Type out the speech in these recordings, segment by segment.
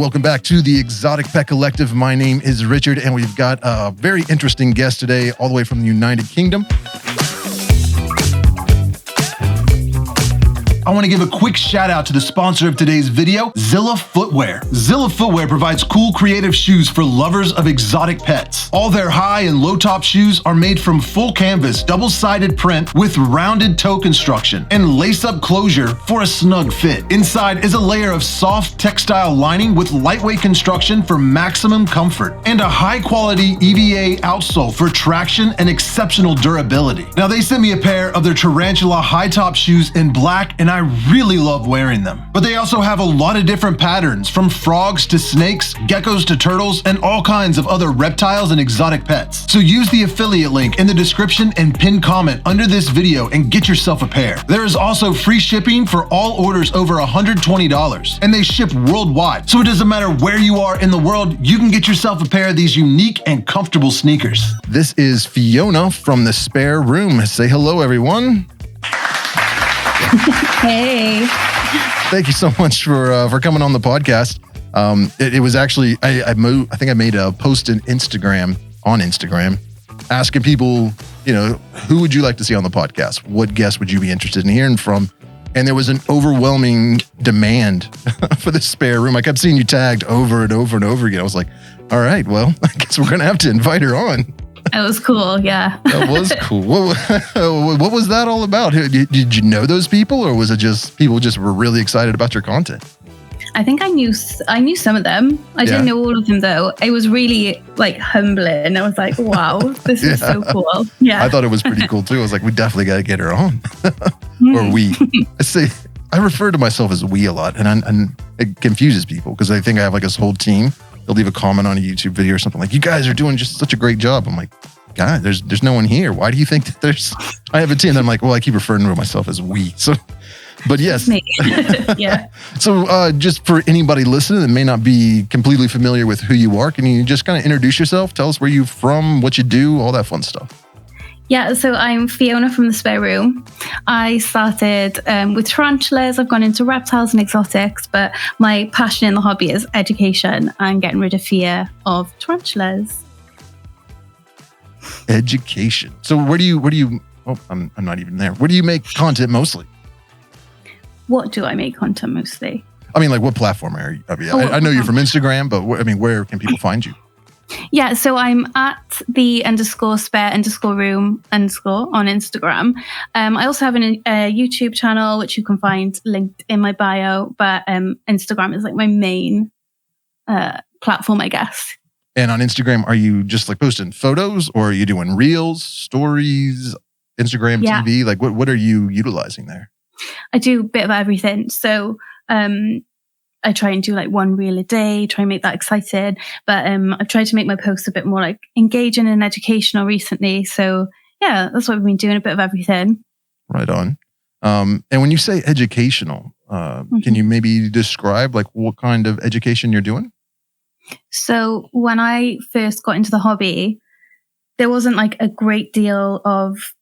welcome back to the Exotic Pet Collective. My name is Richard, and we've got a very interesting guest today, all the way from the United Kingdom. I want to give a quick shout out to the sponsor of today's video, Zilla Footwear. Zilla Footwear provides cool, creative shoes for lovers of exotic pets. All their high and low top shoes are made from full canvas, double-sided print with rounded toe construction and lace-up closure for a snug fit. Inside is a layer of soft textile lining with lightweight construction for maximum comfort and a high-quality EVA outsole for traction and exceptional durability. Now, they sent me a pair of their Tarantula high-top shoes in black, and I really love wearing them. But they also have a lot of different patterns, from frogs to snakes, geckos to turtles, and all kinds of other reptiles and exotic pets. So use the affiliate link in the description and pinned comment under this video and get yourself a pair. There is also free shipping for all orders over $120, and they ship worldwide. So it doesn't matter where you are in the world, you can get yourself a pair of these unique and comfortable sneakers. This is Fiona from the Spare Room. Say hello, everyone. Hey. Thank you so much for coming on the podcast. It was actually, I think I made a post on Instagram asking people, who would you like to see on the podcast? What guests would you be interested in hearing from? And there was an overwhelming demand for the Spare Room. I kept seeing you tagged over and over and over again. I was like, all right, well, I guess we're going to have to invite her on. It was cool, yeah. That was cool. What was that all about? Did you know those people, or was it just people just were really excited about your content? I think I knew some of them. I didn't know all of them though. It was really humbling. I was like, wow, this is so cool. Yeah. I thought it was pretty cool too. I was like, we definitely got to get her on. Or we. I refer to myself as we a lot, and it confuses people because they think I have this whole team. They'll leave a comment on a YouTube video or something like, you guys are doing just such a great job. I'm like, God, there's no one here. Why do you think that I have a team? And I'm like, well, I keep referring to myself as we. So, but yes. Yeah. So just for anybody listening that may not be completely familiar with who you are, can you just kind of introduce yourself? Tell us where you're from, what you do, all that fun stuff. Yeah, so I'm Fiona from the Spare Room. I started with tarantulas. I've gone into reptiles and exotics, but my passion in the hobby is education and getting rid of fear of tarantulas. Education. So where do you, I'm not even there. Where do you make content mostly? What do I make content mostly? I mean, what platform are you? I know you're from Instagram, but where can people find you? Yeah, so I'm at the _spare_room_ on Instagram. I also have a YouTube channel, which you can find linked in my bio, but Instagram is my main platform, I guess. And on Instagram, are you just posting photos, or are you doing reels, stories, Instagram TV? What are you utilizing there? I do a bit of everything. So I try and do one reel a day, try and make that excited. But I've tried to make my posts a bit more engaging and educational recently. So yeah, that's what we've been doing, a bit of everything. Right on. And when you say educational, can you maybe describe what kind of education you're doing? So when I first got into the hobby, there wasn't a great deal of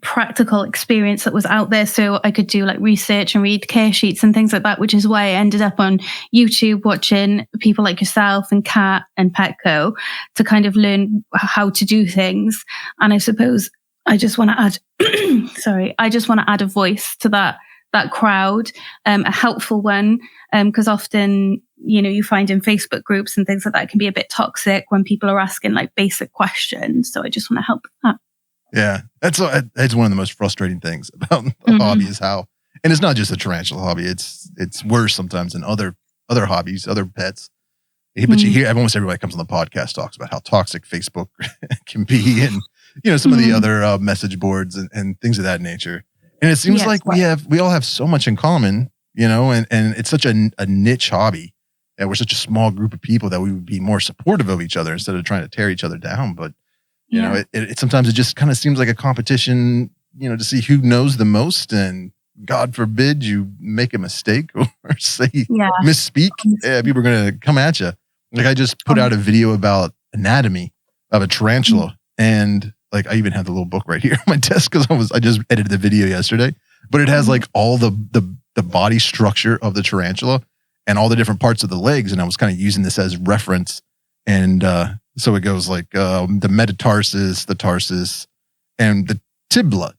practical experience that was out there, so I could do research and read care sheets and things like that, which is why I ended up on YouTube watching people like yourself and Kat and Petco to kind of learn how to do things. And I suppose I just want to add a voice to that crowd, a helpful one, because often you find in Facebook groups and things like that, it can be a bit toxic when people are asking basic questions. So I just want to help that. Yeah, that's one of the most frustrating things about the hobby is how, and it's not just a tarantula hobby. It's worse sometimes than other hobbies, other pets. But you hear almost everybody comes on the podcast talks about how toxic Facebook can be, and some of the other message boards and things of that nature. And it seems we all have so much in common, and it's such a niche hobby, and we're such a small group of people that we would be more supportive of each other instead of trying to tear each other down. But it sometimes it just kind of seems like a competition, to see who knows the most, and God forbid you make a mistake or misspeak. Yeah, people are going to come at you. I just put out a video about anatomy of a tarantula, and I even have the little book right here on my desk because I just edited the video yesterday. But it has all the body structure of the tarantula, and all the different parts of the legs. And I was kind of using this as reference. And so it goes like the metatarsus, the tarsus, and the tibula.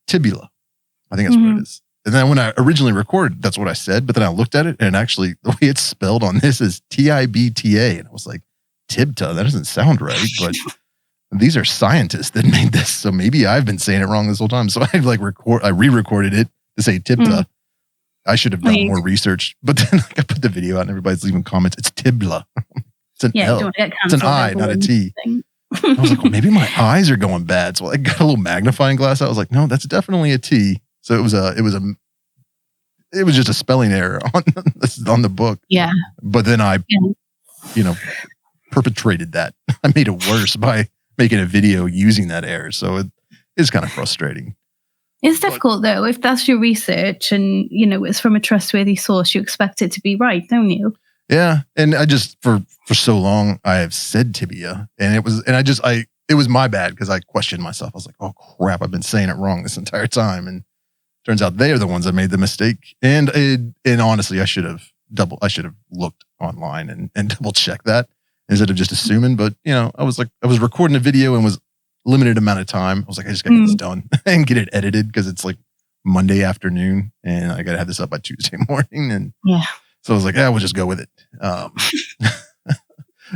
I think that's what it is. And then when I originally recorded, that's what I said. But then I looked at it, and actually the way it's spelled on this is Tibta. And I was like, Tibta, that doesn't sound right. But these are scientists that made this. So maybe I've been saying it wrong this whole time. So I re-recorded it to say Tibta. I should have done more research. But then I put the video out and everybody's leaving comments. It's Tibla. It's an L. It's an I, not a T. I was like, well, maybe my eyes are going bad. So I got a little magnifying glass out. I was like, no, that's definitely a T. So it was just a spelling error on the book. Yeah. But then I, perpetrated that. I made it worse by making a video using that error. So it is kind of frustrating. It's difficult though. If that's your research and, it's from a trustworthy source, you expect it to be right, don't you? Yeah. And I just, for so long, I have said tibia, and it was my bad because I questioned myself. I was like, oh crap, I've been saying it wrong this entire time. And turns out they are the ones that made the mistake. And honestly, I should have looked online and double checked that instead of just assuming. But I was recording a video and was limited amount of time. I was like, I just gotta get this done and get it edited because it's like Monday afternoon and I gotta have this up by Tuesday morning. And so I was like, we'll just go with it.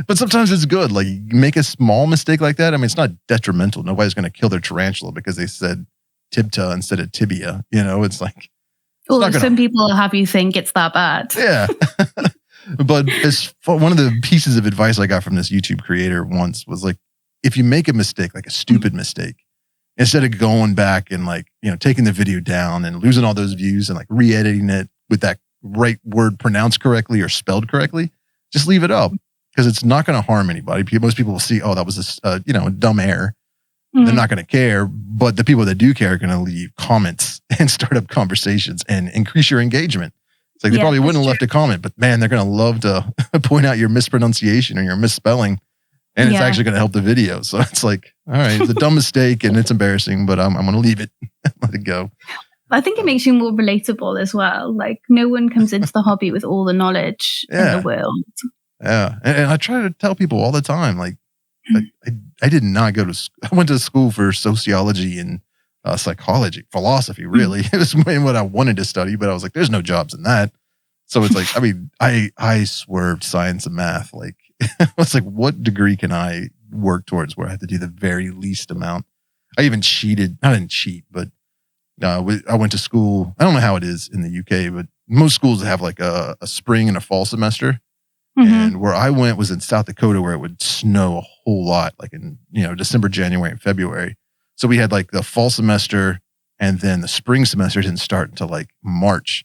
But sometimes it's good. Like you make a small mistake like that. I mean, it's not detrimental. Nobody's going to kill their tarantula because they said Tibta instead of tibia. It's like. Some people have you think it's that bad. Yeah. But one of the pieces of advice I got from this YouTube creator once was like, if you make a mistake, like a stupid mistake, instead of going back and like, taking the video down and losing all those views and like re-editing it with that right word pronounced correctly or spelled correctly, just leave it up because it's not going to harm anybody. Most people will see, oh, that was a dumb error. They're not going to care, but the people that do care are going to leave comments and start up conversations and increase your engagement. It's like they probably wouldn't have left a comment, but man, they're going to love to point out your mispronunciation or your misspelling, and it's actually going to help the video. So it's like, all right, it's a dumb mistake and it's embarrassing, but I'm going to leave it, let it go. I think it makes you more relatable as well. Like no one comes into the hobby with all the knowledge in the world. Yeah, and I try to tell people all the time, like I did not go to school. I went to school for sociology and psychology, philosophy, really. It was what I wanted to study, but I was like, there's no jobs in that. So it's like, I mean, I swerved science and math. Like, I was like, what degree can I work towards where I have to do the very least amount? I even cheated. I didn't cheat, but I went to school. I don't know how it is in the UK, but most schools have like a spring and a fall semester. And where I went was in South Dakota, where it would snow a whole lot, like in December, January, and February. So we had like the fall semester, and then the spring semester didn't start until like March.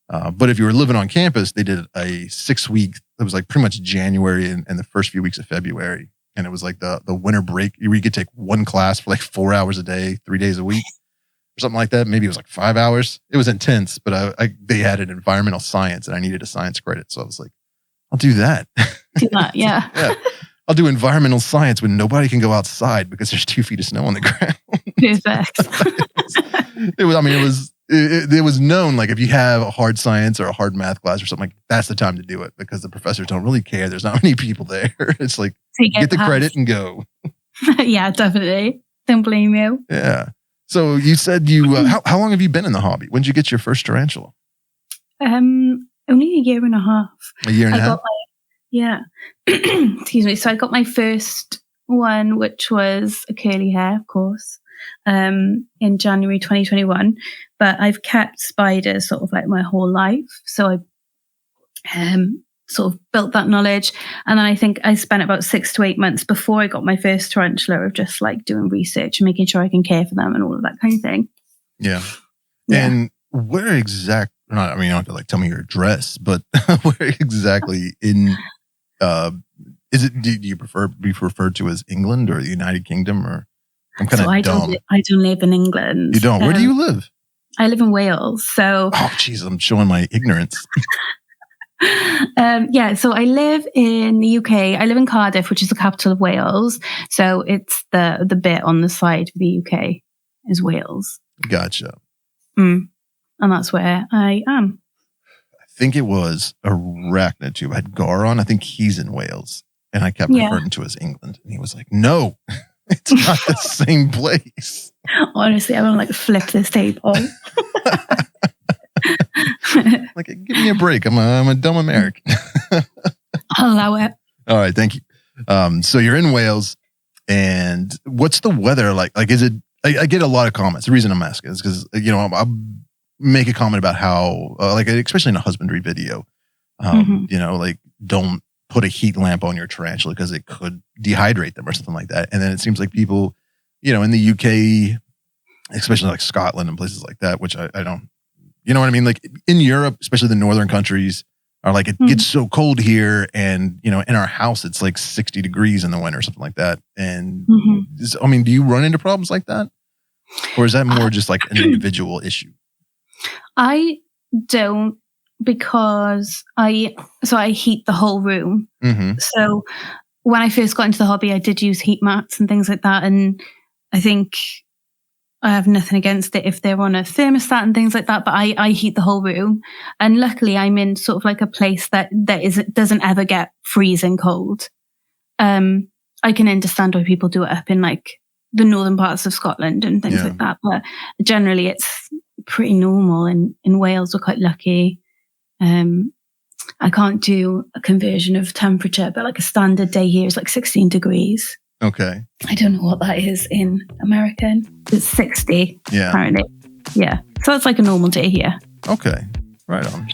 But if you were living on campus, they did a 6-week. It was like pretty much January and the first few weeks of February, and it was like the winter break. You could take one class for like 4 hours a day, 3 days a week, or something like that. Maybe it was like 5 hours. It was intense, but they had an environmental science, and I needed a science credit, so I was like, I'll do that. Yeah. I'll do environmental science when nobody can go outside because there's 2 feet of snow on the ground. Perfect. It was known, like if you have a hard science or a hard math class or something, like that's the time to do it because the professors don't really care. There's not many people there. It's like, get the credit and go. Yeah, definitely. Don't blame you. Yeah. So you said how long have you been in the hobby? When did you get your first tarantula? Only a year and a half. A year and a half? Excuse me. So I got my first one, which was a curly hair, of course, in January 2021. But I've kept spiders sort of like my whole life. So I sort of built that knowledge. And then I think I spent about 6 to 8 months before I got my first tarantula of just like doing research and making sure I can care for them and all of that kind of thing. Yeah. And where exactly? You don't have to like tell me your address, but where exactly in is it? Do you prefer be referred to as England or the United Kingdom? Or I'm kind of dumb. I don't live in England. You don't? Where do you live? I live in Wales. So I'm showing my ignorance. So I live in the UK. I live in Cardiff, which is the capital of Wales. So it's the bit on the side of the UK is Wales. Gotcha. And that's where I am. I think it was Arachnotube. I had Garon. I think he's in Wales. And I kept referring to as England. And he was like, no, it's not the same place. Honestly, I'm going to flip this table. Like, give me a break. I'm a dumb American. I'll allow it. All right. Thank you. So you're in Wales. And what's the weather like? Like, is it, I get a lot of comments. The reason I'm asking is because, I'll make a comment about how, especially in a husbandry video, don't put a heat lamp on your tarantula because it could dehydrate them or something like that. And then it seems like people, in the UK, especially like Scotland and places like that, which I don't, you know what I mean? Like in Europe, especially the northern countries, are like, it gets so cold here. And, in our house, it's like 60 degrees in the winter or something like that. And do you run into problems like that? Or is that more just like an individual issue? I don't, because I heat the whole room. So when I first got into the hobby, I did use heat mats and things like that. And I think I have nothing against it if they're on a thermostat and things like that, but I heat the whole room. And luckily I'm in sort of like a place that doesn't ever get freezing cold. I can understand why people do it up in like the northern parts of Scotland and things like that. But generally it's pretty normal. And in Wales, we're quite lucky. I can't do a conversion of temperature, but like a standard day here is like 16 degrees. Okay. I don't know what that is in American. It's 60, apparently. Yeah. So it's like a normal day here. Okay. Right on.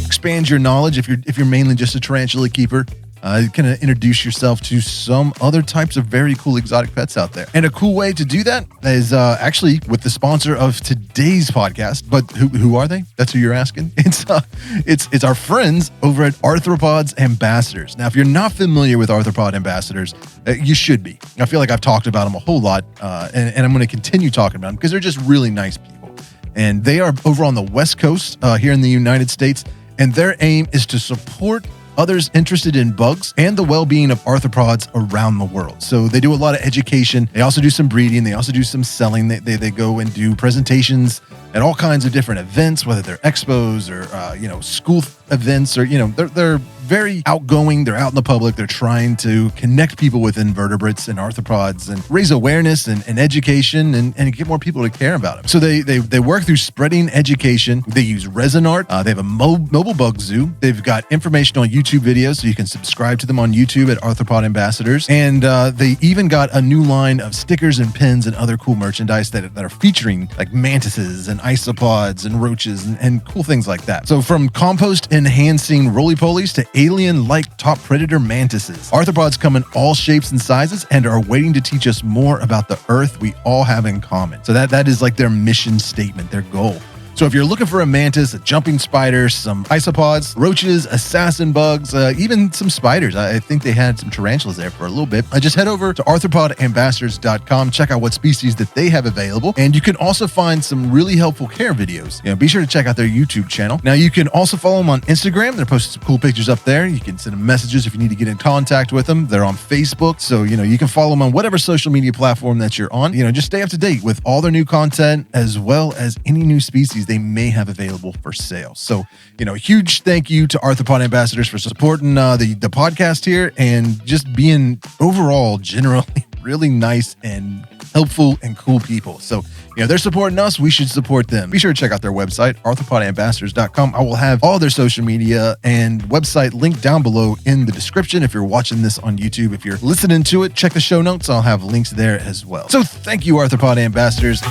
Expand your knowledge if you're mainly just a tarantula keeper. Kind of introduce yourself to some other types of very cool exotic pets out there. And a cool way to do that is actually with the sponsor of today's podcast. But who are they? That's who you're asking. It's our friends over at Arthropods Ambassadors. Now, if you're not familiar with Arthropod Ambassadors, you should be. I feel like I've talked about them a whole lot, and I'm going to continue talking about them because they're just really nice people. And they are over on the West Coast here in the United States, and their aim is to support others interested in bugs and the well-being of arthropods around the world. So they do a lot of education. They also do some breeding. They also do some selling. They go and do presentations at all kinds of different events, whether they're expos or school events, or they're very outgoing. They're out in the public. They're trying to connect people with invertebrates and arthropods and raise awareness and education and get more people to care about them. So they work through spreading education. They use resin art. They have a mobile bug zoo. They've got information on YouTube videos, so you can subscribe to them on YouTube at Arthropod Ambassadors. And they even got a new line of stickers and pins and other cool merchandise that are featuring like mantises and isopods and roaches and cool things like that. So from compost enhancing roly-polies to alien-like top predator mantises, arthropods come in all shapes and sizes and are waiting to teach us more about the Earth we all have in common. So that is like their mission statement, their goal. So if you're looking for a mantis, a jumping spider, some isopods, roaches, assassin bugs, even some spiders, I think they had some tarantulas there for a little bit, just head over to arthropodambassadors.com, check out what species that they have available, and you can also find some really helpful care videos. Be sure to check out their YouTube channel. Now, you can also follow them on Instagram. They're posting some cool pictures up there. You can send them messages if you need to get in contact with them. They're on Facebook, so you can follow them on whatever social media platform that you're on. Just stay up to date with all their new content as well as any new species they may have available for sale. So, huge thank you to Arthropod Ambassadors for supporting the podcast here and just being overall generally really nice and helpful and cool people. So, they're supporting us. We should support them. Be sure to check out their website, arthropodambassadors.com. I will have all their social media and website linked down below in the description. If you're watching this on YouTube, if you're listening to it, check the show notes. I'll have links there as well. So thank you, Arthropod Ambassadors.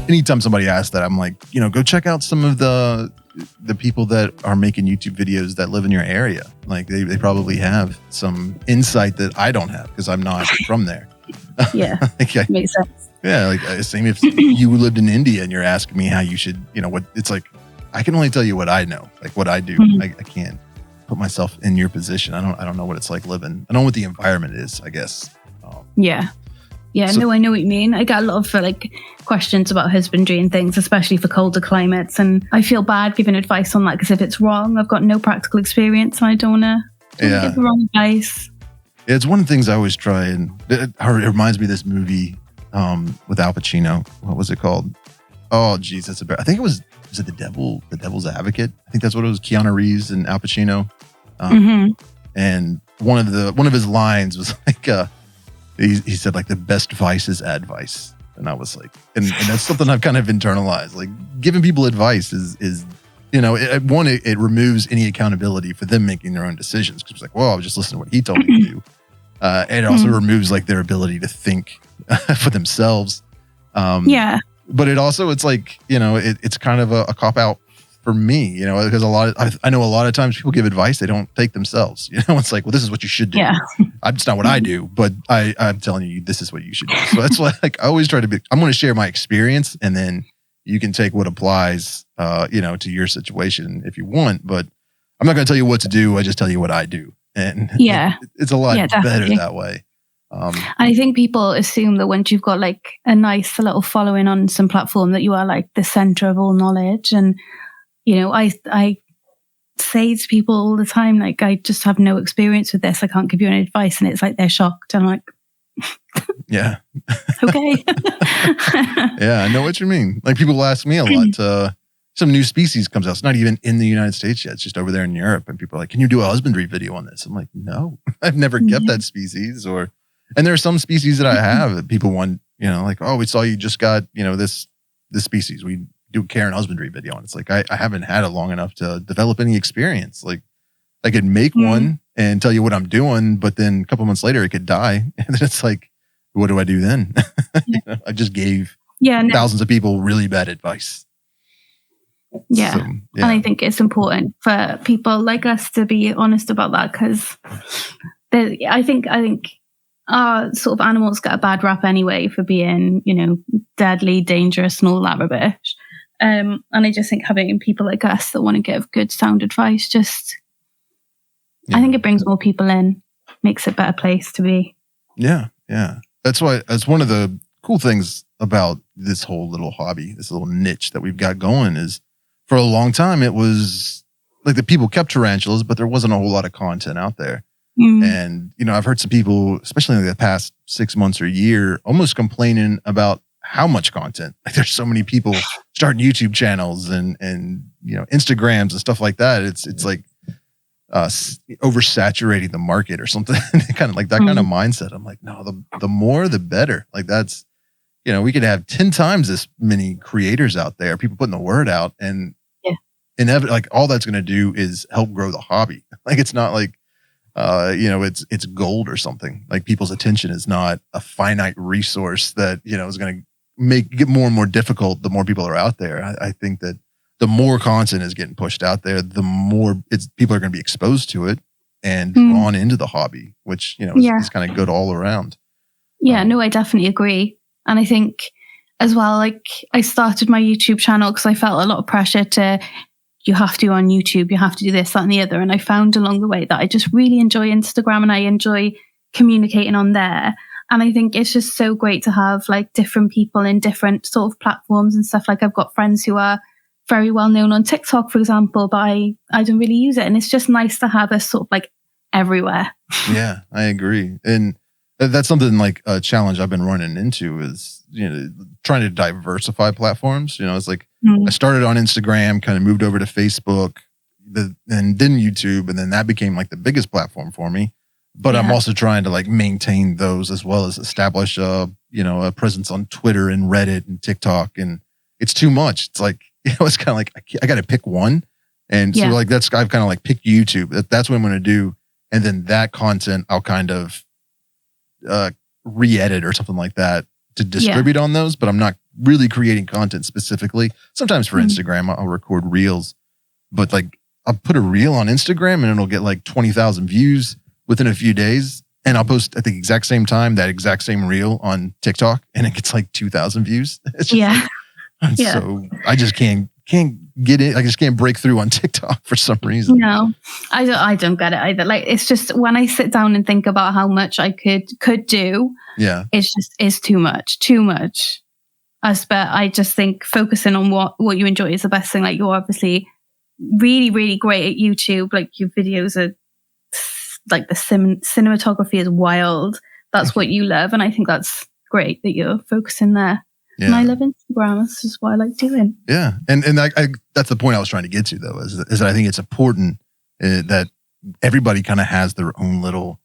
Anytime somebody asks that, I'm like, go check out some of the people that are making YouTube videos that live in your area. Like they probably have some insight that I don't have because I'm not from there. Yeah, makes sense. Yeah, like same if you lived in India and you're asking me how you should, what it's like. I can only tell you what I know, like what I do. Mm-hmm. I can't put myself in your position. I don't know what it's like living. I don't know what the environment is, I guess. Yeah. Yeah, no, I know what you mean. I get a lot of like questions about husbandry and things, especially for colder climates. And I feel bad giving advice on that because if it's wrong, I've got no practical experience and I don't want to give the wrong advice. It's one of the things I always try, and it reminds me of this movie with Al Pacino. What was it called? Oh, geez, I think it was it The Devil's Advocate? I think that's what it was. Keanu Reeves and Al Pacino. And one of his lines was like, he said like, the best vice is advice. And I was like, and that's something I've kind of internalized. Like giving people advice is it removes any accountability for them making their own decisions. Because it's like, well, I was just listening to what he told me to do. And it also removes like their ability to think for themselves. But it's like, it's kind of a cop out for me, because I know a lot of times people give advice they don't take themselves. It's like, well, this is what you should do. Yeah. It's not what I do, but I'm telling you, this is what you should do. So that's why like I always try to I'm going to share my experience, and then you can take what applies, to your situation if you want. But I'm not going to tell you what to do. I just tell you what I do, and it's a lot better that way. I think people assume that once you've got like a nice little following on some platform that you are like the center of all knowledge. And I say to people all the time, like, I just have no experience with this. I can't give you any advice. And it's like, they're shocked. I'm like, yeah. Okay. Yeah, I know what you mean. Like people ask me a lot, some new species comes out. It's not even in the United States yet. It's just over there in Europe. And people are like, can you do a husbandry video on this? I'm like, no, I've never kept that species. And there are some species that I have that people want, like, oh, we saw you just got, this species. We do care and husbandry video. And it's like, I haven't had it long enough to develop any experience. Like I could make one and tell you what I'm doing, but then a couple months later it could die. And then it's like, what do I do then? I just gave thousands of people really bad advice. Yeah. So, and I think it's important for people like us to be honest about that, because I think our sort of animals get a bad rap anyway for being, deadly, dangerous and all that rubbish. And I just think having people like us that want to give good sound advice, I think it brings more people in, makes it a better place to be. Yeah. Yeah. That's one of the cool things about this whole little hobby, this little niche that we've got going is for a long time, it was like the people kept tarantulas, but there wasn't a whole lot of content out there. And, I've heard some people, especially in the past 6 months or a year, almost complaining about how much content. Like there's so many people starting YouTube channels and Instagrams and stuff like that. It's like oversaturating the market or something. Kind of like that kind of mindset. I'm like, no, the more, the better. Like that's, we could have 10 times this many creators out there, people putting the word out, and inevitably, like all that's going to do is help grow the hobby. Like it's not like, it's gold or something. Like people's attention is not a finite resource that, is going to get more and more difficult the more people are out there. I think that the more content is getting pushed out there, the more people are going to be exposed to it and drawn into the hobby, which, is kind of good all around. Yeah, no, I definitely agree. And I think as well, like I started my YouTube channel because I felt a lot of pressure to, you have to on YouTube, you have to do this, that and the other. And I found along the way that I just really enjoy Instagram and I enjoy communicating on there. And I think it's just so great to have like different people in different sort of platforms and stuff. Like I've got friends who are very well known on TikTok, for example, but I don't really use it. And it's just nice to have us sort of like everywhere. Yeah, I agree. And that's something like a challenge I've been running into is, trying to diversify platforms. It's like I started on Instagram, kind of moved over to Facebook, and then YouTube, and then that became like the biggest platform for me. But I'm also trying to like maintain those as well as establish a presence on Twitter and Reddit and TikTok. And it's too much. It's like, it's kind of like I got to pick one. And so like I've kind of like picked YouTube. That's what I'm going to do. And then that content I'll kind of re-edit or something like that to distribute on those, but I'm not really creating content specifically. Sometimes for Instagram, I'll record reels, but like I'll put a reel on Instagram and it'll get like 20,000 views within a few days. And I'll post at the exact same time, that exact same reel on TikTok and it gets like 2,000 views. It's just so I just can't get in. I just can't break through on TikTok for some reason. No, I don't get it either. Like, it's just when I sit down and think about how much I could do, Yeah, it's too much. But I just think focusing on what you enjoy is the best thing. Like, you're obviously really, really great at YouTube. Like, your videos are like the cinematography is wild. That's what you love, and I think that's great that you're focusing there. Yeah. And I love Instagram. That's just what I like doing. Yeah, and that's the point I was trying to get to, though, is that I think it's important that everybody kind of has their own little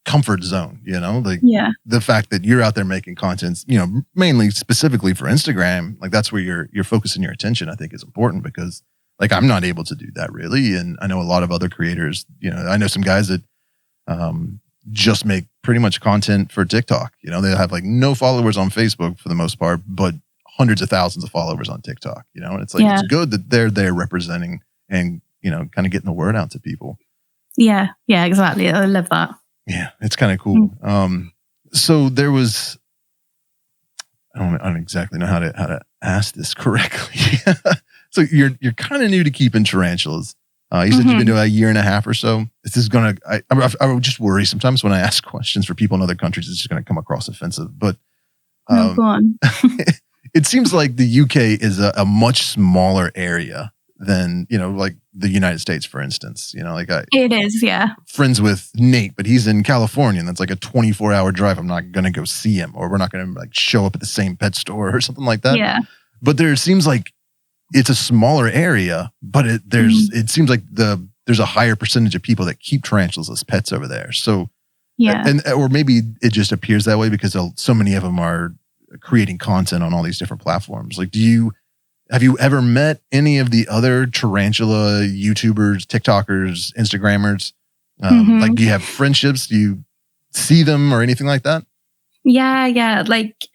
comfort zone, like the fact that you're out there making content, mainly specifically for Instagram, like that's where you're focusing your attention, I think is important, because like I'm not able to do that really. And I know a lot of other creators, I know some guys that just make pretty much content for TikTok. They'll have like no followers on Facebook for the most part, but hundreds of thousands of followers on TikTok, and it's like, it's good that they're there representing and, kind of getting the word out to people. Yeah, exactly. I love that. Yeah, it's kind of cool. So there was, I don't exactly know how to ask this correctly. So you're kind of new to keeping tarantulas. You said you've been doing a year and a half or so. This is gonna. I would just worry sometimes when I ask questions for people in other countries. It's just gonna come across offensive. But no, go on. It seems like the UK is a much smaller area than like the United States, for instance. It is, yeah. Friends with Nate, but he's in California, and that's like a 24-hour drive. I'm not gonna go see him, or we're not gonna like show up at the same pet store or something like that. Yeah. But there seems like it's a smaller area, but it seems like there's a higher percentage of people that keep tarantulas as pets over there. So or maybe it just appears that way because so many of them are creating content on all these different platforms. Like, have you ever met any of the other tarantula YouTubers, TikTokers, Instagrammers? Like, do you have friendships? Do you see them or anything like that? Yeah. Like,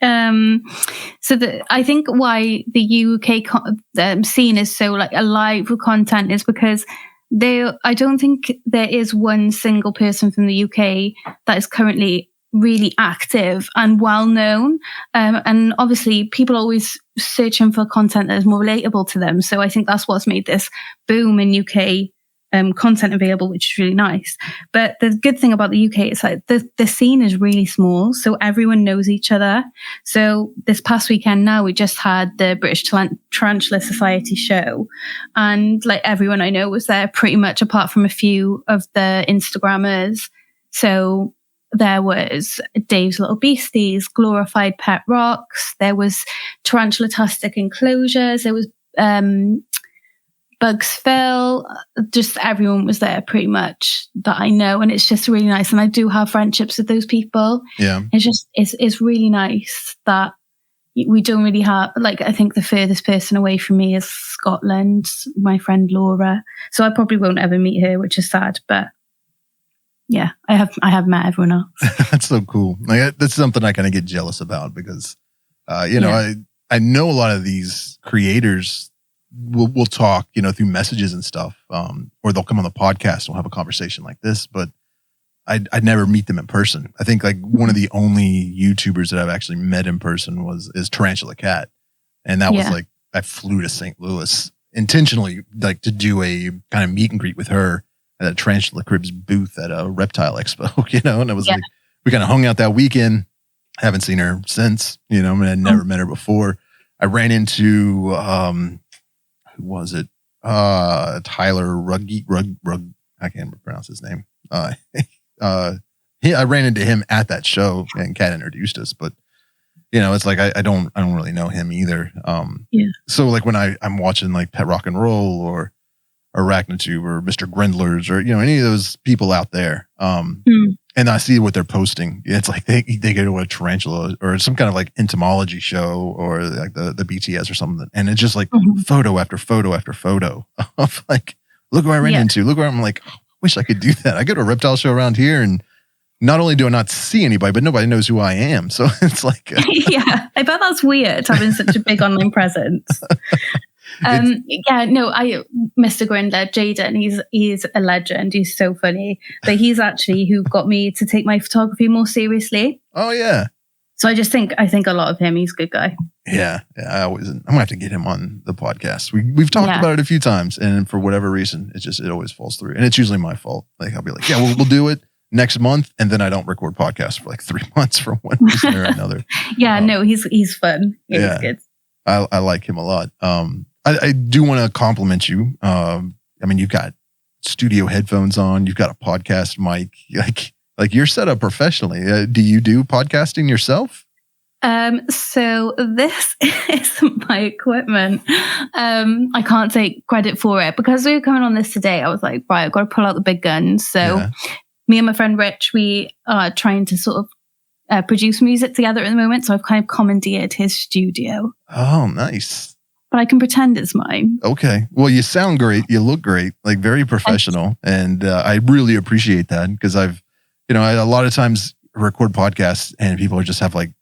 so I think why the UK scene is so like alive with content is because I don't think there is one single person from the UK that is currently really active and well known. And obviously people are always searching for content that is more relatable to them. So I think that's what's made this boom in UK content available, which is really nice. But the good thing about the UK is like the scene is really small, so everyone knows each other. So this past weekend now, we just had the British Tarantula Society show, and like everyone I know was there pretty much, apart from a few of the Instagrammers. So there was Dave's Little Beasties, Glorified Pet Rocks, there was Tarantula-tastic Enclosures, there was Bugs Phil, just everyone was there pretty much that I know, and it's just really nice. And I do have friendships with those people. Yeah, it's really nice that we don't really have, like, I think the furthest person away from me is Scotland, my friend Laura. So I probably won't ever meet her, which is sad. But yeah, I have met everyone else. That's so cool. Like, that's something I kind of get jealous about because, I know a lot of these creators. We'll talk, through messages and stuff, or they'll come on the podcast and we'll have a conversation like this, but I'd never meet them in person. I think like one of the only YouTubers that I've actually met in person is Tarantula Cat. And that was like, I flew to St. Louis intentionally, like to do a kind of meet and greet with her at a Tarantula Cribs booth at a reptile expo, and it was like, we kind of hung out that weekend. Haven't seen her since, I'd never met her before. I ran into, who was it? Tyler Rugg. I can't pronounce his name. I ran into him at that show, and Kat introduced us. But it's like I don't really know him either. So like when I'm watching like Pet Rock and Roll or Arachnotube or Mr. Grindlers or any of those people out there, and I see what they're posting. It's like they go to a tarantula or some kind of like entomology show or like the BTS or something. And it's just like photo after photo after photo of like, look who I ran into. Look where I'm like, oh, I wish I could do that. I go to a reptile show around here and not only do I not see anybody, but nobody knows who I am. So it's like, yeah, I bet that's weird having such a big online presence. Mr. Grindler, Jaden, he's a legend. He's so funny. But he's actually who got me to take my photography more seriously. Oh yeah. So I think a lot of him. He's a good guy. Yeah. I'm gonna have to get him on the podcast. We've talked about it a few times, and for whatever reason, it always falls through, and it's usually my fault. Like I'll be like, yeah, we'll do it next month, and then I don't record podcasts for like 3 months for one reason or another. No, he's fun. He's good. I like him a lot. I do want to compliment you. I mean, you've got studio headphones on. You've got a podcast mic. Like you're set up professionally. Do you do podcasting yourself? So this isn't my equipment. I can't take credit for it because we were coming on this today. I was like, right, I've got to pull out the big guns. So me and my friend Rich, we are trying to sort of produce music together at the moment. So I've kind of commandeered his studio. Oh, nice. But I can pretend it's mine. Okay. Well, you sound great. You look great, like very professional. And I really appreciate that because I a lot of times record podcasts and people just have like,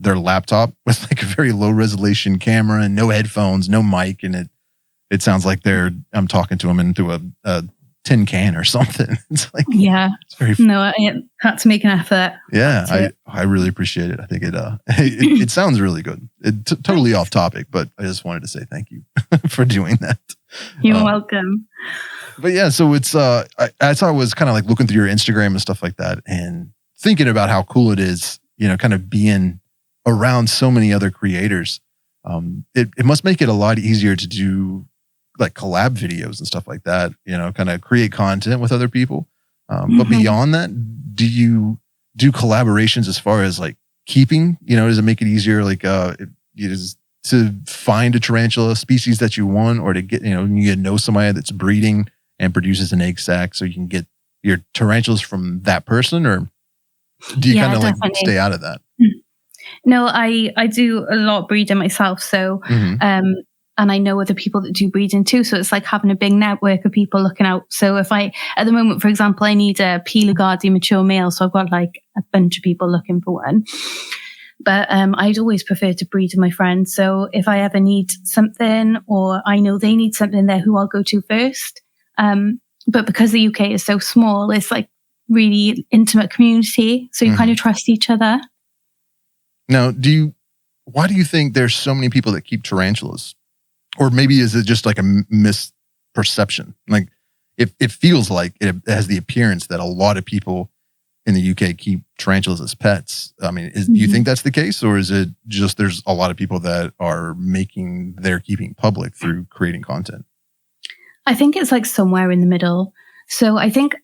their laptop with like a very low resolution camera and no headphones, no mic. And it sounds like I'm talking to them into a tin can or something. It's like, it's very no, I had to make an effort. Yeah. I really appreciate it. I think it sounds really good. Totally off topic, but I just wanted to say thank you for doing that. You're welcome. But yeah, so it's as I was kind of like looking through your Instagram and stuff like that and thinking about how cool it is, kind of being around so many other creators. It must make it a lot easier to do like collab videos and stuff like that, kind of create content with other people. But beyond that, do you do collaborations as far as like keeping, does it make it easier? Like, to find a tarantula species that you want or to get, you know somebody that's breeding and produces an egg sac so you can get your tarantulas from that person, or do you kind of like stay out of that? No, I do a lot of breeding myself. So, and I know other people that do breeding too. So it's like having a big network of people looking out. So if at the moment, for example, I need a Peligardie mature male. So I've got like a bunch of people looking for one. But I'd always prefer to breed with my friends. So if I ever need something or I know they need something, they're who I'll go to first. But because the UK is so small, it's like really intimate community. So you kind of trust each other. Now, why do you think there's so many people that keep tarantulas? Or maybe is it just like a misperception? Like it feels like it has the appearance that a lot of people in the UK keep tarantulas as pets. I mean, do you think that's the case? Or is it just there's a lot of people that are making their keeping public through creating content? I think it's like somewhere in the middle. So I think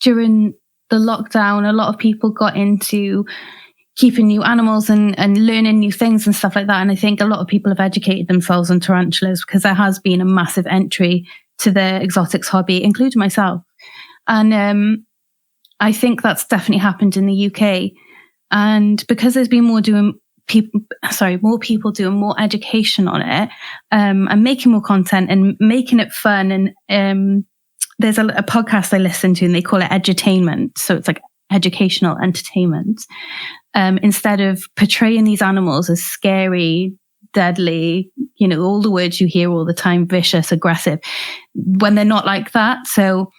during the lockdown, a lot of people got into keeping new animals and learning new things and stuff like that. And I think a lot of people have educated themselves on tarantulas because there has been a massive entry to the exotics hobby, including myself. And I think that's definitely happened in the UK. And because there's been more people doing more education on it, and making more content and making it fun. And there's a podcast I listen to and they call it edutainment. So it's like educational entertainment. Instead of portraying these animals as scary, deadly, all the words you hear all the time, vicious, aggressive, when they're not like that. So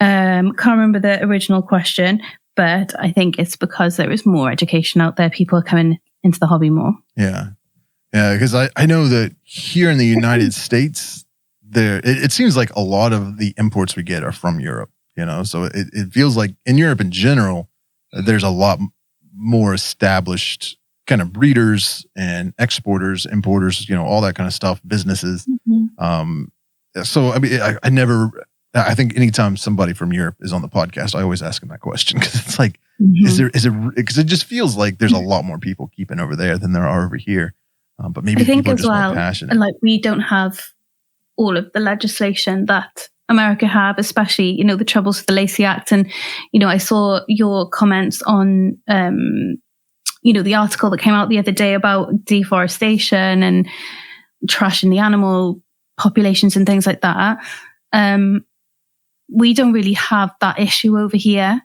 can't remember the original question, but I think it's because there is more education out there. People are coming into the hobby more. Yeah. Yeah, because I know that here in the United States, it seems like a lot of the imports we get are from Europe, so it feels like in Europe in general, there's a lot more established kind of breeders and exporters, importers, all that kind of stuff, businesses. So, I mean, I think anytime somebody from Europe is on the podcast, I always ask them that question because it's like, because it just feels like there's a lot more people keeping over there than there are over here. But maybe I think people are as just well, more passionate. and like we don't have all of the legislation that America have, especially, the troubles with the Lacey Act. And, I saw your comments on, the article that came out the other day about deforestation and trashing the animal populations and things like that. We don't really have that issue over here,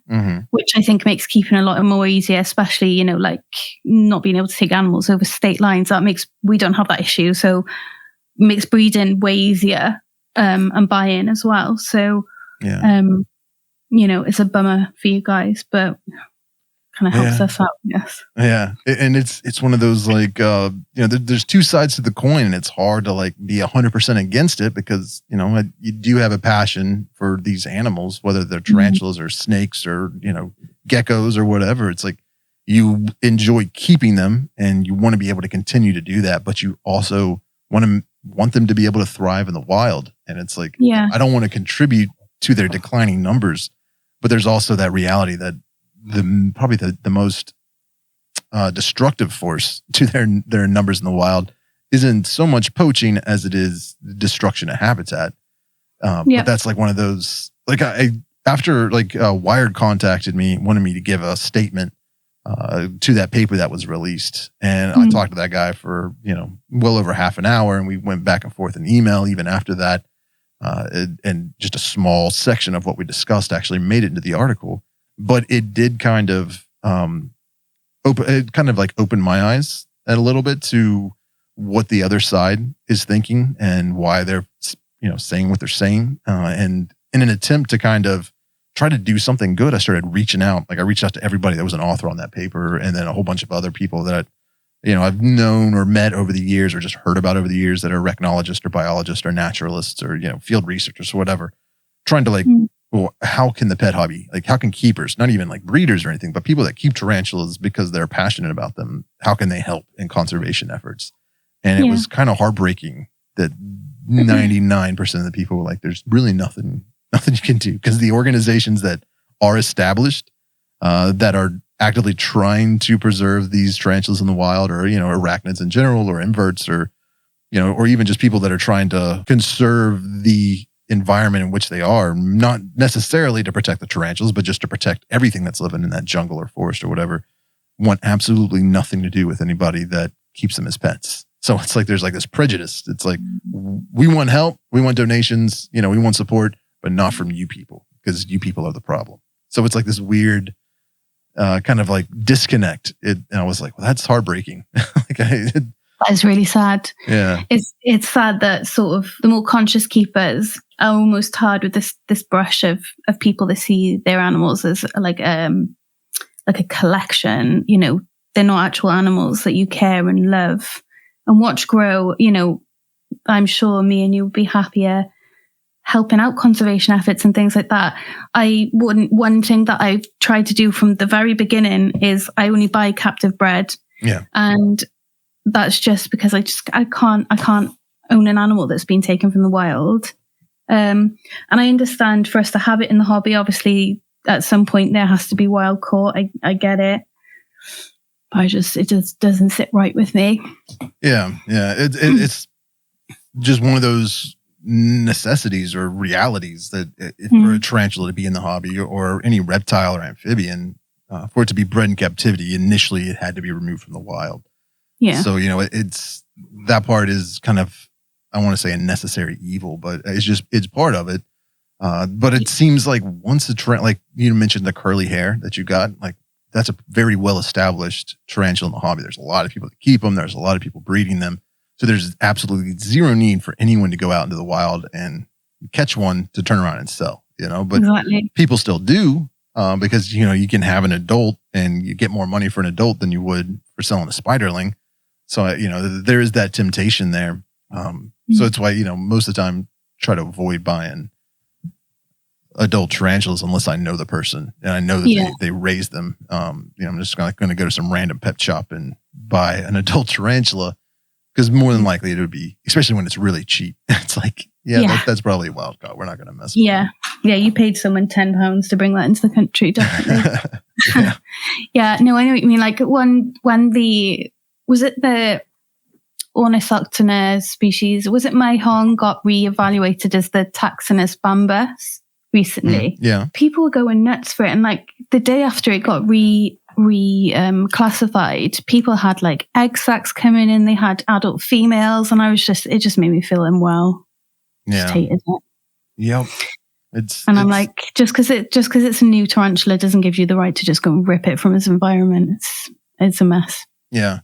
which I think makes keeping a lot more easier, especially, like not being able to take animals over state lines. We don't have that issue. So it makes breeding way easier, and buy-in as well. So, it's a bummer for you guys, but kind of helps us out, yes. Yeah. And it's one of those like, there's two sides to the coin, and it's hard to like be 100% against it because, you do have a passion for these animals, whether they're tarantulas or snakes or, geckos or whatever. It's like you enjoy keeping them and you want to be able to continue to do that, but you also want them to be able to thrive in the wild. And it's like, I don't want to contribute to their declining numbers, but there's also that reality that probably the most destructive force to their numbers in the wild isn't so much poaching as it is destruction of habitat. But that's like one of those, like after Wired contacted me, wanted me to give a statement to that paper that was released. And I talked to that guy for, well over half an hour, and we went back and forth in email even after that. And just a small section of what we discussed actually made it into the article. But it did kind of open my eyes a little bit to what the other side is thinking and why they're saying what they're saying. And in an attempt to kind of try to do something good, I started reaching out. Like I reached out to everybody that was an author on that paper, and then a whole bunch of other people that I've known or met over the years or just heard about over the years that are arachnologists or biologists or naturalists or field researchers or whatever, trying to well, how can the pet hobby, how can keepers, not even like breeders or anything, but people that keep tarantulas because they're passionate about them, how can they help in conservation efforts? And it was kind of heartbreaking that 99% of the people were like, there's really nothing you can do, because the organizations that are established, that are actively trying to preserve these tarantulas in the wild, or, arachnids in general, or inverts, or, or even just people that are trying to conserve the environment in which they are, not necessarily to protect the tarantulas, but just to protect everything that's living in that jungle or forest or whatever, want absolutely nothing to do with anybody that keeps them as pets. So it's like there's like this prejudice. It's like, we want help, we want donations, we want support, but not from you people, because you people are the problem. So it's like this weird kind of like disconnect. And I was like, well, that's heartbreaking. That is really sad. Yeah. It's sad that sort of the more conscious keepers are almost tarred with this brush of people that see their animals as like a collection. They're not actual animals that you care and love and watch grow. I'm sure me and you would be happier helping out conservation efforts and things like that. One thing that I've tried to do from the very beginning is I only buy captive bred. Yeah. And that's just because I can't own an animal that's been taken from the wild. And I understand for us to have it in the hobby, obviously at some point there has to be wild caught. I get it. But it just doesn't sit right with me. Yeah. Yeah. It's just one of those necessities or realities that for a tarantula to be in the hobby, or any reptile or amphibian, for it to be bred in captivity, initially it had to be removed from the wild. Yeah. So, it's, that part is kind of, I want to say a necessary evil, but it's part of it. But it seems like once like you mentioned the curly hair that you got, like that's a very well-established tarantula in the hobby. There's a lot of people that keep them. There's a lot of people breeding them. So there's absolutely zero need for anyone to go out into the wild and catch one to turn around and sell, but people still do, because, you can have an adult and you get more money for an adult than you would for selling a spiderling. So, there is that temptation there. So it's why, most of the time try to avoid buying adult tarantulas unless I know the person and I know that they raise them. I'm just going to go to some random pet shop and buy an adult tarantula, because more than likely it would be, especially when it's really cheap. It's like, that's probably a wild caught. We're not going to mess with it. Yeah, you paid someone £10 to bring that into the country, definitely. No, I know what you mean. Like when was it the Ornithoctona species, was it Mahong, got reevaluated as the Taxonus bambus recently? People were going nuts for it, and like the day after it got classified, people had like egg sacs coming in, they had adult females, and it just made me feel unwell. Just hated it. Yep. I'm like, just because it's a new tarantula doesn't give you the right to just go and rip it from its environment. It's a mess. Yeah.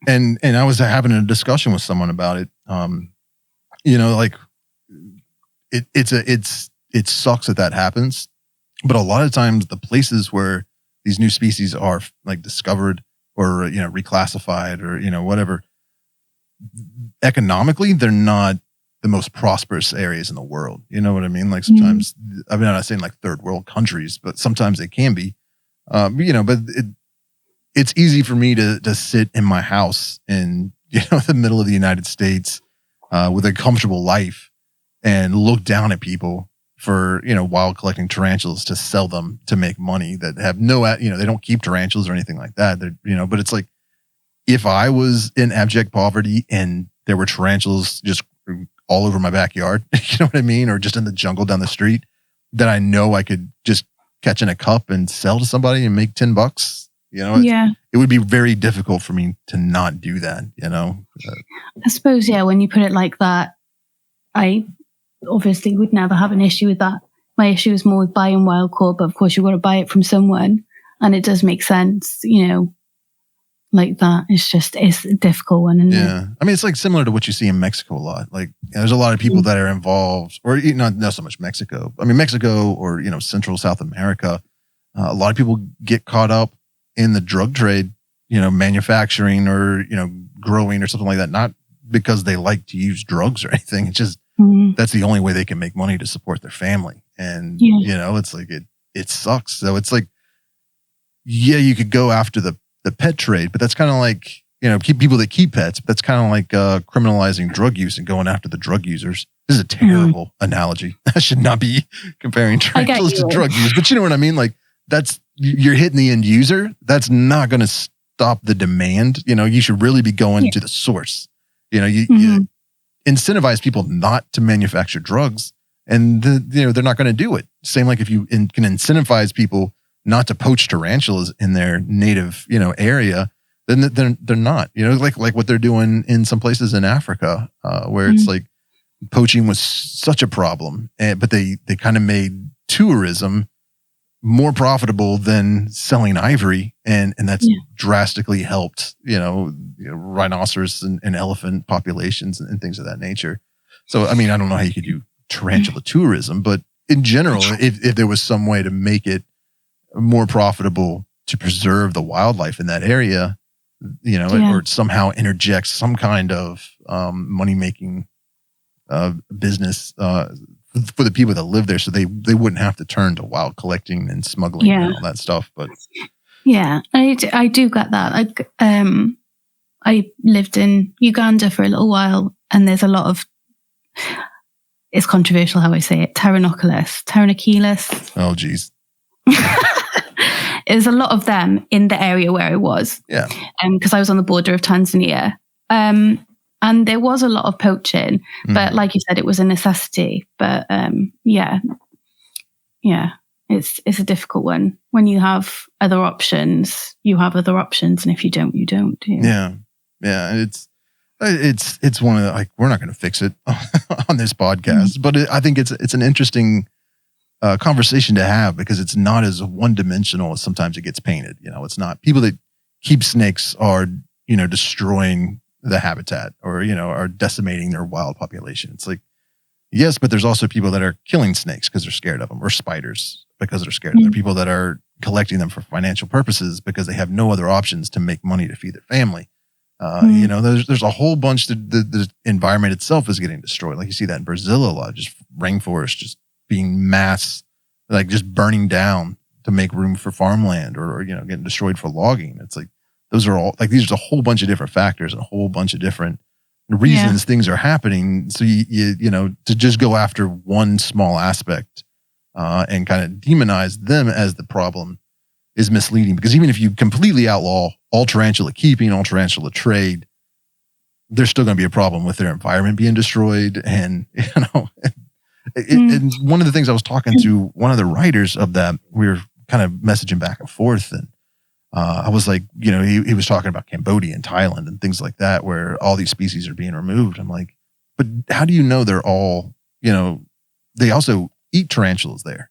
And I was having a discussion with someone about it. Like it sucks that happens, but a lot of times the places where these new species are like discovered or, reclassified or, whatever, economically, they're not the most prosperous areas in the world. You know what I mean? Like sometimes, I mean, I'm not saying like third world countries, but sometimes they can be, but it's easy for me to sit in my house in, the middle of the United States, with a comfortable life and look down at people for, wild collecting tarantulas to sell them to make money that have no, they don't keep tarantulas or anything like that. They're, but it's like, if I was in abject poverty and there were tarantulas just all over my backyard, you know what I mean? Or just in the jungle down the street, that I know I could just catch in a cup and sell to somebody and make $10. It would be very difficult for me to not do that, I suppose, when you put it like that, I obviously would never have an issue with that. My issue is more with buying wild caught, but of course you've got to buy it from someone, and it does make sense, like that. It's a difficult one, isn't it? I mean, it's like similar to what you see in Mexico a lot. Like, there's a lot of people that are involved, or not so much Mexico. I mean, Mexico or, Central South America, a lot of people get caught up in the drug trade, manufacturing or, growing or something like that. Not because they like to use drugs or anything. It's just, that's the only way they can make money to support their family. And, it's like, it sucks. So it's like, you could go after the pet trade, but that's kind of like, keep people that keep pets. But that's kind of like criminalizing drug use and going after the drug users. This is a terrible analogy. I should not be comparing tarantulas to drug use, but you know what I mean? Like, you're hitting the end user. That's not going to stop the demand. You should really be going to the source. You incentivize people not to manufacture drugs, and they're not going to do it. Same like if you can incentivize people not to poach tarantulas in their native, area, then they're not, like what they're doing in some places in Africa, where it's like poaching was such a problem, but they kind of made tourism more profitable than selling ivory, and that's drastically helped, rhinoceros and elephant populations and things of that nature. So, I mean, I don't know how you could do tarantula tourism, but in general, if there was some way to make it more profitable to preserve the wildlife in that area, or somehow interject some kind of money-making business for the people that live there, so they wouldn't have to turn to wild collecting and smuggling and all that stuff. But I do get that. I lived in Uganda for a little while, and there's a lot of, it's controversial how I say it, Tarantulas. Oh, geez. There's a lot of them in the area where I was. Yeah. Because I was on the border of Tanzania. And there was a lot of poaching, but like you said, it was a necessity. But it's a difficult one. When you have other options, you have other options, and if you don't, you don't. Yeah. It's one of the, like, we're not going to fix it on this podcast, but I think it's an interesting conversation to have, because it's not as one-dimensional as sometimes it gets painted. It's not, people that keep snakes are destroying the habitat, or are decimating their wild population. It's like, yes, but there's also people that are killing snakes because they're scared of them, or spiders because they're scared of them. There are people that are collecting them for financial purposes because they have no other options to make money to feed their family. There's a whole bunch that the environment itself is getting destroyed. Like you see that in Brazil a lot, just rainforest just being like just burning down to make room for farmland, or getting destroyed for logging. It's like, those are all, like, these are a whole bunch of different factors and a whole bunch of different reasons things are happening. So you to just go after one small aspect and kind of demonize them as the problem is misleading, because even if you completely outlaw all tarantula keeping, all tarantula trade, there's still going to be a problem with their environment being destroyed. And, and one of the things I was talking to one of the writers of that, we were kind of messaging back and forth, and I was like, he was talking about Cambodia and Thailand and things like that, where all these species are being removed. I'm like, but how do you know they're all, they also eat tarantulas there,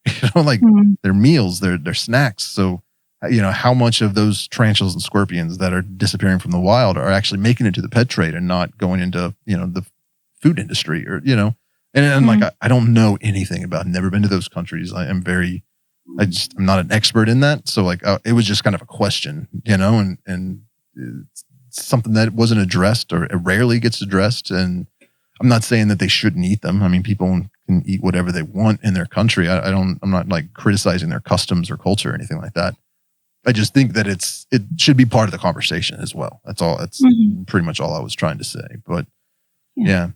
their meals, their snacks. So, how much of those tarantulas and scorpions that are disappearing from the wild are actually making it to the pet trade and not going into, the food industry, or, and like, I don't know anything about, never been to those countries. I am very I'm not an expert in that. So like, it was just kind of a question, and it's something that wasn't addressed, or it rarely gets addressed. And I'm not saying that they shouldn't eat them. I mean, people can eat whatever they want in their country. I'm not like criticizing their customs or culture or anything like that. I just think that it should be part of the conversation as well. That's all. That's pretty much all I was trying to say. But yeah.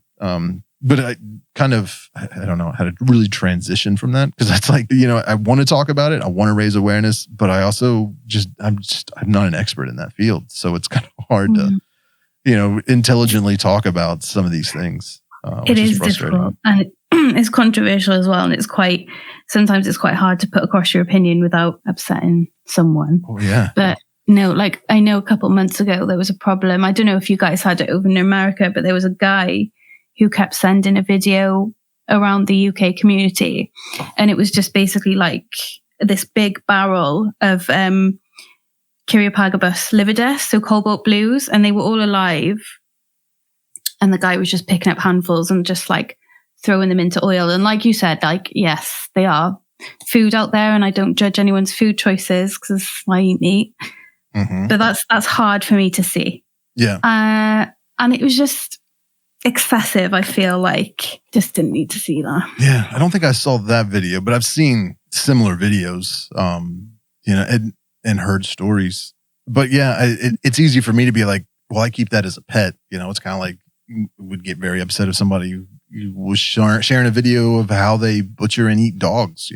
But I don't know how to really transition from that, because that's like, I want to talk about it. I want to raise awareness, but I also I'm not an expert in that field. So it's kind of hard to, intelligently talk about some of these things. It is difficult, and it's controversial as well. And sometimes it's quite hard to put across your opinion without upsetting someone. Oh yeah. But no, like I know a couple months ago, there was a problem. I don't know if you guys had it over in America, but there was a guy who kept sending a video around the UK community. And it was just basically like this big barrel of Cyriopagabus lividus, so cobalt blues, and they were all alive. And the guy was just picking up handfuls and just like throwing them into oil. And like you said, like, yes, they are food out there, and I don't judge anyone's food choices because I eat meat. But that's hard for me to see. Yeah. And it was just excessive. I feel like just didn't need to see that. Yeah, I don't think I saw that video, but I've seen similar videos, and heard stories. But yeah, it's easy for me to be like, well, I keep that as a pet. It's kind of like, would get very upset if somebody was sharing a video of how they butcher and eat dogs.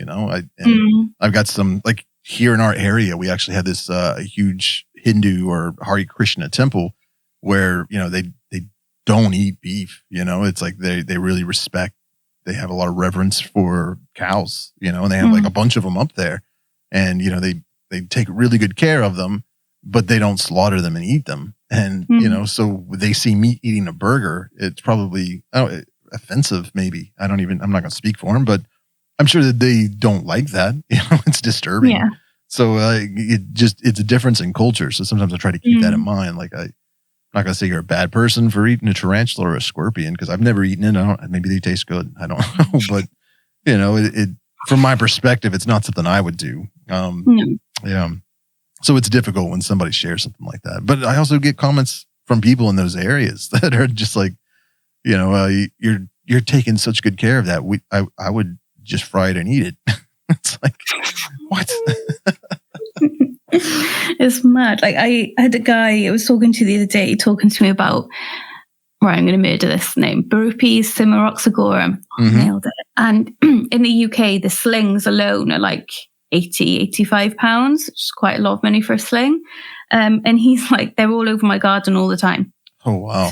I've got some, like here in our area, we actually had this huge Hindu or Hare Krishna temple where they don't eat beef. It's like they really respect. They have a lot of reverence for cows. And they have like a bunch of them up there, and they take really good care of them, but they don't slaughter them and eat them. And so they see me eating a burger, it's probably offensive. Maybe I'm not going to speak for them, but I'm sure that they don't like that. It's disturbing. Yeah. So it's a difference in culture. So sometimes I try to keep that in mind. Like I'm not going to say you're a bad person for eating a tarantula or a scorpion, because I've never eaten it. Maybe they taste good. I don't know, but it from my perspective, it's not something I would do. Yeah. So it's difficult when somebody shares something like that. But I also get comments from people in those areas that are just like, you're taking such good care of that. I would just fry it and eat it. It's like, what? It's mad. Like I had a guy I was talking to the other day talking to me about, right, I'm going to murder this name, Burpees cimaroxagorum. Nailed it. And in the UK, the slings alone are like 85 pounds, which is quite a lot of money for a sling. And he's like, they're all over my garden all the time. Oh, wow.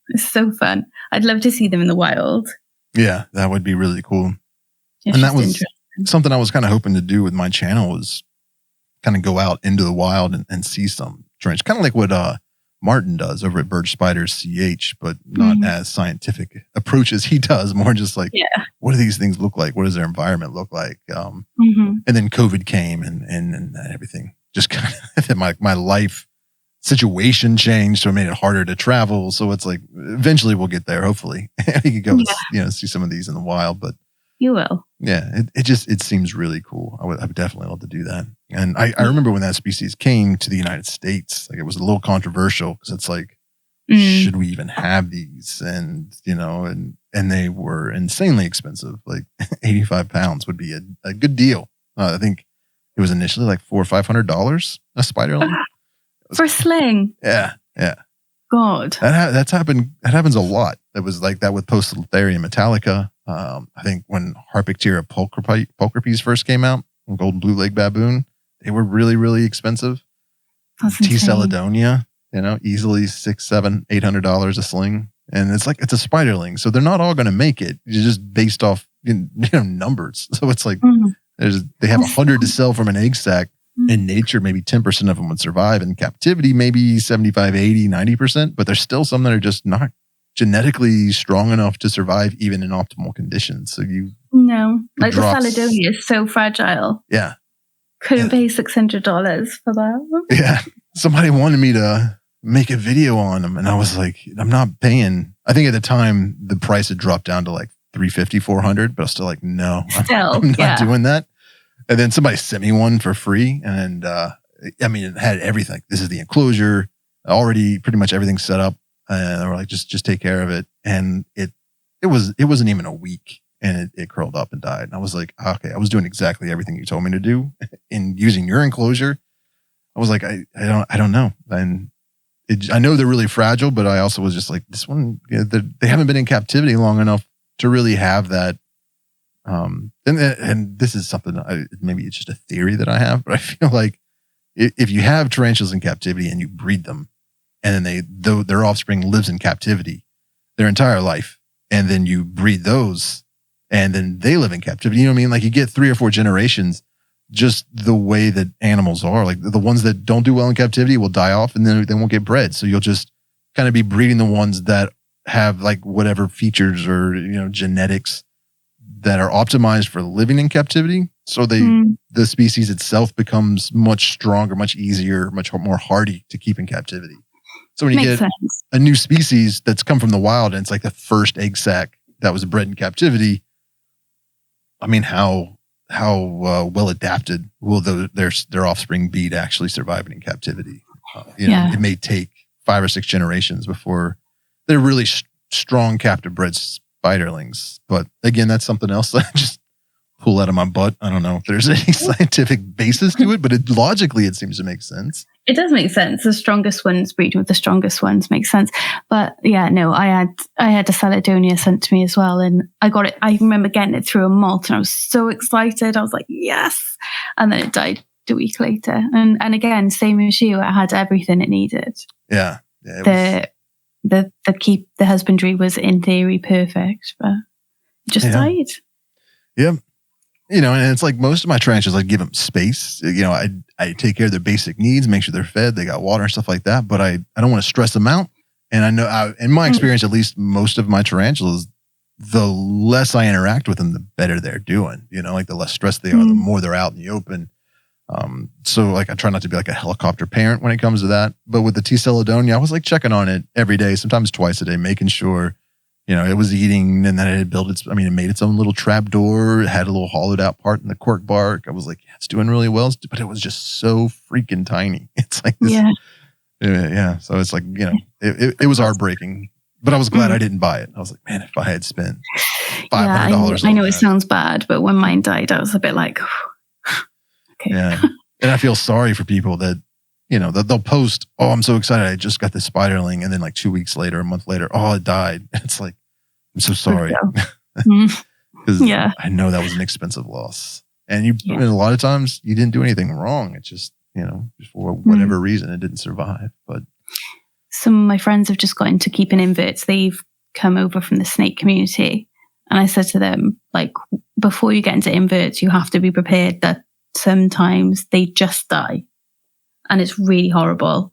It's so fun. I'd love to see them in the wild. Yeah, that would be really cool. And that was something I was kind of hoping to do with my channel, was kind of go out into the wild and see some strange, kind of like what Martin does over at Bird Spiders CH, but not as scientific approach as he does. More just like, what do these things look like? What does their environment look like? And then COVID came and everything just kind of, my life situation changed, so it made it harder to travel. So it's like, eventually we'll get there. Hopefully we could go, see some of these in the wild, but you will. Yeah. It seems really cool. I would definitely love to do that. And I remember when that species came to the United States, like it was a little controversial, because it's like, should we even have these? And, and they were insanely expensive. Like 85 pounds would be a good deal. I think it was initially like $400 or $500 a spiderling. For a sling. Yeah. Yeah. God. That happens a lot. It was like that with Poecilotherium metallica. I think when Harpictera pulchripes first came out, golden blue leg baboon, they were really, really expensive. T. Celedonia, easily $600, $700, $800 a sling. And it's like, it's a spiderling. So they're not all going to make it. It's just based off, numbers. So it's like, they have 100 to sell from an egg sac. In nature, maybe 10% of them would survive. In captivity, maybe 75, 80, 90%. But there's still some that are just not genetically strong enough to survive even in optimal conditions. So like the Caledonia is so fragile. Yeah. Couldn't pay $600 for that. Yeah. Somebody wanted me to make a video on them, and I was like, I'm not paying. I think at the time the price had dropped down to like $350, $400, but I was still like, no, I'm not doing that. And then somebody sent me one for free, and I mean, it had everything. This is the enclosure, already pretty much everything set up, and they were like, just take care of it. And it wasn't even a week, and it curled up and died. And I was like, okay, I was doing exactly everything you told me to do in using your enclosure. I was like, I don't know. And I know they're really fragile, but I also was just like, this one, they haven't been in captivity long enough to really have that. And this is something maybe it's just a theory that I have, but I feel like if you have tarantulas in captivity and you breed them, and then their offspring lives in captivity their entire life, and then you breed those, and then they live in captivity. You know what I mean? Like you get 3 or 4 generations, just the way that animals are. Like the ones that don't do well in captivity will die off, and then they won't get bred. So you'll just kind of be breeding the ones that have like whatever features or genetics that are optimized for living in captivity. So the species itself becomes much stronger, much easier, much more hardy to keep in captivity. So when you get a new species that's come from the wild and it's like the first egg sac that was bred in captivity, I mean, how well adapted will their offspring be to actually surviving in captivity? It may take 5 or 6 generations before they're really strong captive bred spiderlings. But again, that's something else that I just pull out of my butt. I don't know if there's any scientific basis to it, but logically it seems to make sense. It does make sense. The strongest ones breeding with the strongest ones makes sense. But yeah, no, I had a Caledonia sent to me as well, and I got it. I remember getting it through a molt, and I was so excited. I was like, yes, and then it died a week later. And again, same as you, it had everything it needed. Yeah, the husbandry was in theory perfect, but it just died. Yeah. And it's like most of my tarantulas, I give them space. I take care of their basic needs, make sure they're fed, they got water and stuff like that. But I don't want to stress them out. And I know, in my experience, at least most of my tarantulas, the less I interact with them, the better they're doing. Like the less stressed they are, the more they're out in the open. So like I try not to be like a helicopter parent when it comes to that. But with the T. Caledonia, I was like checking on it every day, sometimes twice a day, making sure it was eating, and then it had it made its own little trap door. It had a little hollowed out part in the cork bark. I was like, it's doing really well, but it was just so freaking tiny. It's like this. Yeah. So it's like, it was heartbreaking, but I was glad I didn't buy it. I was like, man, if I had spent $500. I know it sounds bad, but when mine died, I was a bit like, okay. Yeah. And I feel sorry for people that, that they'll post, oh, I'm so excited, I just got this spiderling. And then like 2 weeks later, a month later, oh, it died. It's like, I'm so sorry. Because I know that was an expensive loss. And and a lot of times you didn't do anything wrong. It's just, just for whatever reason, it didn't survive. But some of my friends have just got into keeping inverts. They've come over from the snake community. And I said to them, like, before you get into inverts, you have to be prepared that sometimes they just die. And it's really horrible.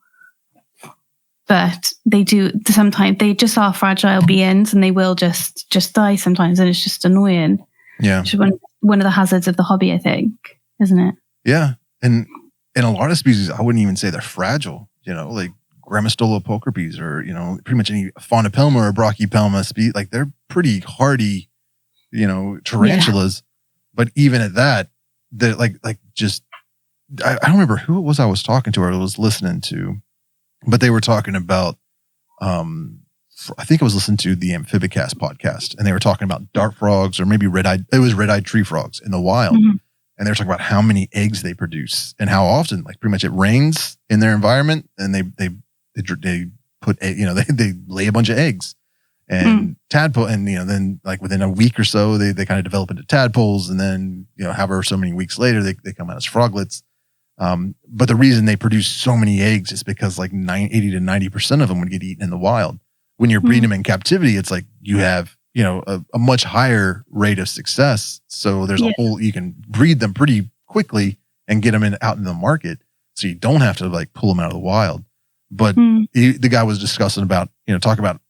But they do, sometimes they just are fragile beings, and they will just die sometimes, and it's just annoying. Yeah. It's one of the hazards of the hobby, I think, isn't it? Yeah. And in a lot of species, I wouldn't even say they're fragile, like Grammostola pokerbees or, pretty much any Faunopelma or Brachypelma species, like they're pretty hardy, tarantulas. But even at that, they're like just, I don't remember who it was I was talking to or I was listening to, but they were talking about, I think I was listening to the Amphibicast podcast, and they were talking about dart frogs or maybe red-eyed tree frogs in the wild. Mm-hmm. And they were talking about how many eggs they produce and how often, like pretty much it rains in their environment, and they put, they lay a bunch of eggs and tadpole, and, then like within a week or so, they kind of develop into tadpoles, and then, however so many weeks later, they come out as froglets. But the reason they produce so many eggs is because like 80 to 90% of them would get eaten in the wild. When you're breeding them in captivity, it's like you have, a much higher rate of success. So there's you can breed them pretty quickly and get them out in the market. So you don't have to like pull them out of the wild. But the guy was discussing about, talk about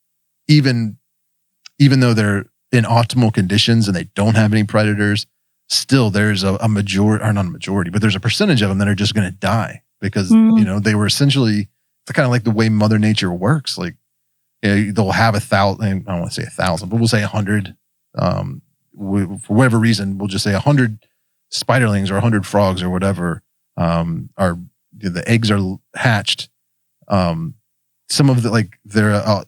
even though they're in optimal conditions and they don't have any predators, still there's a majority, or not a majority, but there's a percentage of them that are just going to die because, they were essentially, it's kind of like the way Mother Nature works. Like, they'll have 1,000, I don't want to say 1,000, but we'll say 100. For whatever reason, we'll just say 100 spiderlings or 100 frogs or whatever are the eggs are hatched. Some of the they're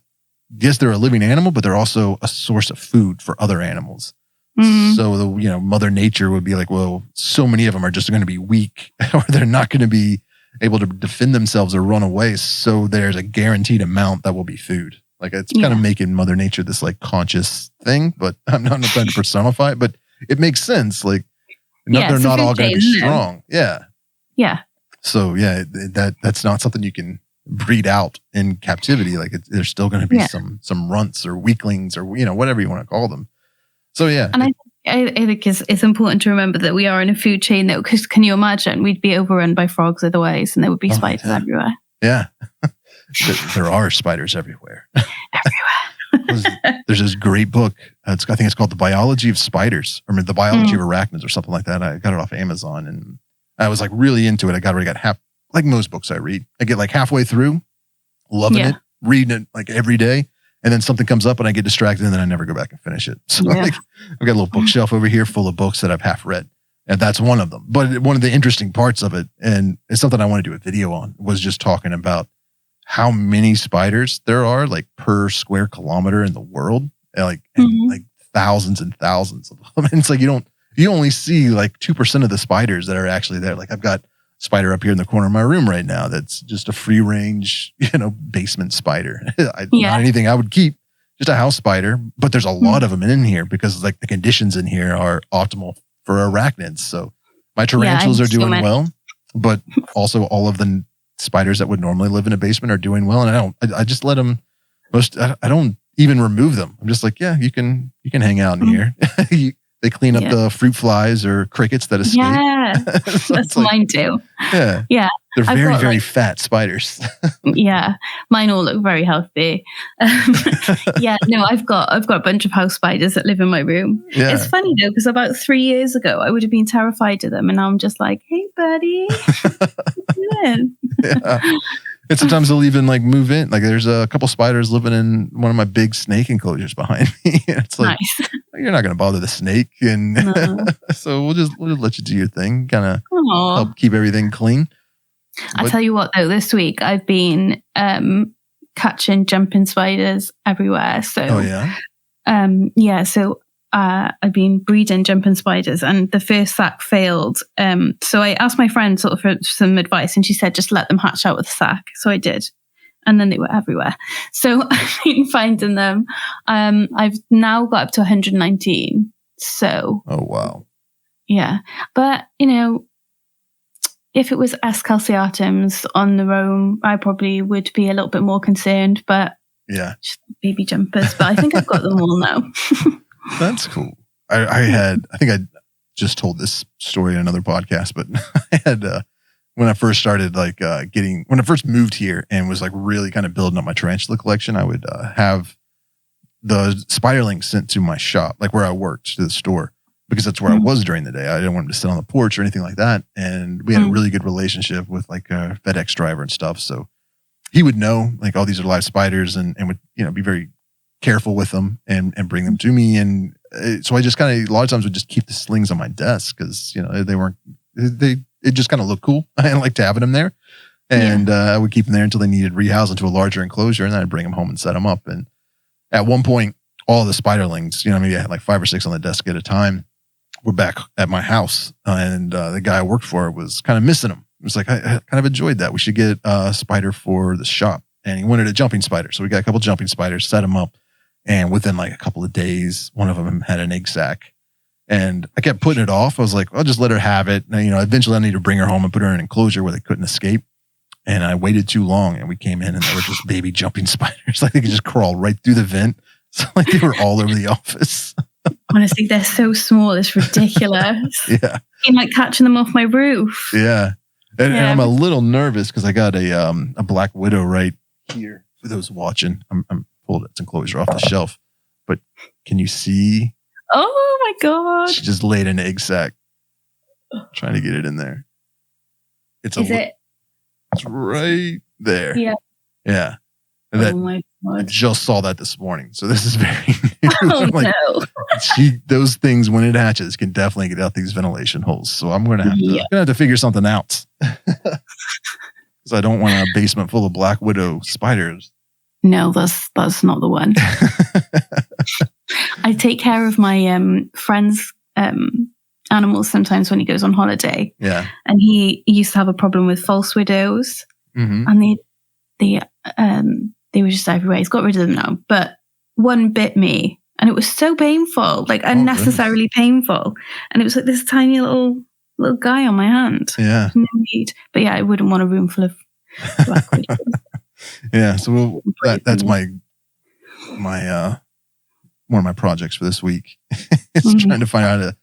yes, they're a living animal, but they're also a source of food for other animals. Mm-hmm. So Mother Nature would be like, well, so many of them are just going to be weak, or they're not going to be able to defend themselves or run away. So there's a guaranteed amount that will be food. Like it's kind of making Mother Nature this like conscious thing, but I'm not trying to personify it, but it makes sense. Like they're not all going to be strong. Yeah. Yeah. So yeah, that's not something you can breed out in captivity. Like there's still going to be some runts or weaklings or whatever you want to call them. So yeah, and I think it's important to remember that we are in a food chain. That because can you imagine we'd be overrun by frogs otherwise, and there would be spiders everywhere. Yeah, there are spiders everywhere. There's this great book. I think it's called The Biology of Spiders, or The Biology of Arachnids, or something like that. I got it off Amazon, and I was like really into it. I already got half, like most books I read. I get like halfway through, loving it, reading it like every day. And then something comes up and I get distracted and then I never go back and finish it. So like I've got a little bookshelf over here full of books that I've half read. And that's one of them. But one of the interesting parts of it, and it's something I want to do a video on, was just talking about how many spiders there are like per square kilometer in the world. And like thousands and thousands of them. And it's like you only see like 2% of the spiders that are actually there. Like I've got spider up here in the corner of my room right now that's just a free range basement spider. Not anything I would keep, just a house spider, but there's a lot of them in here because like the conditions in here are optimal for arachnids. So my tarantulas are doing well, but also all of the spiders that would normally live in a basement are doing well, and I just let them I don't even remove them. I'm just like, yeah, you can hang out in here. They clean up the fruit flies or crickets that escape. Yeah, so that's mine too. Yeah. Yeah. They're very, very fat spiders. Yeah. Mine all look very healthy. I've got a bunch of house spiders that live in my room. Yeah. It's funny though, because about 3 years ago, I would have been terrified of them. And now I'm just like, hey, buddy. Yeah. And sometimes they'll even like move in. Like there's a couple spiders living in one of my big snake enclosures behind me. It's like, you're not going to bother the snake. And so we'll just let you do your thing. Kind of help keep everything clean. I'll tell you what though, this week I've been catching jumping spiders everywhere. So, I've been breeding jumping spiders and the first sack failed. So I asked my friend sort of for some advice and she said, just let them hatch out with a sack. So I did. And then they were everywhere. So I've been finding them. I've now got up to 119. So. Oh, wow. Yeah. But, if it was S. calceatums on the roam, I probably would be a little bit more concerned. But yeah, just baby jumpers. But I think I've got them all now. That's cool. I think I just told this story in another podcast, but I had when I first started when I first moved here and was like really kind of building up my tarantula collection, I would have the spiderlings sent to my shop, like where I worked, to the store, because that's where I was during the day. I didn't want them to sit on the porch or anything like that. And we had a really good relationship with like a FedEx driver and stuff. So he would know like, oh, these are live spiders and would, be very careful with them and bring them to me. And so I just kind of, a lot of times would just keep the slings on my desk because, it just kind of looked cool. I liked having them there. And I would keep them there until they needed rehoused into a larger enclosure. And then I'd bring them home and set them up. And at one point, all the spiderlings, maybe I had like 5 or 6 on the desk at a time, were back at my house. And the guy I worked for was kind of missing them. It was like, I kind of enjoyed that. We should get a spider for the shop. And he wanted a jumping spider. So we got a couple jumping spiders, set them up. And within like a couple of days, one of them had an egg sac. And I kept putting it off. I was like, I'll just let her have it. And, eventually I need to bring her home and put her in an enclosure where they couldn't escape. And I waited too long and we came in and they were just baby jumping spiders. Like they could just crawl right through the vent. So like they were all over the office. Honestly, they're so small. It's ridiculous. Yeah. I'm like catching them off my roof. Yeah. And I'm a little nervous because I got a black widow right here. For those watching, I'm pulled its enclosure off the shelf. But can you see? Oh my God. She just laid an egg sac. Trying to get it in there. It's right there. Yeah. Yeah. And I just saw that this morning. So this is very Oh, no. Those things, when it hatches, can definitely get out these ventilation holes. So I'm going to have to figure something out. Because I don't want a basement full of black widow spiders. No, that's not the one. I take care of my friend's animals sometimes when he goes on holiday. Yeah. And he used to have a problem with false widows. Mm-hmm. And they were just everywhere. He's got rid of them now. But one bit me, and it was so painful, like unnecessarily painful. And it was like this tiny little guy on my hand. Yeah. No need. But yeah, I wouldn't want a room full of black widows. Yeah. So that's my one of my projects for this week. It's trying to find out how to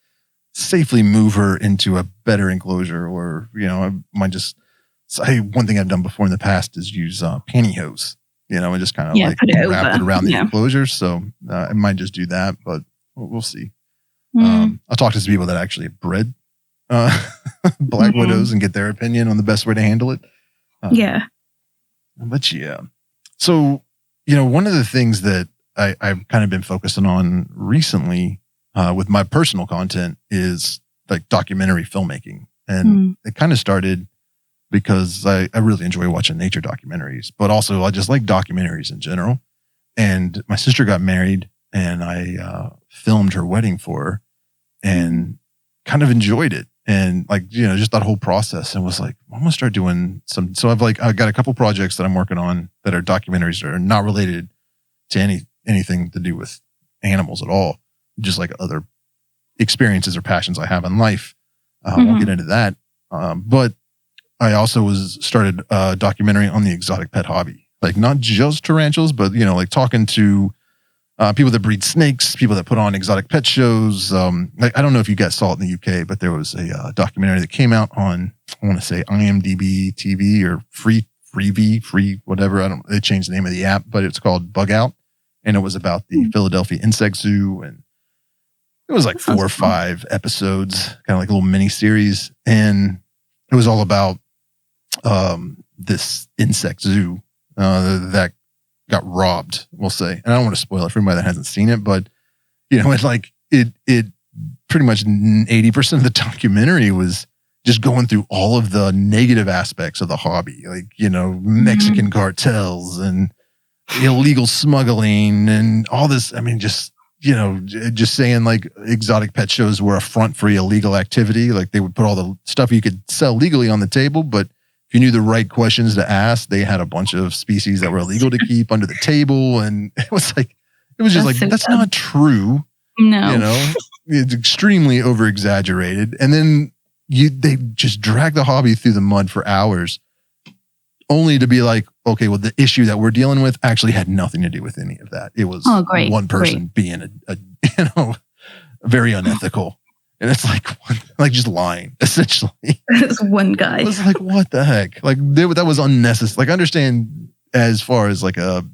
safely move her into a better enclosure, or I might just one thing I've done before in the past is use pantyhose, and just kind of wrap it around the enclosure. So I might just do that, but we'll see. I'll talk to some people that actually have bred black widows and get their opinion on the best way to handle it. But yeah. So, one of the things that I've kind of been focusing on recently with my personal content is like documentary filmmaking. And it kind of started because I really enjoy watching nature documentaries, but also I just like documentaries in general. And my sister got married and I filmed her wedding for her and kind of enjoyed it. And just that whole process, and was like, I'm going to start doing some. So I've got a couple projects that I'm working on that are documentaries that are not related to anything to do with animals at all. Just like other experiences or passions I have in life. I won't get into that. But I also started a documentary on the exotic pet hobby, like not just tarantulas, but talking to people that breed snakes, people that put on exotic pet shows. I don't know if you guys saw it in the UK, but there was a documentary that came out on, I want to say IMDb TV or free whatever. They changed the name of the app, but it's called Bug Out, and it was about the Philadelphia Insect Zoo, and it was like 4 or 5 episodes, kind of like a little mini series, and it was all about this insect zoo that got robbed, we'll say. And I don't want to spoil it for anybody that hasn't seen it, but it pretty much 80% of the documentary was just going through all of the negative aspects of the hobby, like Mexican cartels and illegal smuggling and all this. I mean, just saying like exotic pet shows were a front for illegal activity. Like they would put all the stuff you could sell legally on the table, but if you knew the right questions to ask, they had a bunch of species that were illegal to keep under the table. And it was just that's not true. No. It's extremely over exaggerated. And then they just drag the hobby through the mud for hours, only to be like, okay, well, the issue that we're dealing with actually had nothing to do with any of that. It was one person being very unethical. And it's like just lying, essentially. It's one guy. It was like, what the heck? Like that was unnecessary. Like I understand as far as like a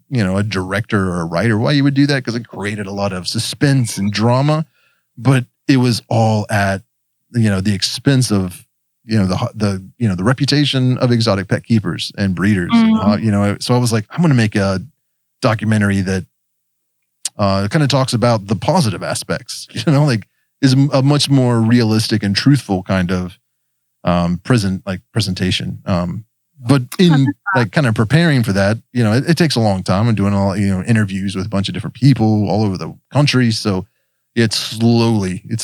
director or a writer, why you would do that, because it created a lot of suspense and drama, but it was all at, the expense of, the reputation of exotic pet keepers and breeders. So I was like, I'm going to make a documentary that kind of talks about the positive aspects, is a much more realistic and truthful kind of presentation. But in kind of preparing for that, it takes a long time. I'm doing interviews with a bunch of different people all over the country. So it's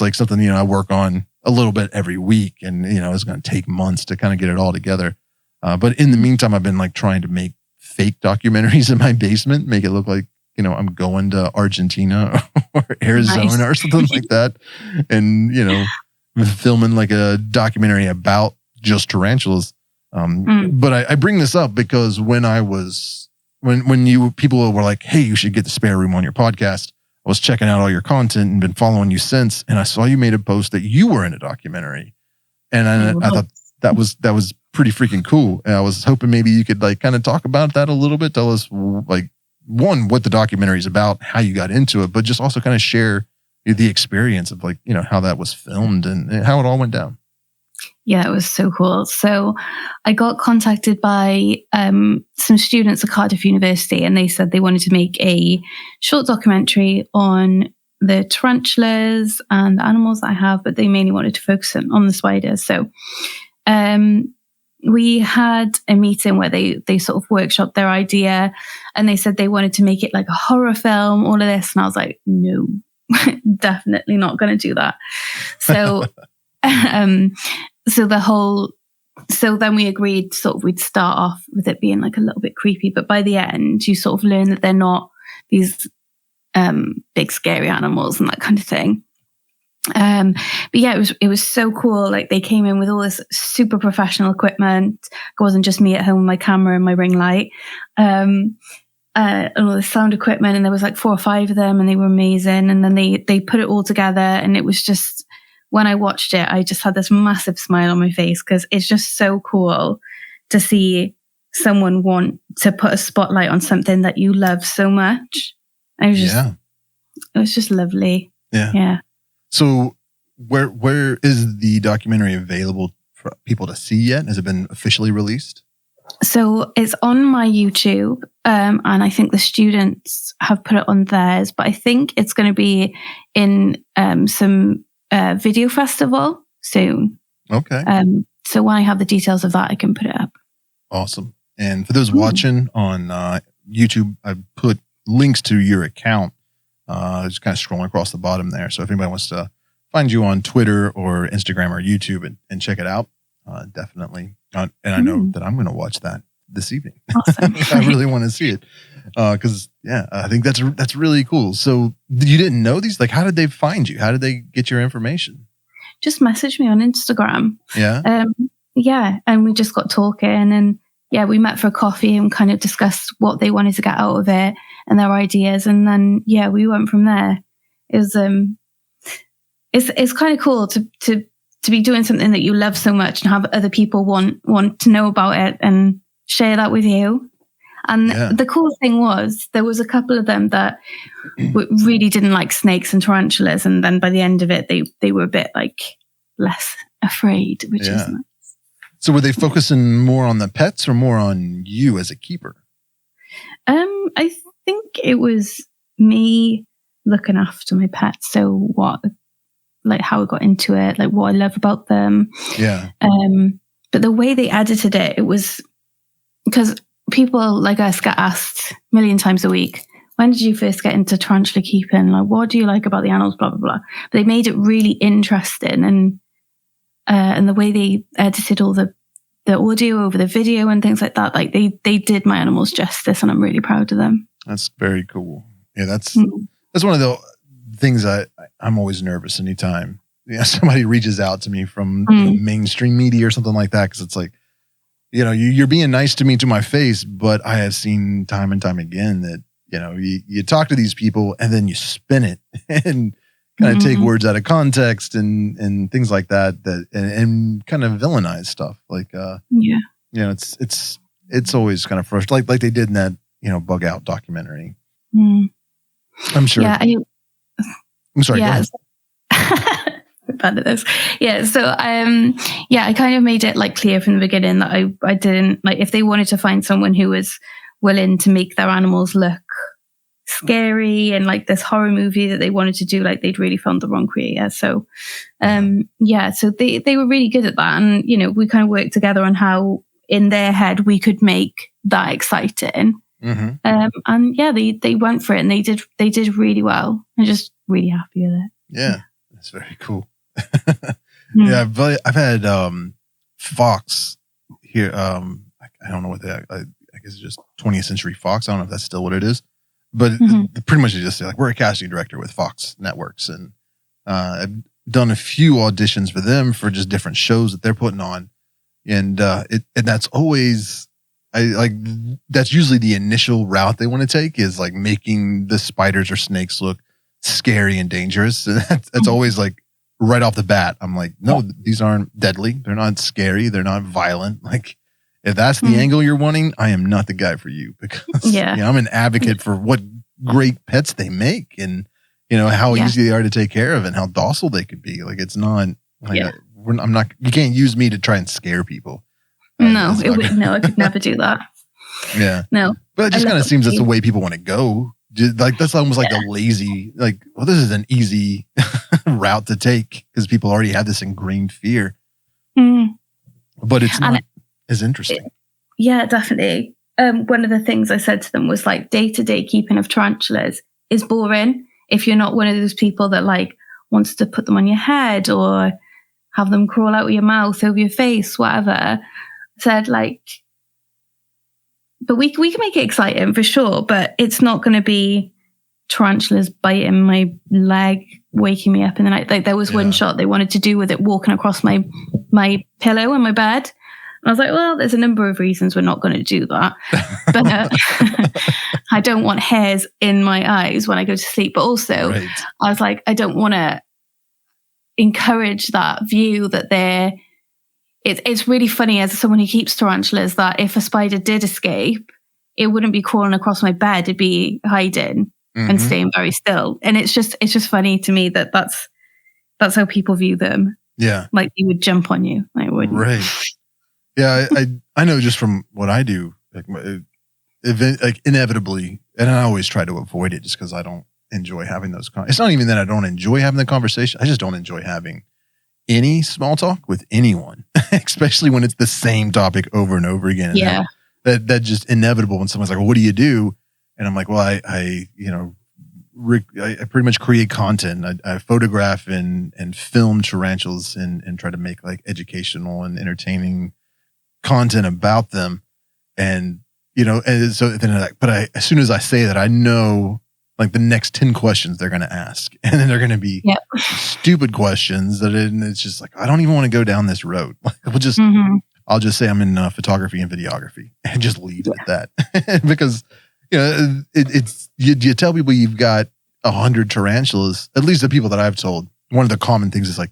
like something, I work on a little bit every week, and, it's going to take months to kind of get it all together. But in the meantime, I've been like trying to make fake documentaries in my basement, make it look like, I'm going to Argentina or Arizona or something like that. And, filming like a documentary about just tarantulas. But I bring this up because when people were like, hey, you should get the spare room on your podcast, I was checking out all your content and been following you since. And I saw you made a post that you were in a documentary. And I thought that was pretty freaking cool. And I was hoping maybe you could like kind of talk about that a little bit. Tell us like, one, what the documentary is about, how you got into it, but just also kind of share the experience of like, how that was filmed and how it all went down. Yeah, it was so cool. So I got contacted by some students at Cardiff University, and they said they wanted to make a short documentary on the tarantulas and the animals that I have, but they mainly wanted to focus on the spiders. So we had a meeting where they sort of workshopped their idea, and they said they wanted to make it like a horror film, all of this. And I was like, no, definitely not going to do that. So so then we agreed sort of we'd start off with it being like a little bit creepy, but by the end you sort of learn that they're not these big scary animals and that kind of thing. But yeah, it was so cool. Like, they came in with all this super professional equipment. It wasn't just me at home with my camera and my ring light, and all the sound equipment, and there was like 4 or 5 of them, and they were amazing. And then they put it all together, and it was just, when I watched it, I just had this massive smile on my face, because it's just so cool to see someone want to put a spotlight on something that you love so much. It was just lovely. Yeah. So where is the documentary available for people to see yet? Has it been officially released? So it's on my YouTube, and I think the students have put it on theirs, but I think it's going to be in some video festival soon. Okay. So when I have the details of that, I can put it up. Awesome. And for those watching on YouTube, I put links to your account, just kind of scrolling across the bottom there. So if anybody wants to find you on Twitter or Instagram or YouTube and check it out, definitely. And I know that I'm going to watch that this evening. Awesome. I really want to see it. Because I think that's really cool. So you didn't know these? Like, how did they find you? How did they get your information? Just message me on Instagram. Yeah. Yeah. And we just got talking, and yeah, we met for a coffee and kind of discussed what they wanted to get out of it and their ideas. And then, yeah, we went from there. It was, it's kind of cool to be doing something that you love so much and have other people want to know about it and share that with you. And the cool thing was, there was a couple of them that really didn't like snakes and tarantulas. And then by the end of it, they were a bit like less afraid, which is nice. So were they focusing more on the pets or more on you as a keeper? I think it was me looking after my pets. So how I got into it, like what I love about them. Yeah. But the way they edited it, it was because people like us get asked a million times a week, when did you first get into tarantula keeping? Like, what do you like about the animals? Blah, blah, blah. But they made it really interesting. And the way they edited all the audio over the video and things like that, like they did my animals justice, and I'm really proud of them. That's very cool. Yeah, that's one of the things I'm always nervous anytime somebody reaches out to me from mainstream media or something like that, because it's like, you're being nice to me to my face, but I have seen time and time again that, you talk to these people and then you spin it and kind of take words out of context and things like that and kind of villainize stuff. Like, it's always kind of frustrating, like they did in that, Bug Out documentary. I'm sure. Yeah. I'm sorry. Yeah. Bad at this. Yeah. So, I kind of made it like clear from the beginning that I didn't like, if they wanted to find someone who was willing to make their animals look scary and like this horror movie that they wanted to do, like they'd really found the wrong creator. So, so they were really good at that. And, we kind of worked together on how in their head we could make that exciting. And yeah, they went for it, and they did really well. I'm just really happy with it. Yeah. That's very cool. Yeah, I've had Fox here. I don't know what I guess it's just 20th Century Fox. I don't know if that's still what it is, but pretty much you just say like, we're a casting director with Fox Networks, and I've done a few auditions for them for just different shows that they're putting on, and that's always that's usually the initial route they want to take, is like making the spiders or snakes look scary and dangerous. And that's always like right off the bat, I'm like, no, these aren't deadly. They're not scary. They're not violent. Like, if that's the angle you're wanting, I am not the guy for you, because I'm an advocate for what great pets they make, and how easy they are to take care of and how docile they could be. Like, it's not like I'm not. You can't use me to try and scare people. No, I could never do that. Yeah. No. But it just kind of seems that's the way people want to go. Like that's almost like the lazy, like, well, this is an easy route to take because people already have this ingrained fear. But it's not as interesting. Yeah, definitely. One of the things I said to them was like day-to-day keeping of tarantulas is boring if you're not one of those people that like wants to put them on your head or have them crawl out of your mouth, over your face, whatever. I said like, but we can make it exciting for sure, but it's not going to be tarantulas biting my leg, waking me up in the night. Like there was one shot they wanted to do with it walking across my pillow in my bed. And I was like, well, there's a number of reasons we're not going to do that. But I don't want hairs in my eyes when I go to sleep. But also, I was like, I don't want to encourage that view that it's really funny as someone who keeps tarantulas that if a spider did escape, it wouldn't be crawling across my bed. It'd be hiding and staying very still. And it's just funny to me that that's how people view them. Yeah. Like they would jump on you. Like, wouldn't. Right. Yeah, I know just from what I do, like inevitably, and I always try to avoid it just because I don't enjoy having those. It's not even that I don't enjoy having the conversation. I just don't enjoy having any small talk with anyone, especially when it's the same topic over and over again. Yeah, that just inevitable when someone's like, "Well, what do you do?" And I'm like, "Well, I pretty much create content. I photograph and film tarantulas and try to make like educational and entertaining content about them." And and so then like, but as soon as I say that, I know like the next 10 questions they're going to ask, and then they're going to be stupid questions and it's just like, I don't even want to go down this road. Like I'll just say I'm in photography and videography and just leave it at that. Because it's you tell people you've got 100 tarantulas, at least the people that I've told, one of the common things is like,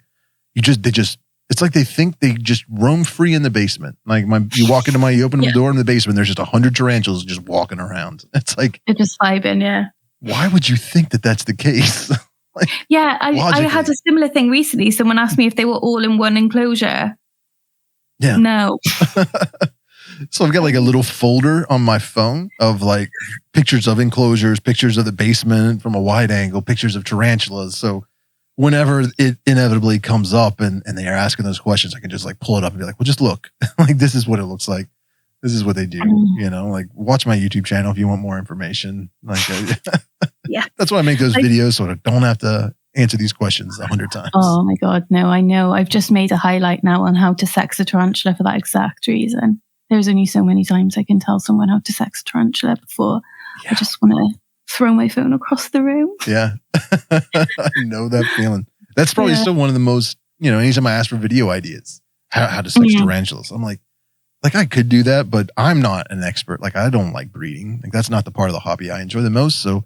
it's like they think they just roam free in the basement. Like you open the door in the basement, there's just 100 tarantulas just walking around. It's like they're just vibing, yeah. Why would you think that that's the case? Like, yeah, I had a similar thing recently. Someone asked me if they were all in one enclosure. Yeah. No. So I've got like a little folder on my phone of like pictures of enclosures, pictures of the basement from a wide angle, pictures of tarantulas. So whenever it inevitably comes up and they are asking those questions, I can just like pull it up and be like, well, just look. Like, this is what it looks like. This is what they do. Like watch my YouTube channel if you want more information. Like, yeah, that's why I make those videos so I don't have to answer these questions 100 times. Oh my God, no, I know. I've just made a highlight now on how to sex a tarantula for that exact reason. There's only so many times I can tell someone how to sex a tarantula before I just want to throw my phone across the room. Yeah. I know that feeling. That's probably still one of the most, anytime I ask for video ideas, how to sex tarantulas, I'm like I could do that, but I'm not an expert. Like, I don't like breeding. Like, that's not the part of the hobby I enjoy the most. So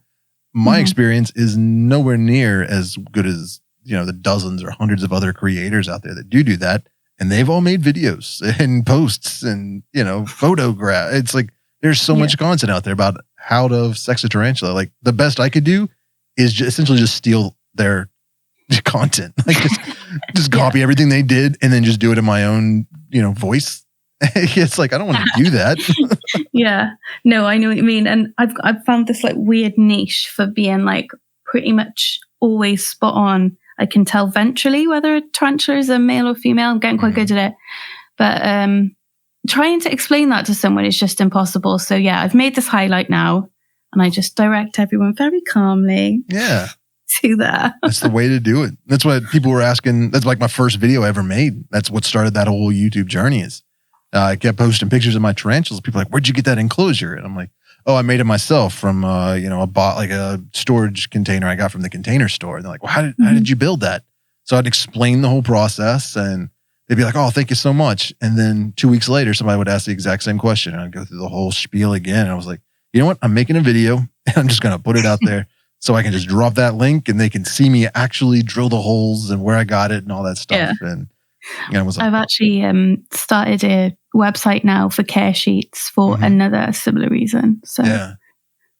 my experience is nowhere near as good as, the dozens or hundreds of other creators out there that do that. And they've all made videos and posts and, photograph. It's like, there's so much content out there about how to sex a tarantula. Like, the best I could do is essentially just steal their content. Like, just copy everything they did and then just do it in my own, voice. It's like, I don't want to do that. Yeah, no, I know what you mean. And I've found this like weird niche for being like pretty much always spot on. I can tell ventrally whether a tarantula is a male or female. I'm getting quite good at it. But trying to explain that to someone is just impossible. So yeah, I've made this highlight now and I just direct everyone very calmly. Yeah. To that. That's the way to do it. That's what people were asking. That's like my first video I ever made. That's what started that whole YouTube journey is. I kept posting pictures of my tarantulas. People are like, where'd you get that enclosure? And I'm like, oh, I made it myself from, a storage container I got from the Container Store. And they're like, well, how did you build that? So I'd explain the whole process and they'd be like, oh, thank you so much. And then 2 weeks later, somebody would ask the exact same question and I'd go through the whole spiel again. And I was like, you know what? I'm making a video and I'm just going to put it out there so I can just drop that link and they can see me actually drill the holes and where I got it and all that stuff. Yeah. And I've actually started a website now for care sheets for another similar reason. So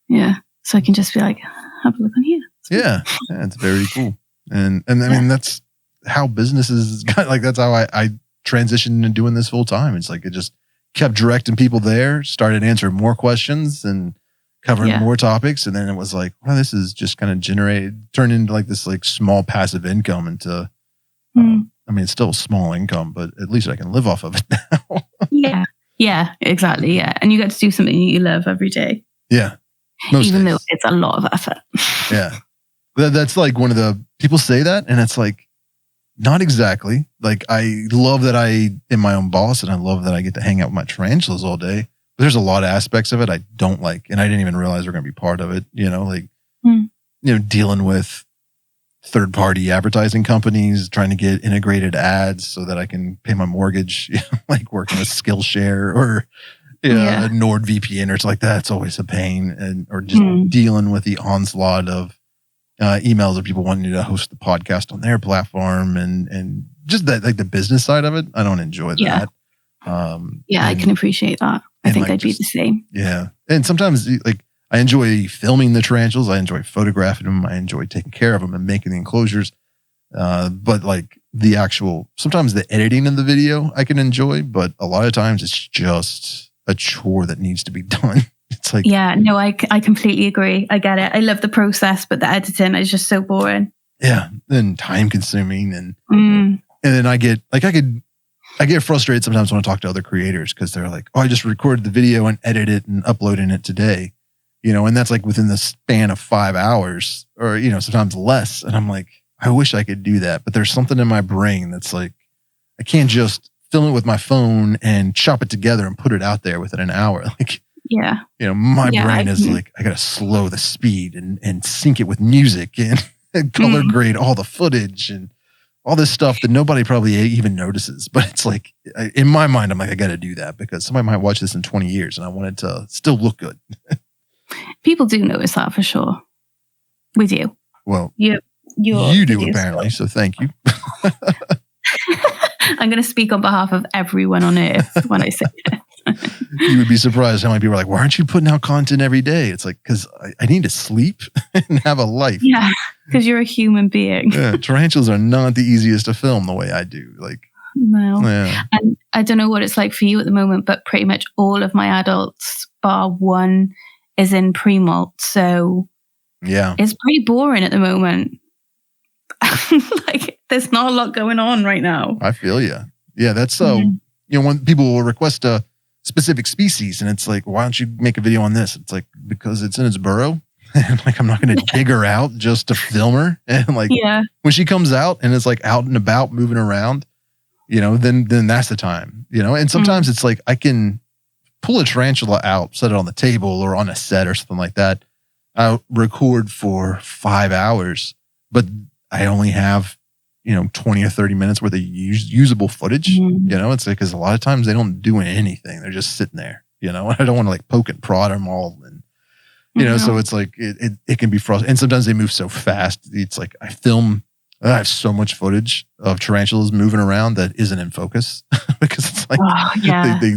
yeah, so I can just be like, have a look on here. Yeah, it's very cool. And I mean, that's how businesses got, like, that's how I transitioned into doing this full time. It's like, it just kept directing people there, started answering more questions and covering more topics. And then it was like, well, this is just kind of turned into like this like small passive income into, I mean, it's still a small income, but at least I can live off of it now. Yeah, exactly. Yeah. And you get to do something you love every day. Yeah. Even though it's a lot of effort. Yeah. That's like one of the people say that. And it's like, not exactly. Like, I love that I am my own boss and I love that I get to hang out with my tarantulas all day. But there's a lot of aspects of it I don't like. And I didn't even realize we're going to be part of it. You know, like, dealing with third-party advertising companies, trying to get integrated ads so that I can pay my mortgage, like working with Skillshare or NordVPN or something like that. It's always a pain. Or just dealing with the onslaught of emails of people wanting to host the podcast on their platform and just that, like the business side of it. I don't enjoy that. I can appreciate that. I think I'd be the same. Yeah. And sometimes like I enjoy filming the tarantulas. I enjoy photographing them. I enjoy taking care of them and making the enclosures. But like sometimes the editing of the video I can enjoy, but a lot of times it's just a chore that needs to be done. It's like, I completely agree. I get it. I love the process, but the editing is just so boring. Yeah. And time consuming. And then I get frustrated sometimes when I talk to other creators because they're like, oh, I just recorded the video and edited it and uploading it today. And that's like within the span of 5 hours or, sometimes less. And I'm like, I wish I could do that. But there's something in my brain that's like, I can't just film it with my phone and chop it together and put it out there within an hour. Like, my brain is like, I got to slow the speed and sync it with music and color grade all the footage and all this stuff that nobody probably even notices. But it's like, in my mind, I'm like, I got to do that because somebody might watch this in 20 years and I want it to still look good. People do notice that for sure. With you. Well, you do apparently. So thank you. I'm going to speak on behalf of everyone on earth when I say it. You would be surprised how many people are like, why aren't you putting out content every day? It's like, because I need to sleep and have a life. Yeah, because you're a human being. Yeah, tarantulas are not the easiest to film the way I do. Like, no. Yeah. And I don't know what it's like for you at the moment, but pretty much all of my adults, bar one, is in pre-molt. So it's pretty boring at the moment. Like, there's not a lot going on right now. I feel you. Yeah, that's so. When people will request a specific species, and it's like, why don't you make a video on this? It's like, because it's in its burrow, and like I'm not going to dig her out just to film her. And like, when she comes out and it's like out and about, moving around, then that's the time. And sometimes it's like I can pull a tarantula out, set it on the table or on a set or something like that. I'll record for 5 hours, but I only have 20 or 30 minutes worth of usable footage. It's like, because a lot of times they don't do anything. They're just sitting there, I don't want to like poke and prod them all. And, so it's like, it can be frustrating. And sometimes they move so fast. It's like, I have so much footage of tarantulas moving around that isn't in focus because it's like,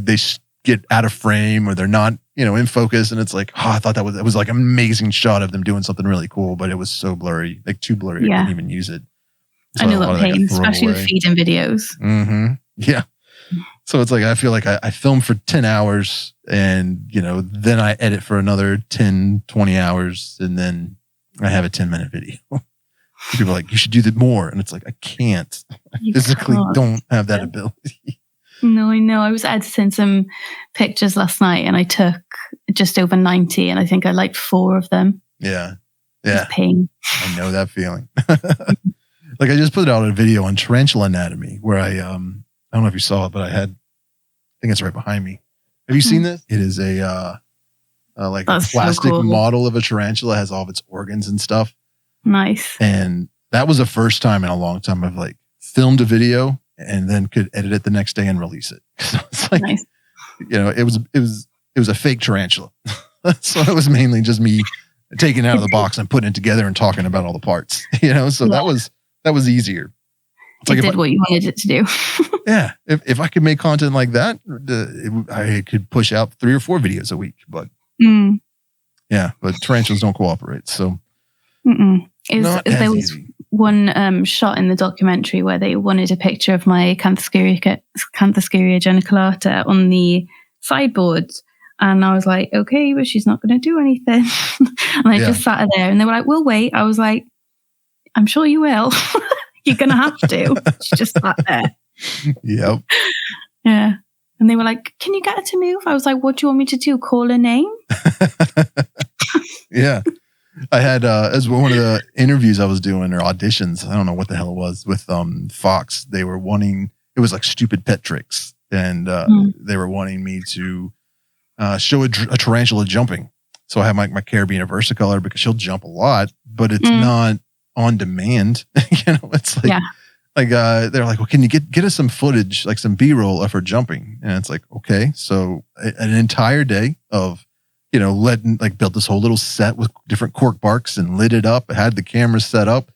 they get out of frame or they're not, in focus. And it's like, I thought it was like an amazing shot of them doing something really cool, but it was so blurry, like too blurry. I couldn't even use it. So I know that pain, especially with feeding videos. Mm-hmm. Yeah. So it's like, I feel like I film for 10 hours and, then I edit for another 10, 20 hours. And then I have a 10-minute video. People are like, you should do that more. And it's like, I can't. I physically don't have that ability. No, I know. I was editing some pictures last night and I took just over 90 and I think I liked 4 of them. Yeah. Yeah. Pain. I know that feeling. Like I just put out a video on tarantula anatomy where I don't know if you saw it, but I think it's right behind me. Have you seen this? It is a plastic model of a tarantula, has all of its organs and stuff. Nice. And that was the first time in a long time I've like filmed a video and then could edit it the next day and release it. So it's like, nice. It was a fake tarantula. So it was mainly just me taking it out of the box and putting it together and talking about all the parts, so that was easier. It's it did what you wanted it to do. Yeah. If I could make content like that, I could push out 3 or 4 videos a week, but but tarantulas don't cooperate. So there was one shot in the documentary where they wanted a picture of my Canthoscurria geniculata on the sideboards. And I was like, okay, but she's not going to do anything. And I just sat there and they were like, we'll wait. I was like, I'm sure you will. You're going to have to. She just sat there. Yep. Yeah. And they were like, can you get her to move? I was like, what do you want me to do? Call her name? Yeah. I had, as one of the interviews I was doing or auditions, I don't know what the hell it was, with Fox. They were wanting, it was like stupid pet tricks. And they were wanting me to show a tarantula jumping. So I have my Caribbean versicolor because she'll jump a lot, but it's not on demand. It's like, they're like, well, can you get us some footage, like some B-roll of her jumping? And it's like, okay. So an entire day of, built this whole little set with different cork barks and lit it up, had the camera set up,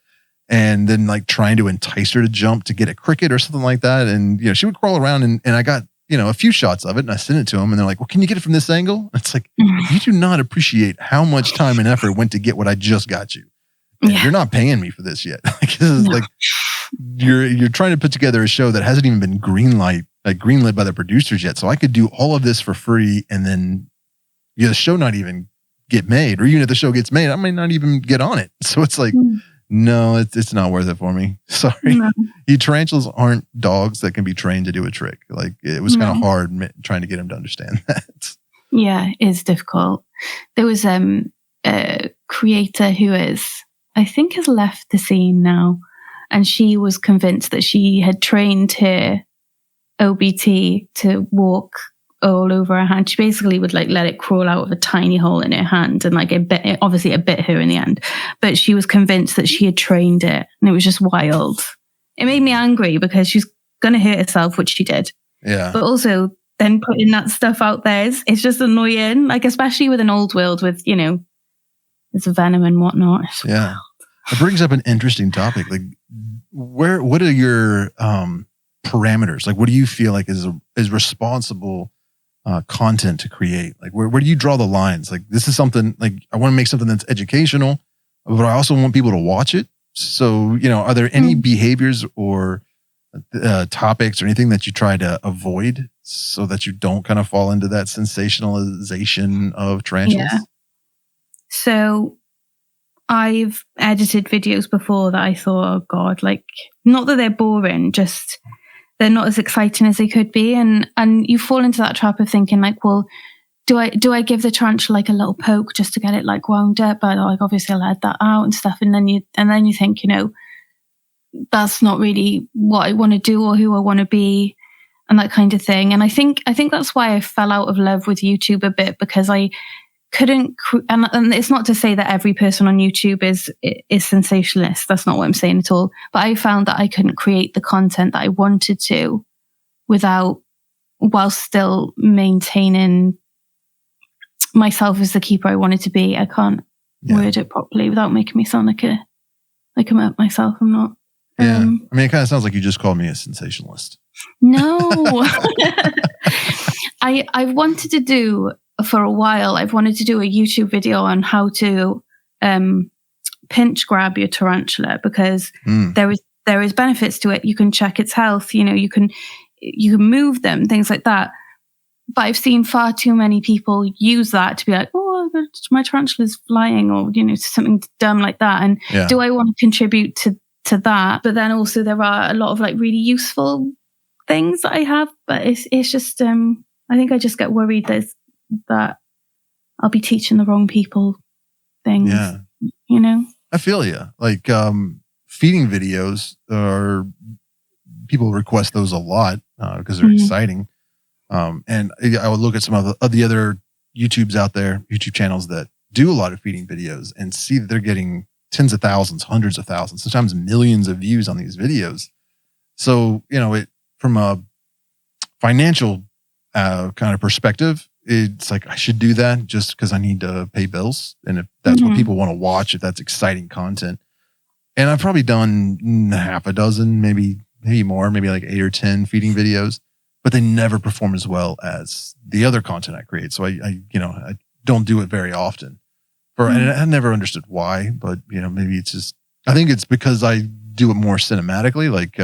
and then like trying to entice her to jump to get a cricket or something like that. And, she would crawl around and I got, a few shots of it and I sent it to them and they're like, well, can you get it from this angle? It's like, you do not appreciate how much time and effort went to get what I just got you. And you're not paying me for this yet. This is like, you're trying to put together a show that hasn't even been greenlit by the producers yet. So I could do all of this for free and then the show not even get made, or even if the show gets made, I might not even get on it. So it's like, no, it's not worth it for me. Sorry. No. Tarantulas aren't dogs that can be trained to do a trick. Like, it was kind of hard trying to get them to understand that. Yeah, it's difficult. There was a creator who I think has left the scene now, and she was convinced that she had trained her OBT to walk all over her hand. She basically would like let it crawl out of a tiny hole in her hand, and like it bit her in the end. But she was convinced that she had trained it, and it was just wild. It made me angry because she's going to hurt herself, which she did. Yeah. But also then putting that stuff out there it's just annoying. Like, especially with an old world with, there's venom and whatnot. Yeah. It brings up an interesting topic. Like, what are your parameters? Like, what do you feel like is responsible content to create? Like, where do you draw the lines? Like, this is something, like, I want to make something that's educational, but I also want people to watch it. So, are there any behaviors or topics or anything that you try to avoid so that you don't kind of fall into that sensationalization of tarantulas? Yeah. So I've edited videos before that I thought, oh God, like, not that they're boring, just they're not as exciting as they could be. And you fall into that trap of thinking like, well, do I give the tarantula like a little poke just to get it like wound up? But like, obviously I'll let that out and stuff. And then you think, that's not really what I want to do or who I want to be and that kind of thing. And I think that's why I fell out of love with YouTube a bit, because I couldn't, and it's not to say that every person on YouTube is sensationalist. That's not what I'm saying at all. But I found that I couldn't create the content that I wanted to while still maintaining myself as the keeper I wanted to be. I can't word it properly without making me sound like I'm up myself. I'm not. Yeah. I mean, it kind of sounds like you just called me a sensationalist. No. I've wanted to do, for a while, I've wanted to do a YouTube video on how to pinch grab your tarantula, because there is benefits to it. You can check its health, you can move them, things like that. But I've seen far too many people use that to be like, oh, my tarantula's flying, or something dumb like that. And do I want to contribute to that? But then also there are a lot of like really useful things that I have, but it's just I think I just get worried that I'll be teaching the wrong people things. Yeah. I feel you. Like feeding videos people request those a lot because they're exciting. And I would look at some of the other YouTube channels that do a lot of feeding videos and see that they're getting tens of thousands, hundreds of thousands, sometimes millions of views on these videos. So, from a financial kind of perspective, it's like I should do that just because I need to pay bills. And if that's what people want to watch, if that's exciting content. And I've probably done half a dozen, maybe more, maybe like 8 or 10 feeding videos, but they never perform as well as the other content I create. So I don't do it very often. And I never understood why, but maybe it's just I think it's because I do it more cinematically. Like,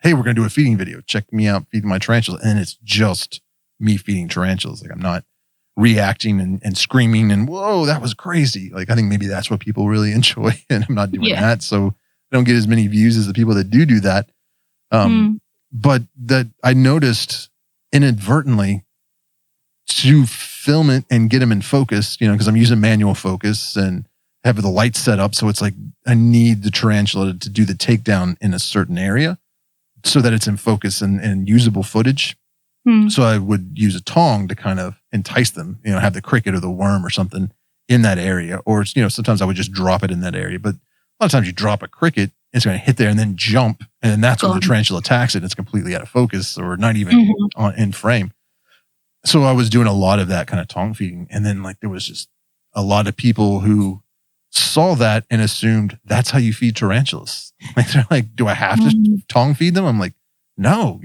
hey, we're going to do a feeding video. Check me out feeding my tarantula. And it's just me feeding tarantulas. Like, I'm not reacting and screaming and, whoa, that was crazy. Like, I think maybe that's what people really enjoy. And I'm not doing that. So I don't get as many views as the people that do that. But that I noticed inadvertently to film it and get them in focus, because I'm using manual focus and have the lights set up. So it's like, I need the tarantula to do the takedown in a certain area so that it's in focus and usable footage. So I would use a tong to kind of entice them, have the cricket or the worm or something in that area. Or, sometimes I would just drop it in that area. But a lot of times you drop a cricket, it's going to hit there and then jump. And then that's when the tarantula attacks it. It's completely out of focus or not even in frame. So I was doing a lot of that kind of tong feeding. And then there was just a lot of people who saw that and assumed that's how you feed tarantulas. They're like, do I have to tong feed them? I'm like, no,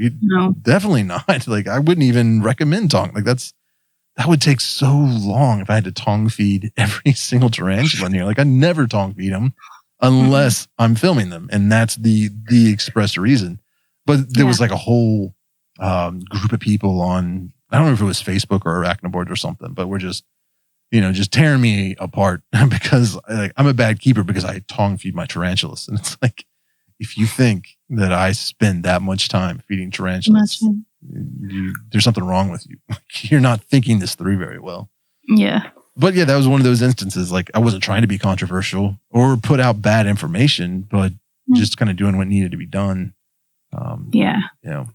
definitely not. Like, I wouldn't even recommend tong. That would take so long if I had to tong feed every single tarantula in here. Like, I never tong feed them unless I'm filming them. And that's the express reason. But there was a whole group of people on, I don't know if it was Facebook or Arachnoboard or something, but we're just, just tearing me apart because I'm a bad keeper because I tong feed my tarantulas. And it's like, if you think that I spend that much time feeding tarantulas, there's something wrong with you. You're not thinking this through very well. Yeah. But yeah, that was one of those instances. Like, I wasn't trying to be controversial or put out bad information, but just kind of doing what needed to be done. Yeah. No,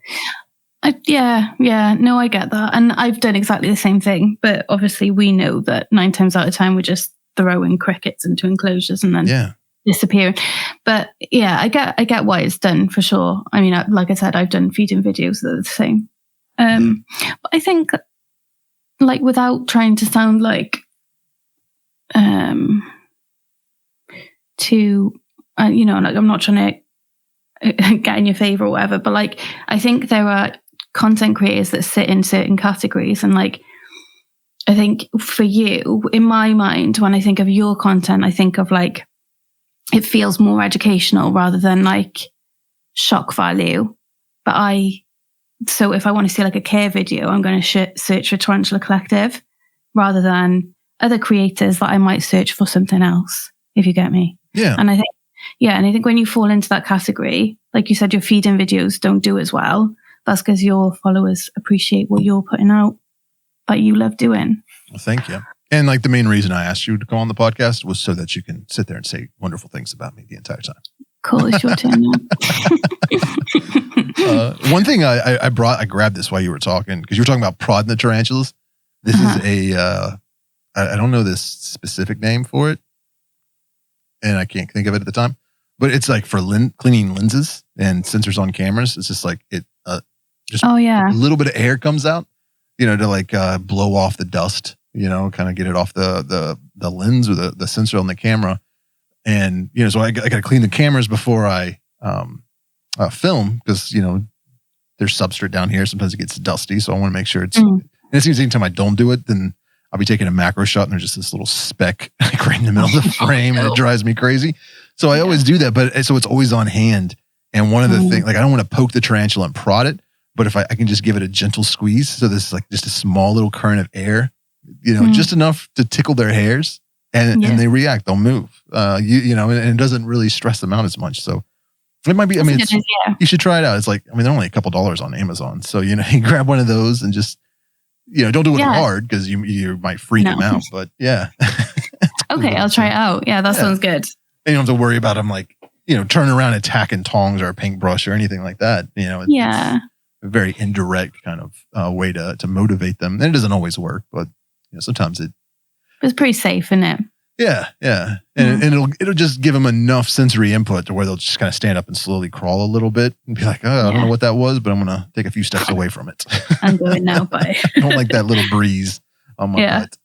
I get that. And I've done exactly the same thing. But obviously we know that 9 times out of 10, we're just throwing crickets into enclosures and then disappearing. But yeah, I get why it's done for sure. I mean, like I said, I've done feeding videos that are the same. But I think, without trying to sound like, I'm not trying to get in your favor or whatever, but I think there are content creators that sit in certain categories. And I think for you, in my mind, when I think of your content, I think of it feels more educational rather than shock value. But so if I want to see a care video, I'm going to search for Tarantula Collective rather than other creators that I might search for something else, if you get me. Yeah. And I think when you fall into that category, like you said, your feeding videos don't do as well. That's because your followers appreciate what you're putting out that you love doing. Well, thank you. And the main reason I asked you to come on the podcast was so that you can sit there and say wonderful things about me the entire time. Cool. It's your turn now. One thing I grabbed this while you were talking, because you were talking about prodding the tarantulas. This is I don't know this specific name for it, and I can't think of it at the time, but it's for cleaning lenses and sensors on cameras. It's just a little bit of air comes out, to blow off the dust, kind of get it off the lens or the sensor on the camera. And, so I got to clean the cameras before I film because, there's substrate down here. Sometimes it gets dusty. So I want to make sure and it seems anytime I don't do it, then I'll be taking a macro shot and there's just this little speck right in the middle of the frame and it drives me crazy. So I always do that, but so it's always on hand. And one of the things, I don't want to poke the tarantula and prod it, but if I can just give it a gentle squeeze. So this is just a small little current of air, just enough to tickle their hairs and they react, they'll move, and it doesn't really stress them out as much. So it might be, you should try it out. It's they're only a couple dollars on Amazon. So, you grab one of those and just, don't do it hard because you might freak them out, but yeah. Okay. I'll try it out. Yeah. That sounds good. And you don't have to worry about them turning around attacking tongs or a paintbrush or anything like that. It's a very indirect kind of way to motivate them. And it doesn't always work, but sometimes it's pretty safe, isn't it? Yeah. And it'll just give them enough sensory input to where they'll just kind of stand up and slowly crawl a little bit and be like, I don't know what that was, but I'm going to take a few steps away from it. I'm going now, bye. I don't like that little breeze on my butt.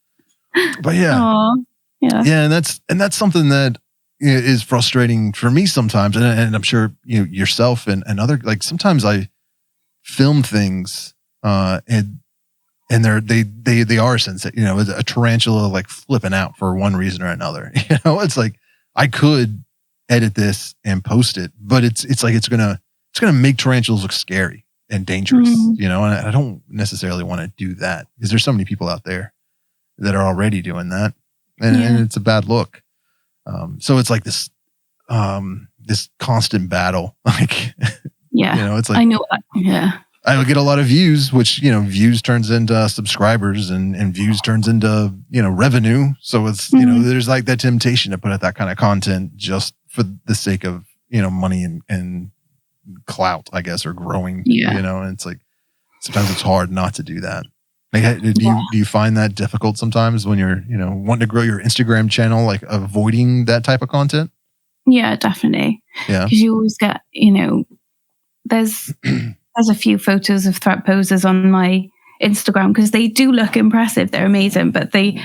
But yeah. Aww. Yeah. And that's something that is frustrating for me sometimes. And I'm sure yourself and other, sometimes I film things and they are sensitive, a tarantula flipping out for one reason or another. It's I could edit this and post it, but it's like it's gonna make tarantulas look scary and dangerous, you know. And I don't necessarily want to do that because there's so many people out there that are already doing that, and it's a bad look. So it's like this constant battle, like you know, it's like I know that. Yeah. I would get a lot of views, which, you know, views turns into subscribers and views turns into, you know, revenue. So it's, you know, there's like that temptation to put out that kind of content just for the sake of, you know, money and clout, I guess, or growing, you know, and it's like, sometimes it's hard not to do that. Like, do you find that difficult sometimes when you're, you know, wanting to grow your Instagram channel, like avoiding that type of content? Yeah, definitely. Yeah. Because you always get, you know, there's a few photos of threat poses on my Instagram because they do look impressive. They're amazing, but the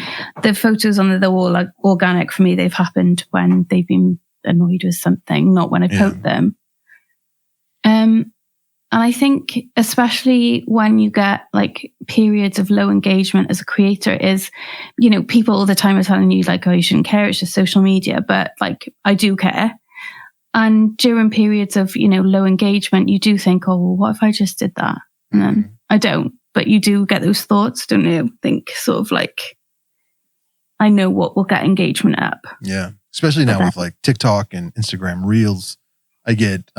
photos on they're all like organic for me. They've happened when they've been annoyed with something, not when I poke them. And I think especially when you get like periods of low engagement as a creator is, you know, people all the time are telling you like, oh, you shouldn't care. It's just social media. But like, I do care. And during periods of, you know, low engagement, you do think, oh, well, what if I just did that? And then I don't, but you do get those thoughts, don't you? Think sort of like, I know what will get engagement up. Yeah. Especially now with like TikTok and Instagram Reels, I get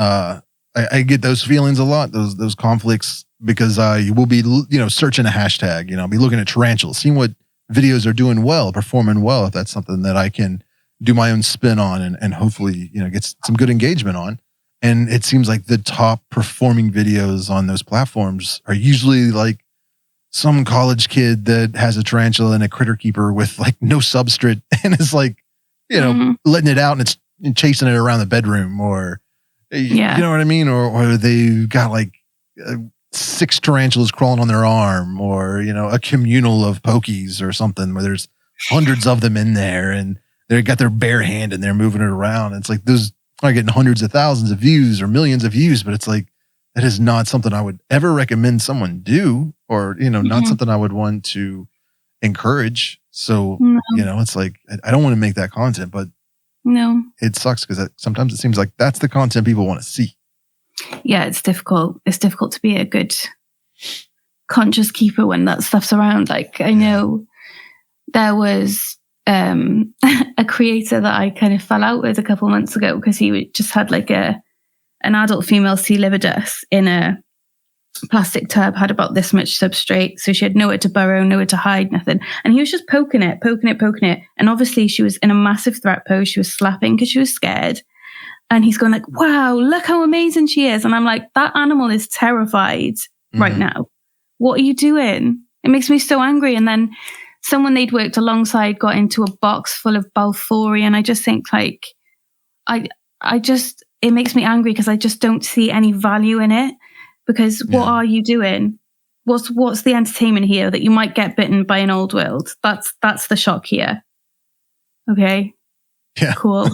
those feelings a lot, those conflicts, because you will be, you know, searching a hashtag, you know, be looking at tarantulas, seeing what videos are doing well, performing well, if that's something that I can do my own spin on and hopefully, you know, get some good engagement on. And it seems like the top performing videos on those platforms are usually like some college kid that has a tarantula and a critter keeper with like no substrate and is like, you know, letting it out and chasing it around the bedroom, or, you know what I mean? Or they got like 6 tarantulas crawling on their arm, or, you know, a communal of pokies or something where there's hundreds of them in there and they got their bare hand and they're moving it around. It's like those are getting hundreds of thousands of views or millions of views, but it's like, that is not something I would ever recommend someone do, or, you know, not something I would want to encourage. So, you know, it's like, I don't want to make that content, but it sucks because sometimes it seems like that's the content people want to see. Yeah, it's difficult. It's difficult to be a good conscious keeper when that stuff's around. Like, I know there was a creator that I kind of fell out with a couple months ago because he just had like an adult female sea libidus in a plastic tub, had about this much substrate, so she had nowhere to burrow, nowhere to hide, nothing, and he was just poking it, and obviously she was in a massive threat pose. She was slapping because she was scared, and he's going like, wow, look how amazing she is, and I'm like, that animal is terrified right now. What are you doing? It makes me so angry. And then someone they'd worked alongside got into a box full of Balfouri, and I just think like, it makes me angry because I just don't see any value in it. Because what are you doing? What's the entertainment here that you might get bitten by an old world? That's the shock here. Okay. Yeah. Cool.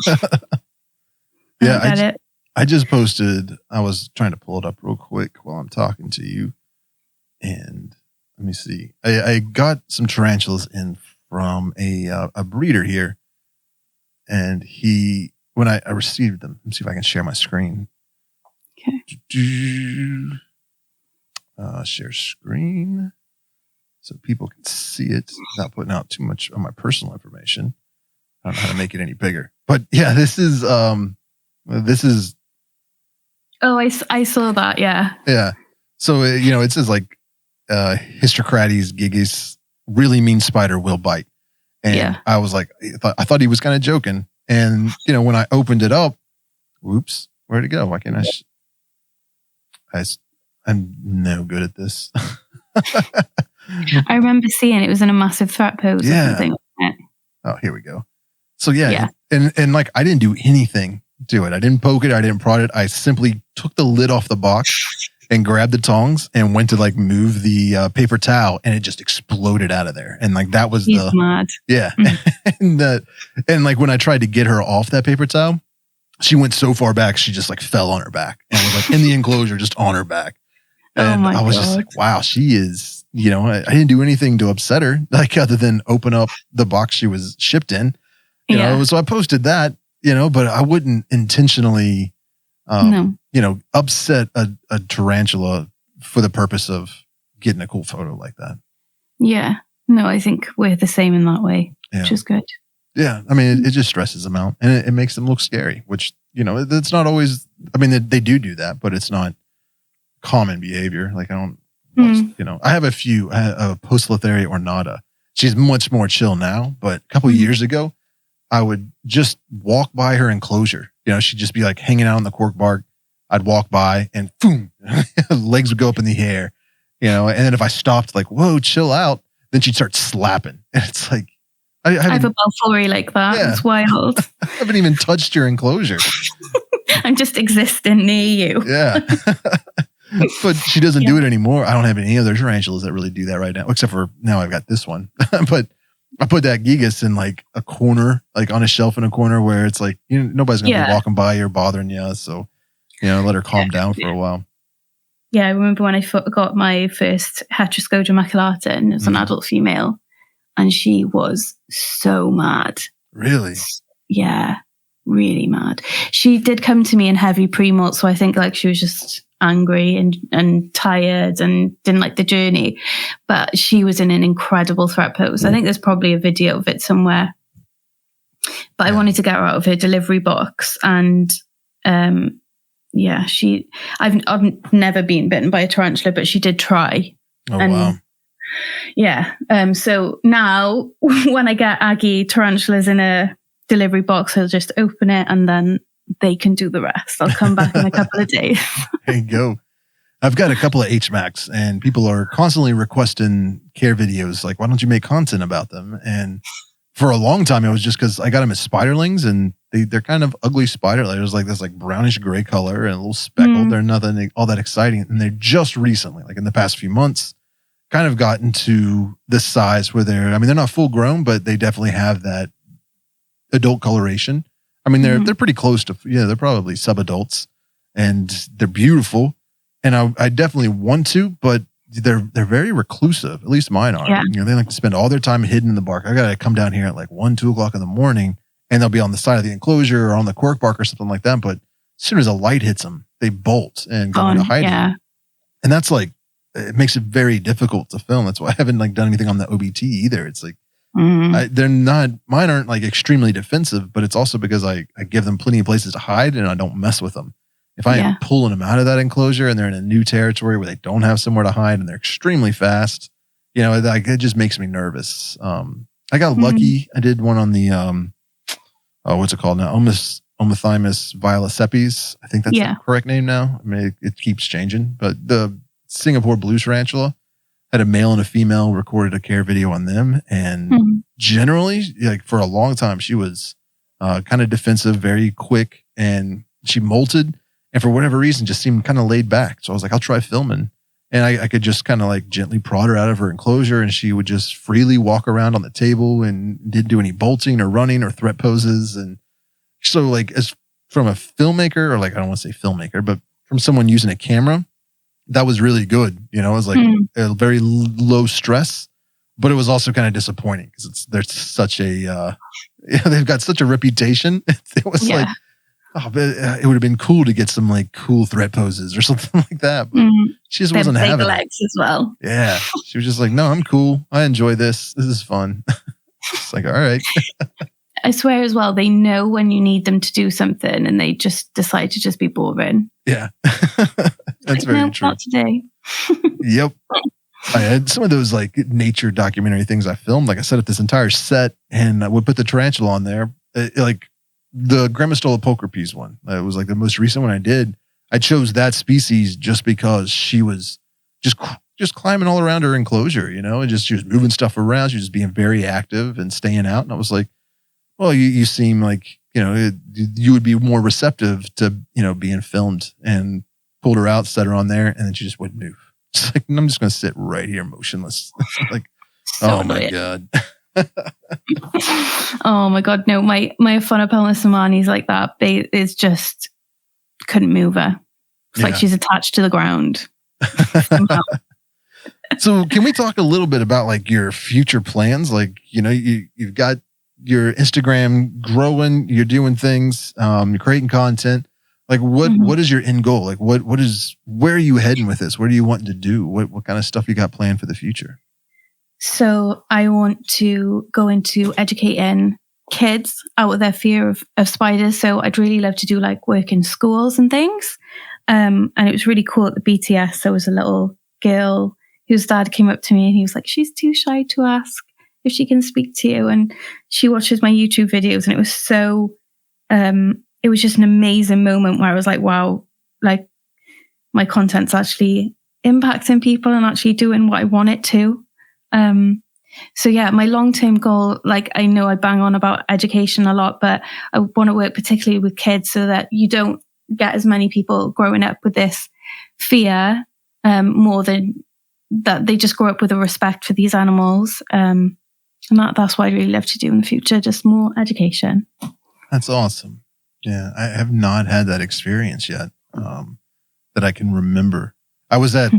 I just posted, I was trying to pull it up real quick while I'm talking to you. And let me see. I got some tarantulas in from a breeder here. And when I received them, let me see if I can share my screen. Okay. Share screen so people can see it without putting out too much of my personal information. I don't know how to make it any bigger, but yeah, this is. Oh, I saw that. Yeah. Yeah. So you know, it says like Histrocrates gigas, really mean spider will bite, and I was like, I thought he was kind of joking, and you know, when I opened it up, whoops, where'd it go? Why can't I'm no good at this. I remember seeing it was in a massive threat pose or something. Oh, here we go. So and like I didn't do anything to it. I didn't poke it. I didn't prod it. I simply took the lid off the box and grabbed the tongs and went to like move the paper towel, and it just exploded out of there. And like that was mad. Yeah. and like when I tried to get her off that paper towel, she went so far back, she just like fell on her back and was like in the enclosure, just on her back. And I was just like, wow, she is, you know, I didn't do anything to upset her, like other than open up the box she was shipped in, you know? So I posted that, but I wouldn't intentionally, No. upset a tarantula for the purpose of getting a cool photo like that. Yeah. No, I think we're the same in that way, which is good. Yeah. I mean, it just stresses them out and it makes them look scary, which, it's not always, I mean, they do that, but it's not common behavior. Like I don't watch, I have a few, Postletheria ornata. She's much more chill now, but a couple of years ago, I would just walk by her enclosure. She'd just be like hanging out on the cork bark. I'd walk by and boom, legs would go up in the air, and then if I stopped like, whoa, chill out, then she'd start slapping. And it's like, I have a Balfouri like that. Yeah. It's wild. I haven't even touched your enclosure. I'm just existing near you. Yeah. But she doesn't do it anymore. I don't have any other tarantulas that really do that right now, except for now I've got this one. But I put that gigas in like a corner, like on a shelf in a corner where it's like, nobody's going to be walking by or bothering you. So, let her calm down for a while. Yeah. I remember when I got my first Heteroscoda maculata, and it was an adult female, and she was so mad. Really? Yeah. Really mad. She did come to me in heavy pre-molt. So I think like she was just angry and tired and didn't like the journey, but she was in an incredible threat pose. I think there's probably a video of it somewhere, but I wanted to get her out of her delivery box. And I've never been bitten by a tarantula, but she did try. Wow. Yeah. So now when I get Aggie tarantulas in a delivery box, I'll just open it and then they can do the rest. I'll come back in a couple of days. There you go. I've got a couple of HMACs and people are constantly requesting care videos. Like, why don't you make content about them? And for a long time, it was just because I got them as spiderlings and they're kind of ugly spider. There's like this like brownish gray color and a little speckled. They're nothing all that exciting. And they're just recently, like in the past few months, kind of gotten to this size where they're not full grown, but they definitely have that adult coloration. I mean, they're pretty close to, they're probably sub-adults and they're beautiful. And I definitely want to, but they're very reclusive. At least mine are. Yeah. They like to spend all their time hidden in the bark. I got to come down here at like 1, 2 o'clock in the morning and they'll be on the side of the enclosure or on the cork bark or something like that. But as soon as a light hits them, they bolt and go into hiding. Yeah. And that's like, it makes it very difficult to film. That's why I haven't like done anything on the OBT either. It's like, mine aren't like extremely defensive, but it's also because I give them plenty of places to hide and I don't mess with them. If I am pulling them out of that enclosure and they're in a new territory where they don't have somewhere to hide and they're extremely fast, it just makes me nervous. I got lucky. I did one on the, what's it called now? Omathymus violasepes. I think that's the correct name now. I mean, it keeps changing, but the Singapore blue tarantula had a male and a female, recorded a care video on them. And generally, like for a long time, she was kind of defensive, very quick, and she molted. And for whatever reason, just seemed kind of laid back. So I was like, I'll try filming. And I could just kind of like gently prod her out of her enclosure and she would just freely walk around on the table and didn't do any bolting or running or threat poses. And so like as from a filmmaker, or like, I don't want to say filmmaker, but from someone using a camera, that was really good. It was like a very low stress, but it was also kind of disappointing because there's such a, they've got such a reputation. It was like, but it would have been cool to get some like cool threat poses or something like that. But she just wasn't having legs as well. Yeah. She was just like, no, I'm cool. I enjoy this. This is fun. It's like, all right. I swear as well, they know when you need them to do something and they just decide to just be boring. Yeah. That's very true. Not today. Yep. I had some of those like nature documentary things I filmed. Like I set up this entire set and I would put the tarantula on there. Like the Grammostola pulchripes one. It was like the most recent one I did. I chose that species just because she was just climbing all around her enclosure, and she was moving stuff around. She was just being very active and staying out. And I was like, well, you seem like, you would be more receptive to, being filmed, and pulled her out, set her on there, and then she just wouldn't move. It's like, I'm just going to sit right here motionless. Like, oh my God. Oh my God. No, my Aphonopelma somani's like that. It's just couldn't move her. It's like she's attached to the ground. So can we talk a little bit about like your future plans? Like, you've got your Instagram growing, you're doing things, you're creating content. Like what is your end goal? Like where are you heading with this? What are you wanting to do? What kind of stuff you got planned for the future? So I want to go into educating kids out of their fear of spiders. So I'd really love to do like work in schools and things. And it was really cool at the BTS. There was a little girl whose dad came up to me and he was like, she's too shy to ask if she can speak to you. And she watches my YouTube videos, and it was so, it was just an amazing moment where I was like, wow, like my content's actually impacting people and actually doing what I want it to. So yeah, my long-term goal, like I know I bang on about education a lot, but I want to work particularly with kids so that you don't get as many people growing up with this fear, more than that they just grow up with a respect for these animals. And that's what I really love to do in the future, just more education. That's awesome. Yeah, I have not had that experience yet, that I can remember. I was at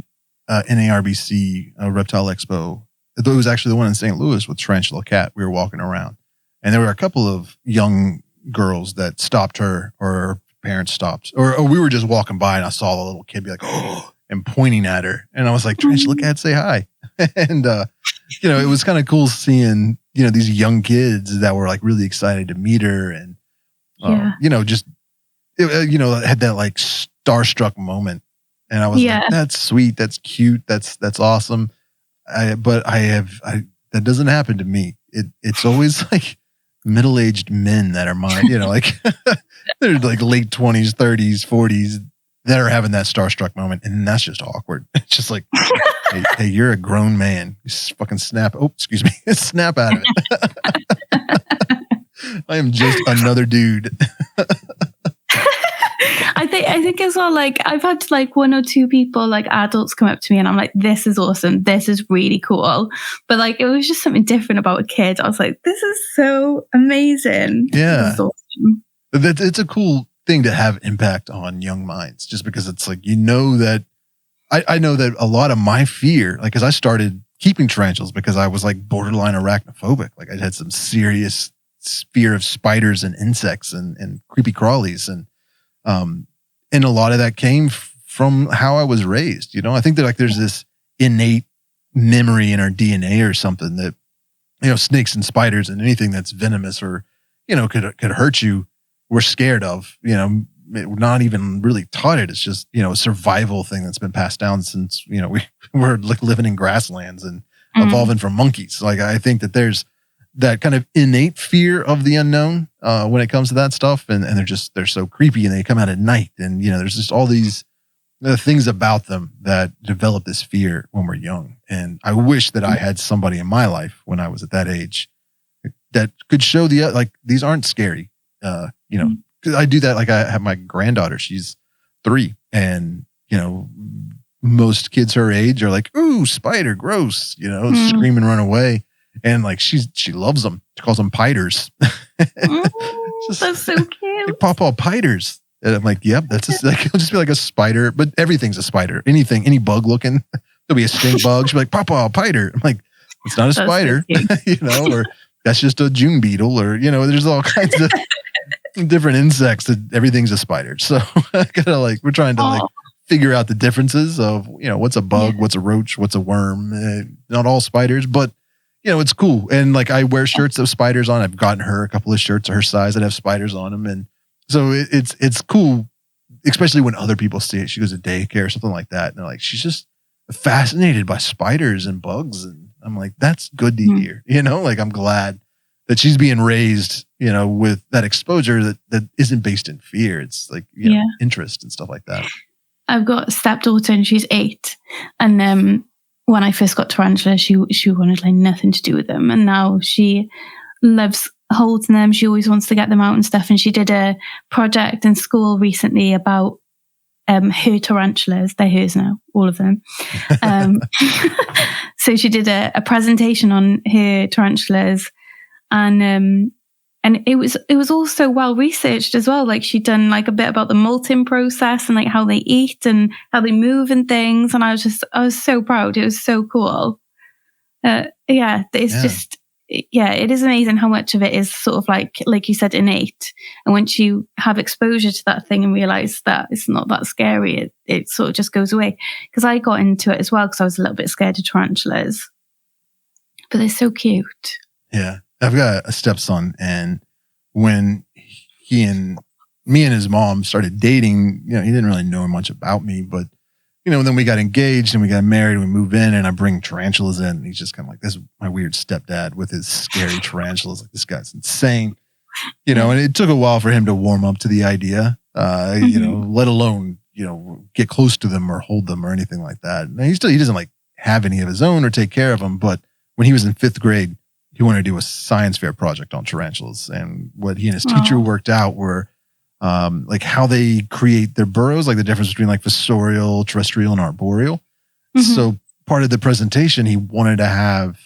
NARBC Reptile Expo. It was actually the one in St. Louis with Tarantula Cat. We were walking around, and there were a couple of young girls that stopped her, or her parents stopped, or we were just walking by, and I saw the little kid be like, oh, and pointing at her. And I was like, Tarantula Cat, say hi. And, it was kind of cool seeing, these young kids that were like really excited to meet her. And, just, had that like starstruck moment. And I was like, that's sweet. That's cute. That's awesome. That doesn't happen to me. It's always like middle-aged men that are mine, like they're like late 20s, 30s, 40s that are having that starstruck moment. And that's just awkward. It's just like, hey, you're a grown man. You fucking snap. Oh, excuse me. Snap out of it. I am just another dude. I think as well, like I've had like one or two people, like adults, come up to me and I'm like, this is awesome. This is really cool. But like, it was just something different about a kid. I was like, this is so amazing. Yeah. This is awesome. It's a cool thing to have impact on young minds, just because it's like, that I know that a lot of my fear, like, cause I started keeping tarantulas because I was like borderline arachnophobic. Like I had some serious fear of spiders and insects and creepy crawlies. And a lot of that came from how I was raised. I think that like there's this innate memory in our DNA or something that, snakes and spiders and anything that's venomous or, could hurt you, we're scared of, we're not even really taught it. It's just, a survival thing that's been passed down since, we're like living in grasslands and evolving from monkeys. Like, I think that there's that kind of innate fear of the unknown when it comes to that stuff. And they're so creepy, and they come out at night, and, there's just all these things about them that develop this fear when we're young. And I wish that I had somebody in my life when I was at that age that could show like, these aren't scary. 'Cause I do that. Like I have my granddaughter, she's 3, and, most kids her age are like, ooh, spider, gross, scream and run away. And like, she loves them. She calls them piters. That's so cute. Hey, Pawpaw, piters. And I'm like, yep, that's it'll just be like a spider, but everything's a spider. Anything, any bug looking, there'll be a stink bug. She'll be like, Pawpaw, piter. I'm like, it's not a spider, or that's just a June beetle, or, there's all kinds of different insects that everything's a spider. So I gotta we're trying to figure out the differences of, what's a bug, what's a roach, what's a worm. Not all spiders, but it's cool. And like, I wear shirts of spiders on. I've gotten her a couple of shirts of her size that have spiders on them. And so it's cool, especially when other people see it. She goes to daycare or something like that, and they're like, she's just fascinated by spiders and bugs. And I'm like, that's good to hear, like, I'm glad that she's being raised, with that exposure that isn't based in fear. It's like, interest and stuff like that. I've got a stepdaughter and she's 8. And when I first got tarantulas, she wanted like nothing to do with them. And now she loves holding them. She always wants to get them out and stuff. And she did a project in school recently about her tarantulas. They're hers now, all of them. So she did a presentation on her tarantulas, and it was also well researched as well. Like, she'd done like a bit about the molting process and like how they eat and how they move and things. And I was so proud. It was so cool. Just yeah, it is amazing how much of it is sort of like you said, innate. And once you have exposure to that thing and realize that it's not that scary, it sort of just goes away. Because I got into it as well because I was a little bit scared of tarantulas, but they're so cute. Yeah, I've got a stepson, and when me and his mom started dating, he didn't really know much about me, but then we got engaged and we got married and we moved in, and I bring tarantulas in, and he's just kind of like, this is my weird stepdad with his scary tarantulas. Like, this guy's insane, and it took a while for him to warm up to the idea, let alone, get close to them or hold them or anything like that. And he doesn't like have any of his own or take care of them. But when he was in 5th grade, he wanted to do a science fair project on tarantulas. And what he and his teacher worked out were like how they create their burrows, like the difference between like fossorial, terrestrial, and arboreal. So part of the presentation, he wanted to have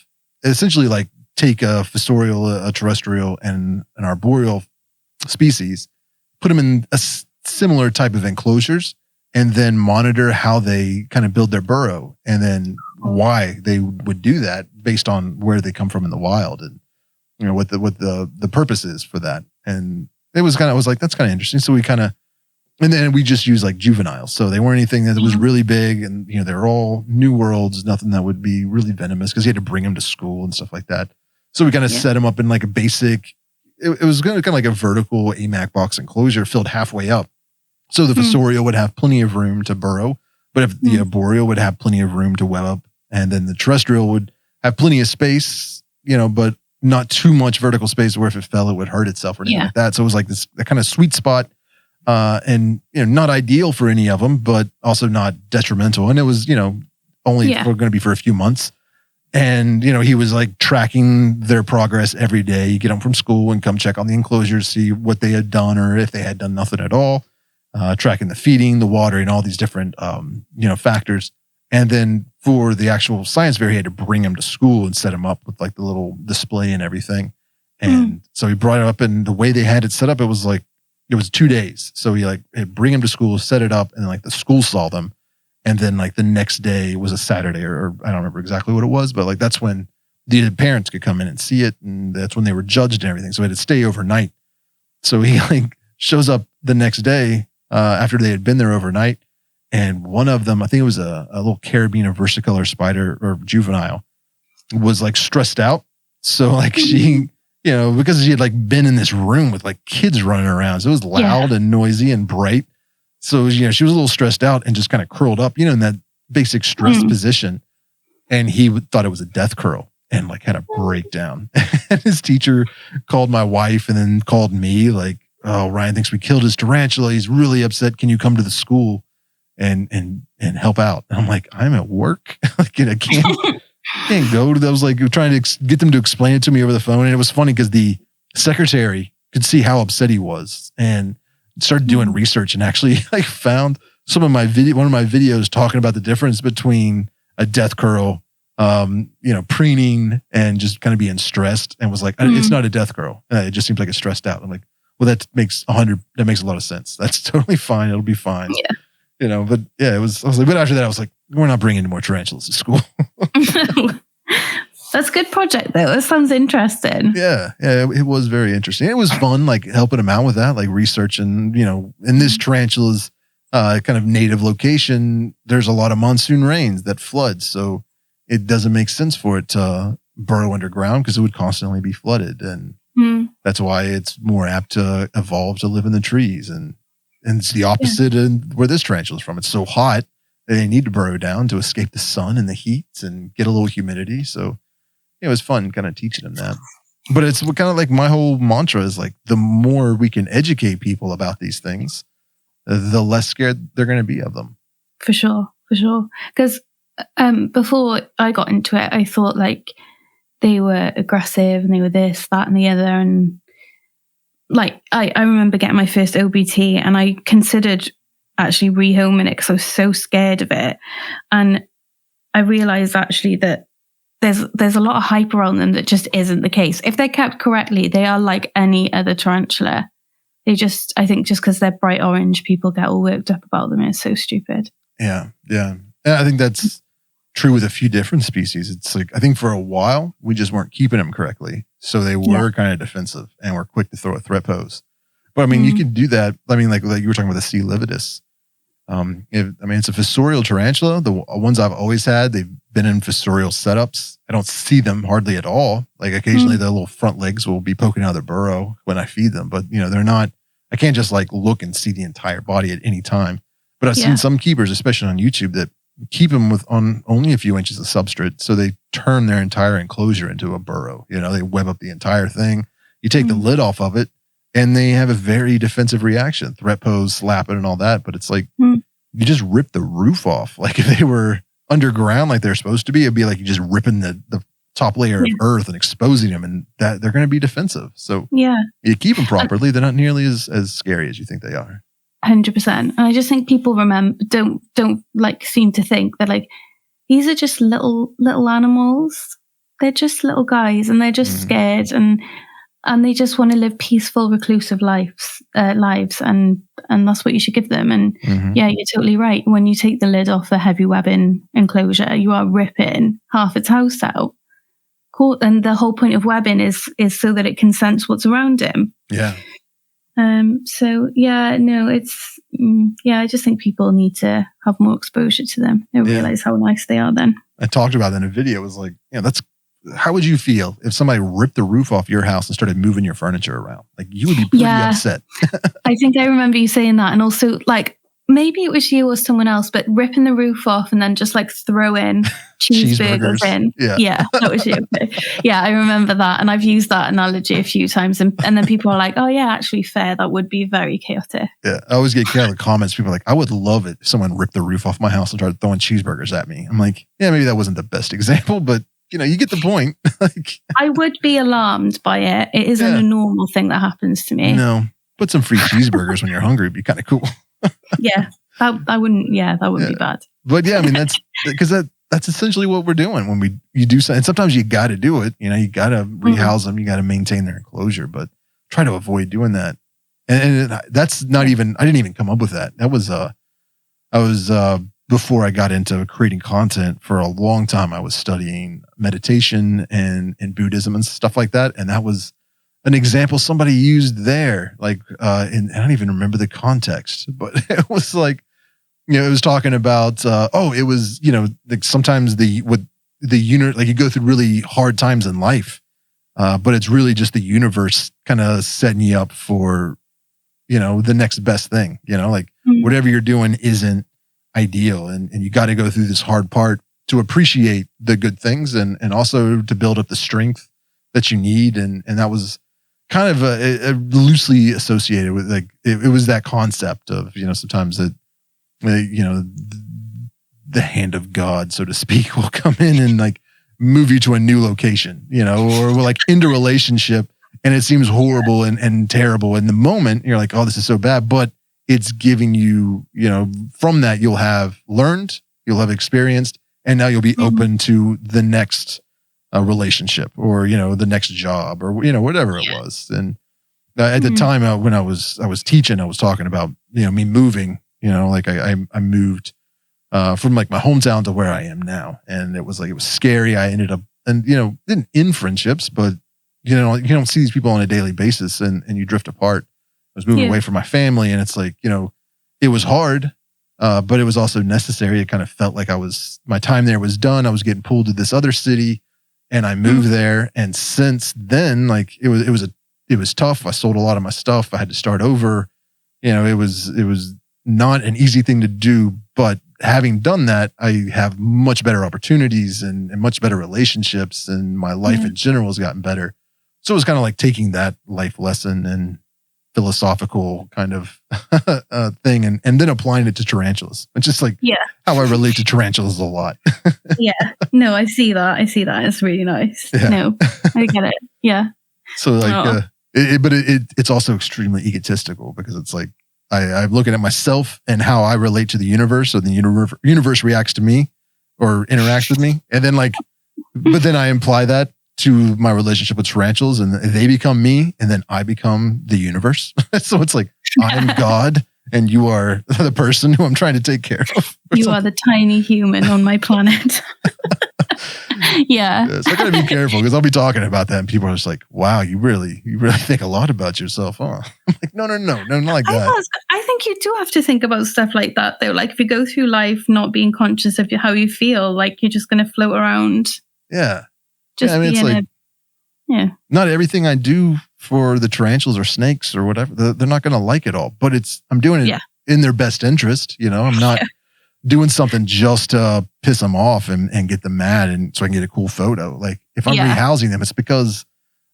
essentially like take a fossorial, a terrestrial, and an arboreal species, put them in a similar type of enclosures, and then monitor how they kind of build their burrow, and then why they would do that based on where they come from in the wild, and what the purpose is for that. And it was I was like, that's kind of interesting. So and then we just used like juveniles. So they weren't anything that was really big, and they were all new worlds, nothing that would be really venomous, because you had to bring them to school and stuff like that. So we kind of set them up in like a basic, it was kind of like a vertical AMAC box enclosure filled halfway up. So the fossorial would have plenty of room to burrow, but if the arboreal would have plenty of room to web up, and then the terrestrial would have plenty of space, but not too much vertical space where if it fell, it would hurt itself or anything like that. So it was like this kind of sweet spot, and not ideal for any of them, but also not detrimental. And it was only going to be for a few months. And he was like tracking their progress every day. You get them from school and come check on the enclosures, see what they had done, or if they had done nothing at all. Tracking the feeding, the watering, all these different factors. And then for the actual science fair, he had to bring him to school and set him up with like the little display and everything. And so he brought it up, and the way they had it set up, it was 2 days. So he'd bring him to school, set it up, and like the school saw them. And then like the next day was a Saturday, or I don't remember exactly what it was, but like that's when the parents could come in and see it. And that's when they were judged and everything. So he had to stay overnight. So he like shows up the next day after they had been there overnight. And one of them, I think it was a little Carabiner versicolor spider or juvenile, was like stressed out. So like she, because she had like been in this room with like kids running around. So it was loud and noisy and bright. So, she was a little stressed out and just kind of curled up, in that basic stress position. And he thought it was a death curl and like had a breakdown. And his teacher called my wife and then called me like, oh, Ryan thinks we killed his tarantula. He's really upset. Can you come to the school and help out? And I'm like, I'm at work. Like, I can't go to those. Like, trying to get them to explain it to me over the phone. And it was funny because the secretary could see how upset he was and started doing research, and actually like found one of my videos talking about the difference between a death curl, preening, and just kind of being stressed, and was like, it's not a death curl. It just seems like it's stressed out. I'm like, well, that makes a lot of sense. That's totally fine. It'll be fine. Yeah. But yeah, I was like, but after that I was like, we're not bringing any more tarantulas to school. That's a good project though. It sounds interesting. Yeah, it was very interesting. It was fun, like helping him out with that, like researching, in this tarantula's kind of native location, there's a lot of monsoon rains that flood. So it doesn't make sense for it to burrow underground because it would constantly be flooded. And that's why it's more apt to evolve to live in the trees. And it's the opposite in where this tarantula's from. It's so hot, they need to burrow down to escape the sun and the heat and get a little humidity. So it was fun kind of teaching them that. But it's kind of like my whole mantra is like, the more we can educate people about these things, the less scared they're going to be of them. For sure. Because before I got into it, I thought like they were aggressive and they were this, that, and the other. And like, I remember getting my first OBT and I considered actually rehoming it because I was so scared of it. And I realized actually that there's a lot of hype around them that just isn't the case. If they're kept correctly, they are like any other tarantula. I think just because they're bright orange, people get all worked up about them. It's so stupid. Yeah. I think that's true with a few different species. It's like, I think for a while, we just weren't keeping them correctly. So they were kind of defensive and were quick to throw a threat pose. But I mean, you could do that. I mean, like you were talking about the C. lividus. It's a fossorial tarantula. The ones I've always had, they've been in fossorial setups. I don't see them hardly at all. Like occasionally their little front legs will be poking out of their burrow when I feed them. But, they're not, I can't just like look and see the entire body at any time. But I've seen some keepers, especially on YouTube, that keep them with on only a few inches of substrate. So they turn their entire enclosure into a burrow. They web up the entire thing. You take the lid off of it and they have a very defensive reaction, threat pose, slap it and all that. But it's like, you just rip the roof off. Like if they were underground like they're supposed to be, it'd be like you just ripping the top layer of earth and exposing them, and that they're going to be defensive. So you keep them properly, they're not nearly as scary as you think they are. 100%. And I just think people don't like seem to think that like these are just little animals. They're just little guys, and they're just scared, and they just want to live peaceful, reclusive lives, and that's what you should give them. And you're totally right. When you take the lid off a heavy webbing enclosure, you are ripping half its house out. Cool. And the whole point of webbing is so that it can sense what's around him. Yeah. I just think people need to have more exposure to them and realize how nice they are then. I talked about that in a video. It was like, how would you feel if somebody ripped the roof off your house and started moving your furniture around? Like you would be pretty upset. I think I remember you saying that. And also like, maybe it was you or someone else, but ripping the roof off and then just like throwing cheeseburgers in. Yeah, that was you. Yeah, I remember that. And I've used that analogy a few times. And then people are like, oh yeah, actually fair. That would be very chaotic. Yeah, I always get kind of comments. People are like, I would love it if someone ripped the roof off my house and started throwing cheeseburgers at me. I'm like, yeah, maybe that wasn't the best example, but you get the point. Like, I would be alarmed by it. It isn't a normal thing that happens to me. No, put some free cheeseburgers when you're hungry would be kind of cool. That wouldn't be bad. But yeah, I mean, that's because that's essentially what we're doing when you do something. And sometimes you got to do it. You got to rehouse them. You got to maintain their enclosure, but try to avoid doing that. And that's not even, I didn't even come up with that. That was, I was, before I got into creating content for a long time, I was studying meditation and Buddhism and stuff like that. And that was an example somebody used there. Like, and I don't even remember the context, but it was like, it was talking about, it was, like sometimes the unit, like you go through really hard times in life, but it's really just the universe kind of setting you up for, the next best thing, like whatever you're doing isn't ideal. And you got to go through this hard part to appreciate the good things and also to build up the strength that you need. And that was kind of a loosely associated with like, it was that concept of, sometimes that, the hand of God, so to speak, will come in and like move you to a new location, or we're like into a relationship and it seems horrible and terrible in the moment. You're like, oh, this is so bad, but it's giving you, from that you'll have learned, you'll have experienced, and now you'll be open to the next relationship or, the next job or, whatever it was. And at the time when I was teaching, I was talking about, me moving, like I moved from like my hometown to where I am now. And it was scary. I ended up, and, didn't end friendships, but, you don't see these people on a daily basis and you drift apart. I was moving away from my family, and it's like, it was hard, but it was also necessary. It kind of felt like my time there was done. I was getting pulled to this other city and I moved there. And since then, like it was tough. I sold a lot of my stuff. I had to start over. It was not an easy thing to do, but having done that, I have much better opportunities and much better relationships, and my life in general has gotten better. So it was kind of like taking that life lesson and philosophical kind of thing and then applying it to tarantulas. It's just like how I relate to tarantulas a lot. No, I see that. It's really nice. No, I get it. Yeah. So like, it's also extremely egotistical because it's like, I'm looking at myself and how I relate to the universe, so the universe reacts to me or interacts with me. And then but then I imply that to my relationship with tarantulas, and they become me, and then I become the universe. So it's like, I'm God and you are the person who I'm trying to take care of. You are the tiny human on my planet. Yeah. So I gotta be careful because I'll be talking about that and people are just like, wow, you really think a lot about yourself, huh? I'm like, no, not like that. I think you do have to think about stuff like that though. Like if you go through life not being conscious of how you feel, like you're just going to float around. Yeah. Just I mean, it's like, not everything I do for the tarantulas or snakes or whatever, they're not going to like it all, but I'm doing it in their best interest. I'm not doing something just to piss them off and get them mad and so I can get a cool photo. Like if I'm rehousing them, it's because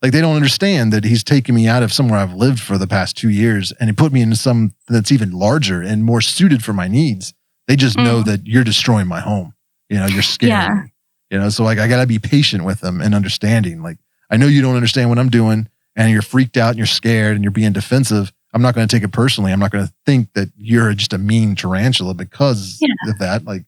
like they don't understand that he's taking me out of somewhere I've lived for the past 2 years and he put me into something that's even larger and more suited for my needs. They just know that you're destroying my home. You're scaring me. So like I gotta be patient with them and understanding. Like I know you don't understand what I'm doing and you're freaked out and you're scared and you're being defensive. I'm not going to take it personally. I'm not going to think that you're just a mean tarantula because of that. Like,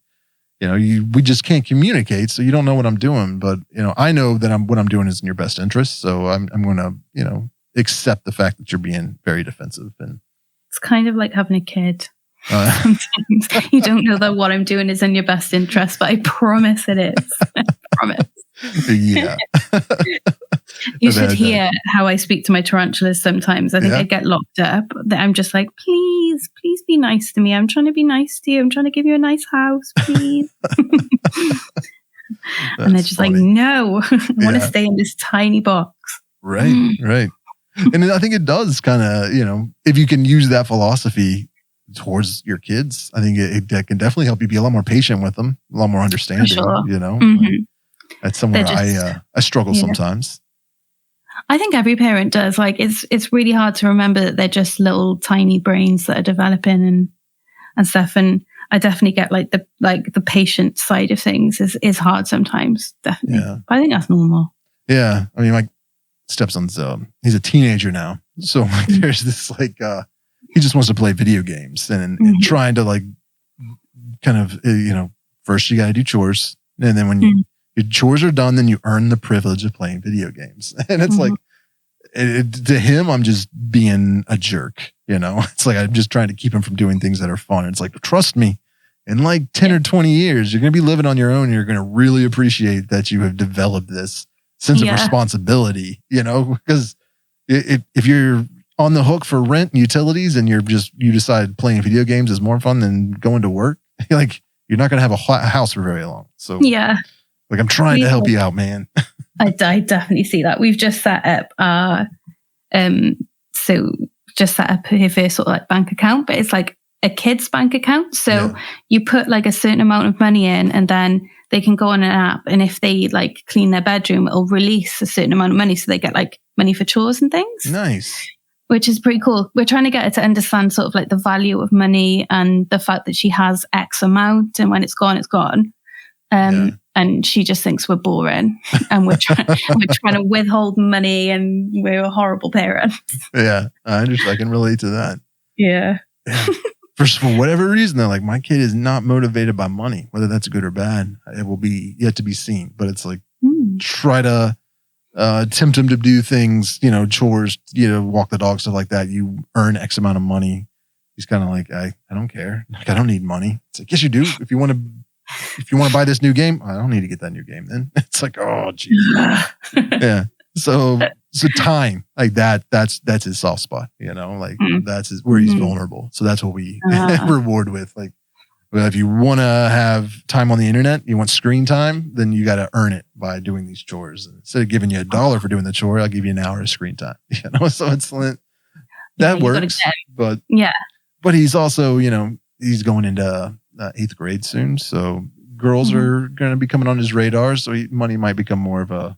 we just can't communicate. So you don't know what I'm doing, but I know that what I'm doing is in your best interest. So I'm going to, accept the fact that you're being very defensive. And it's kind of like having a kid. Sometimes you don't know that what I'm doing is in your best interest, but I promise it is. I promise. Yeah. You should hear how I speak to my tarantulas sometimes. I think I get locked up. I'm just like, please be nice to me. I'm trying to be nice to you. I'm trying to give you a nice house, please. And they're just funny. Like, no, I want to stay in this tiny box. Right. And I think it does kind of, if you can use that philosophy towards your kids, I think it can definitely help you be a lot more patient with them, a lot more understanding, sure. That's somewhere I struggle sometimes. I think every parent does. Like it's really hard to remember that they're just little tiny brains that are developing and stuff. And I definitely get like the patient side of things is hard sometimes, definitely. Yeah. But I think that's normal. Yeah. I mean, my stepson's he's a teenager now. So like there's this like he just wants to play video games and trying to like kind of first you gotta do chores. And then when your chores are done, then you earn the privilege of playing video games. And it's like, to him, I'm just being a jerk. It's like, I'm just trying to keep him from doing things that are fun. It's like, trust me, in like 10 or 20 years, you're going to be living on your own. And you're going to really appreciate that you have developed this sense of responsibility, because if you're on the hook for rent and utilities and you decide playing video games is more fun than going to work, like you're not going to have a house for very long. So like I'm trying to help you out, man. I definitely see that. We've just set up her first sort of like bank account, but it's like a kid's bank account. So you put like a certain amount of money in and then they can go on an app. And if they like clean their bedroom, it'll release a certain amount of money. So they get like money for chores and things. Nice. Which is pretty cool. We're trying to get her to understand sort of like the value of money and the fact that she has X amount and when it's gone, it's gone. And she just thinks we're boring and we're trying to withhold money and we're horrible parents. Yeah, I can relate to that. Yeah. For whatever reason, though, like my kid is not motivated by money, whether that's good or bad. It will be yet to be seen. But it's like try to tempt him to do things, chores, walk the dog, stuff like that. You earn X amount of money. He's kind of like, I don't care. Like I don't need money. It's like, yes, you do. If you want to buy this new game, I don't need to get that new game then. It's like, oh, geez. Yeah. So time like that's his soft spot, like that's where he's vulnerable. So that's what we reward with. Like, well, if you want to have time on the internet, you want screen time, then you got to earn it by doing these chores. Instead of giving you $1 for doing the chore, I'll give you an hour of screen time, so it's that works, but he's also, he's going into 8th grade soon. So girls are going to be coming on his radar. So money might become more of a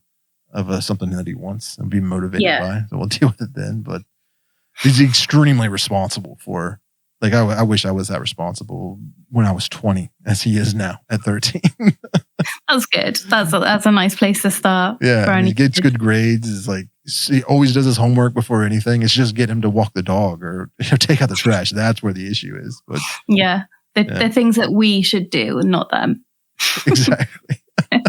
something that he wants and be motivated by. So we'll deal with it then. But he's extremely responsible for. Like I wish I was that responsible when I was 20, as he is now at 13. That's good. That's a nice place to start. Yeah, he gets good grades. Is like he always does his homework before anything. It's just get him to walk the dog or take out the trash. That's where the issue is. But the things that we should do and not them. Exactly. But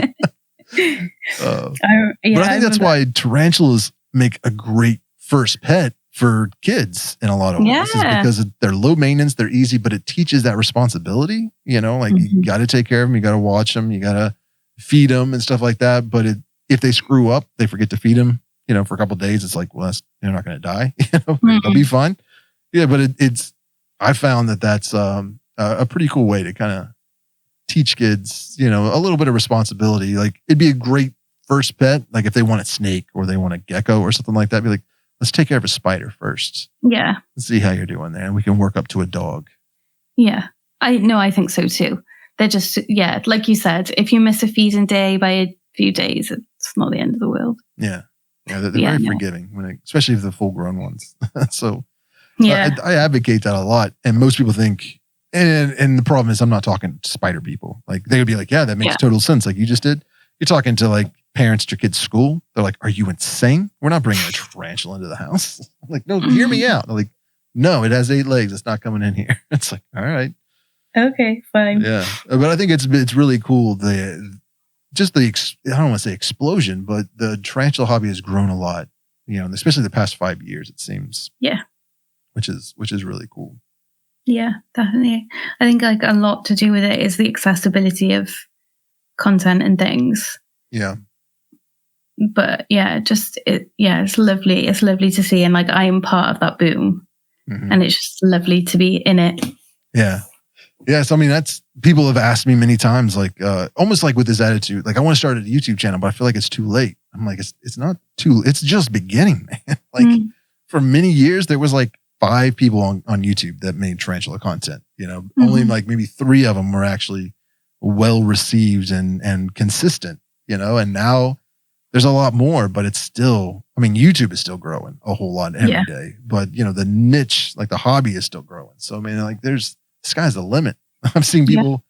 I think that's why tarantulas make a great first pet for kids in a lot of ways. Is because they're low maintenance, they're easy, but it teaches that responsibility. You know, like you got to take care of them, you got to watch them, you got to feed them and stuff like that. But if they screw up, they forget to feed them, you know, for a couple of days. It's like, well, they're not going to die. You know, they'll be fine. Yeah, but I found that's a pretty cool way to kind of teach kids, you know, a little bit of responsibility. Like it'd be a great first pet. Like if they want a snake or they want a gecko or something like that, be like, let's take care of a spider first. Yeah. Let's see how you're doing there. And we can work up to a dog. Yeah. I think so too. They're just, like you said, if you miss a feeding day by a few days, it's not the end of the world. Yeah. Yeah. They're very forgiving, especially if the full grown ones. So I advocate that a lot. And most people think, and the problem is I'm not talking to spider people. Like they would be like, yeah, that makes total sense. Like you just did. You're talking to like parents at your kid's school. They're like, are you insane? We're not bringing a tarantula into the house. I'm like, no, hear me out. They're like, no, it has 8 legs. It's not coming in here. It's like, all right. Okay, fine. Yeah. But I think it's really cool. I don't want to say explosion, but the tarantula hobby has grown a lot, you know, especially the past 5 years, it seems. Yeah. Which is really cool. Yeah, definitely. I think like a lot to do with it is the accessibility of content and things. Yeah. But it's lovely. It's lovely to see. And like, I am part of that boom and it's just lovely to be in it. Yeah. Yeah. So, I mean, people have asked me many times, like, almost like with this attitude, like I want to start a YouTube channel, but I feel like it's too late. I'm like, it's not it's just beginning, man. Like for many years, there was like 5 people on YouTube that made tarantula content, you know, only like maybe 3 of them were actually well received and consistent, you know, and now there's a lot more, but it's still, I mean, YouTube is still growing a whole lot every day, but you know, the niche, like the hobby is still growing. So, I mean, like the sky's the limit. I've seen people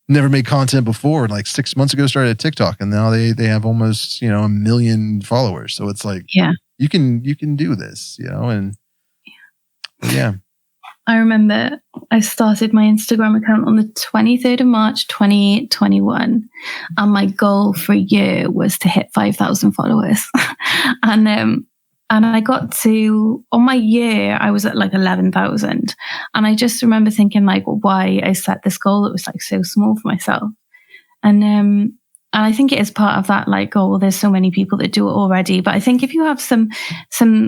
never made content before, like 6 months ago started a TikTok and now they have almost, you know, 1 million followers. So it's like, you can do this, you know, and I remember I started my Instagram account on the 23rd of March, 2021. And my goal for a year was to hit 5,000 followers. And I got to, on my year, I was at like 11,000. And I just remember thinking like why I set this goal that was like so small for myself. And I think it is part of that, like, oh, well, there's so many people that do it already. But I think if you have some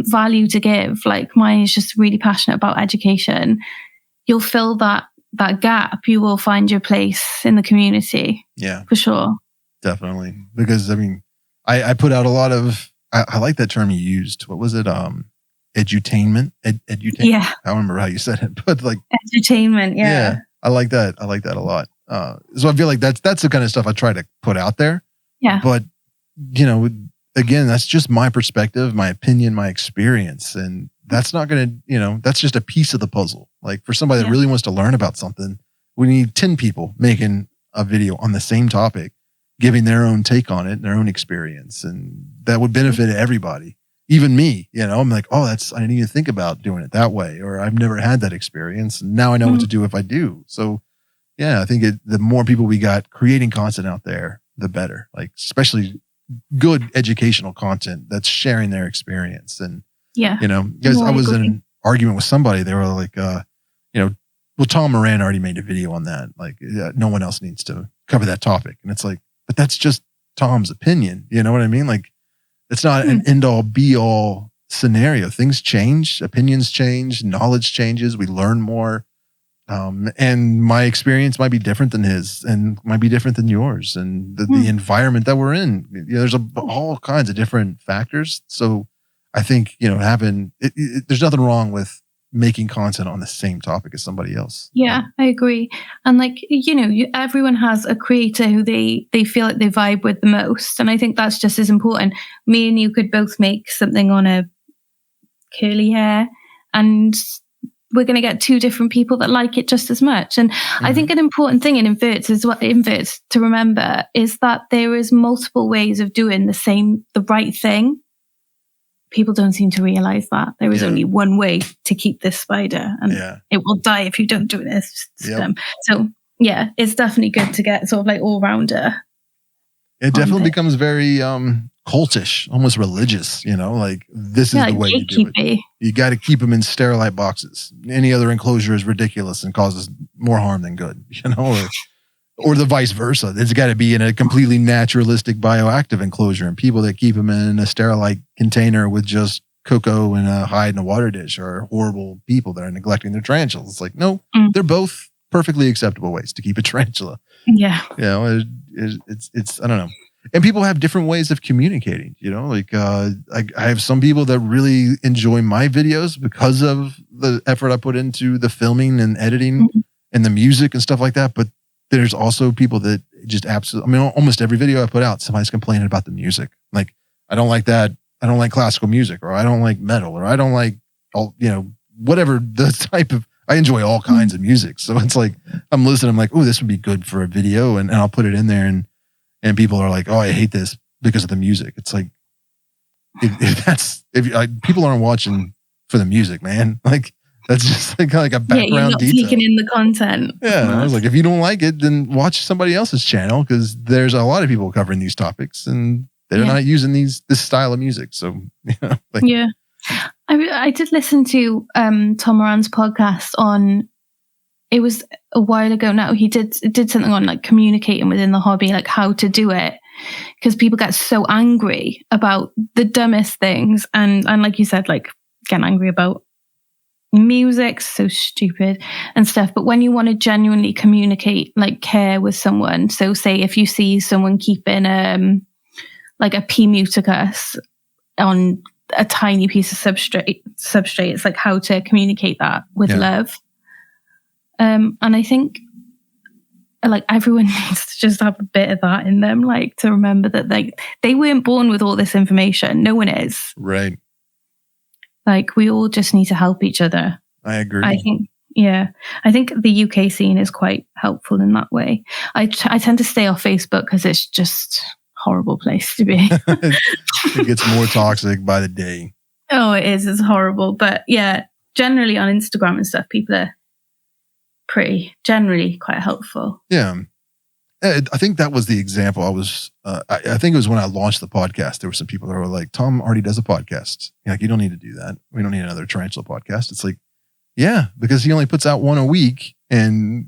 value to give, like mine is just really passionate about education, you'll fill that gap. You will find your place in the community. Yeah, for sure. Definitely. Because I mean, I put out a lot of, I like that term you used. What was it? Edutainment? Edutainment? Yeah. I don't remember how you said it, but like. Edutainment, yeah. Yeah, I like that. I like that a lot. So I feel like that's the kind of stuff I try to put out there. Yeah. But, you know, again, that's just my perspective, my opinion, my experience. And that's not going to, you know, that's just a piece of the puzzle. Like for somebody that really wants to learn about something, we need 10 people making a video on the same topic, giving their own take on it, their own experience. And that would benefit everybody. Even me, you know, I'm like, oh, I didn't even think about doing it that way. Or I've never had that experience. And now I know what to do if I do. So yeah, I think the more people we got creating content out there, the better. Like, especially good educational content that's sharing their experience. And, you know, because I was in an argument with somebody, they were like, you know, well, Tom Moran already made a video on that. Like, no one else needs to cover that topic. And it's like, but that's just Tom's opinion. You know what I mean? Like, it's not an end all be all scenario. Things change, opinions change, knowledge changes. We learn more. And my experience might be different than his and might be different than yours. And the environment that we're in, you know, there's all kinds of different factors. So I think, you know, there's nothing wrong with making content on the same topic as somebody else. Yeah, I agree. And like, you know, everyone has a creator who they feel like they vibe with the most. And I think that's just as important. Me and you could both make something on a curly hair and we're going to get 2 different people that like it just as much. And I think an important thing in inverts to remember is that there is multiple ways of doing the right thing. People don't seem to realize that there is only one way to keep this spider and it will die if you don't do this. So yeah, it's definitely good to get sort of like all rounder. It definitely becomes very cultish, almost religious, like this is like the way you do it. gatekeepy. You got to keep them in sterilite boxes. Any other enclosure is ridiculous and causes more harm than good, or the vice versa. It's got to be in a completely naturalistic bioactive enclosure, and people that keep them in a sterilite container with just cocoa and a hide and a water dish are horrible people that are neglecting their tarantulas. It's like, no, they're both perfectly acceptable ways to keep a tarantula. Yeah. It's I don't know. And people have different ways of communicating, I have some people that really enjoy my videos because of the effort I put into the filming and editing and the music and stuff like that. But there's also people that just absolutely, almost every video I put out, somebody's complaining about the music. Like, I don't like that. I don't like classical music, or I don't like metal, or I don't like whatever the type of, I enjoy all kinds of music. So it's like, I'm listening, I'm like, oh, this would be good for a video. And I'll put it in there and people are like, oh, I hate this because of the music. It's like, if people aren't watching for the music, man, like that's just like a background you're not detail. taking in the content. Yeah. I was like, if you don't like it, then watch somebody else's channel, because there's a lot of people covering these topics and they're not using this style of music. So, I did listen to Tom Moran's podcast on, it was a while ago now. He did something on like communicating within the hobby, like how to do it, because people get so angry about the dumbest things, and like you said, like getting angry about music, so stupid and stuff. But when you want to genuinely communicate, like care with someone, so say if you see someone keeping like a P muticus on a tiny piece of substrate, it's like how to communicate that with love. And I think like everyone needs to just have a bit of that in them, like to remember that they weren't born with all this information. No one is. Right. Like we all just need to help each other. I agree. I think the UK scene is quite helpful in that way. I tend to stay off Facebook because it's just a horrible place to be. It gets more toxic by the day. Oh, it is. It's horrible. But yeah, generally on Instagram and stuff, people are generally quite helpful. Yeah. I think that was the example I was, I think it was when I launched the podcast, there were some people that were like, Tom already does a podcast. Like, you don't need to do that. We don't need another tarantula podcast. It's like, yeah, because he only puts out one a week, and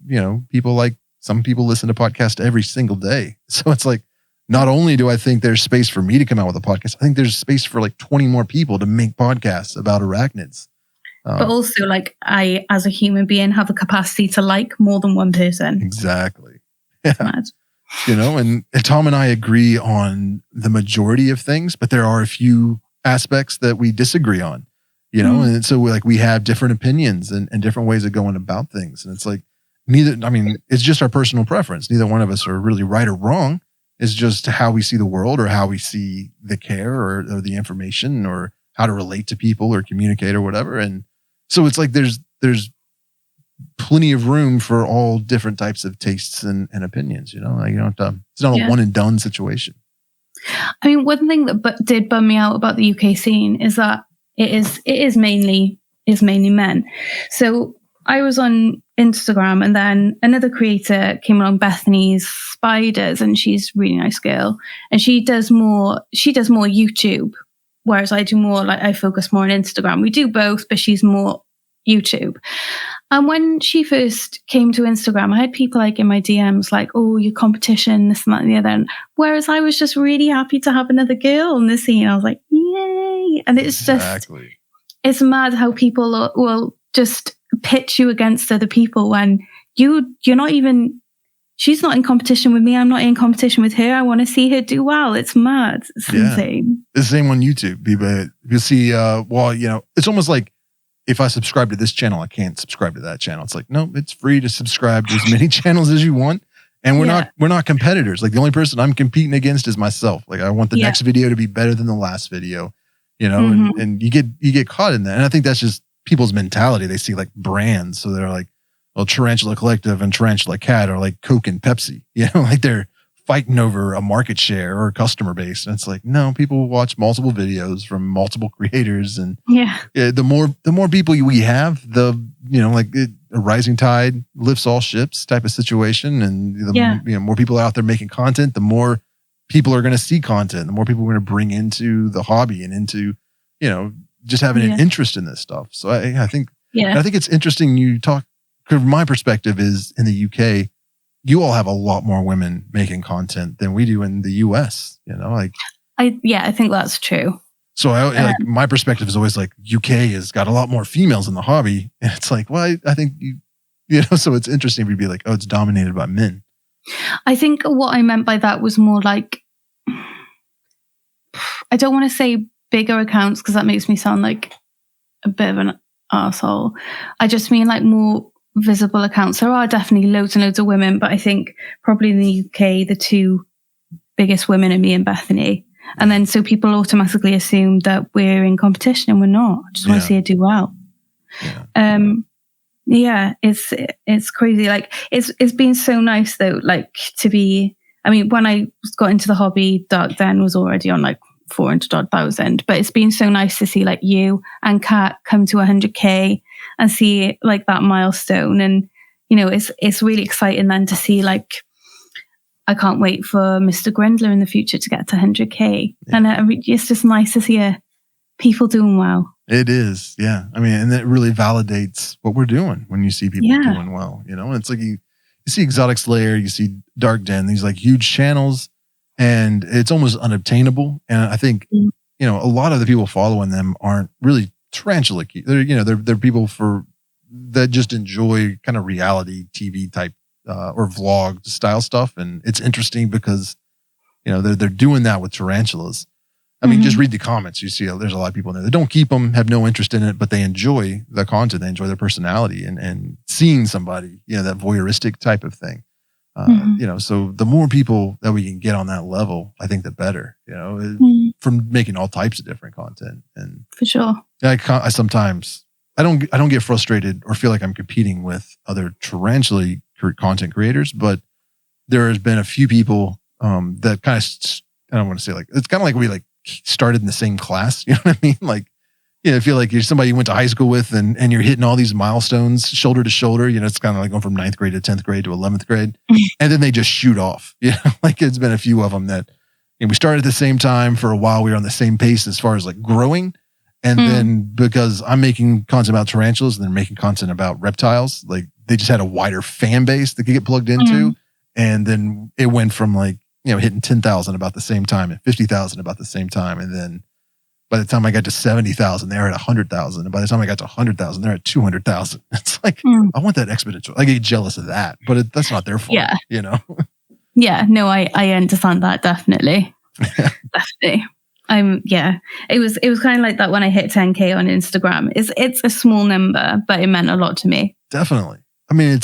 some people listen to podcasts every single day. So it's like, not only do I think there's space for me to come out with a podcast, I think there's space for like 20 more people to make podcasts about arachnids. But also, like, I, as a human being, have the capacity to like more than one person. Exactly. Yeah. And Tom and I agree on the majority of things, but there are a few aspects that we disagree on, and so we have different opinions and different ways of going about things. And it's like, it's just our personal preference. Neither one of us are really right or wrong. It's just how we see the world, or how we see the care or the information, or how to relate to people or communicate or whatever. And so it's like, there's plenty of room for all different types of tastes and opinions, like you don't it's not a one and done situation. I mean, one thing that did bum me out about the UK scene is that it is mainly men. So I was on Instagram, and then another creator came along, Bethany's Spiders, and she's a really nice girl, and she does more YouTube, whereas I do more, like, I focus more on Instagram. We do both, but she's more YouTube. And when she first came to Instagram, I had people like in my DMs like, oh, your competition, this and that and the other. And whereas I was just really happy to have another girl in the scene. I was like, yay. And it's just, it's mad how people will just pitch you against other people when you're not even, she's not in competition with me. I'm not in competition with her. I want to see her do well. It's mad. It's insane. The same on YouTube. People, you see, it's almost like, if I subscribe to this channel, I can't subscribe to that channel. It's like, no, it's free to subscribe to as many channels as you want. And we're not competitors. Like, the only person I'm competing against is myself. Like, I want the next video to be better than the last video, and you get caught in that. And I think that's just people's mentality. They see like brands. So they're like, well, Tarantula Collective and Tarantula Cat are like Coke and Pepsi, like they're fighting over a market share or a customer base. And it's like, no, people watch multiple videos from multiple creators. And the more people we have, a rising tide lifts all ships type of situation. And the more people are out there making content, the more people are going to see content, the more people we're going to bring into the hobby and into, just having an interest in this stuff. So I think it's interesting you talk, because my perspective is in the UK, you all have a lot more women making content than we do in the US, I think that's true. So my perspective is always like UK has got a lot more females in the hobby. And it's like, well, I think so it's interesting to be like, oh, it's dominated by men. I think what I meant by that was more like, I don't want to say bigger accounts because that makes me sound like a bit of an arsehole. I just mean like more visible accounts. There are definitely loads and loads of women, but I think probably in the UK, the two biggest women are me and Bethany. And then so people automatically assume that we're in competition and we're not. I just want to see her do well. It's crazy. Like it's been so nice though, like to be, I mean, when I got into the hobby, Dark Den was already on like 400,000, but it's been so nice to see like you and Kat come to 100K and see like that milestone. And, it's really exciting then to see like, I can't wait for Mr. Grindler in the future to get to 100K. Yeah. And it's just nice to see people doing well. It is. Yeah. I mean, and it really validates what we're doing when you see people doing well, and it's like you see Exotic Slayer, you see Dark Den, these like huge channels, and it's almost unobtainable. And I think, a lot of the people following them aren't really tarantula. They're people that just enjoy kind of reality TV type or vlog style stuff. And it's interesting because, they're doing that with tarantulas. I mean, just read the comments. You see, there's a lot of people in there that don't keep them, have no interest in it, but they enjoy the content. They enjoy their personality and seeing somebody, that voyeuristic type of thing. So the more people that we can get on that level, I think the better, from making all types of different content. And for sure. I sometimes, I don't get frustrated or feel like I'm competing with other tarantula content creators, but there has been a few people that kind of, I don't want to say like, it's kind of like we like started in the same class. You know what I mean? Like, I feel like you're somebody you went to high school with and you're hitting all these milestones shoulder to shoulder. It's kind of like going from 9th grade to 10th grade to 11th grade. And then they just shoot off. Like it's been a few of them that we started at the same time for a while. We were on the same pace as far as like growing. And then because I'm making content about tarantulas and they're making content about reptiles, like they just had a wider fan base that could get plugged into. And then it went from like, hitting 10,000 about the same time and 50,000 about the same time. And then by the time I got to 70,000, they're at 100,000. And by the time I got to 100,000, they're at 200,000. It's like, I want that exponential. I get jealous of that, but that's not their fault, Yeah, no, I understand that. Definitely. Definitely. It was kind of like that when I hit 10K on Instagram. It's a small number, but it meant a lot to me. Definitely. I mean,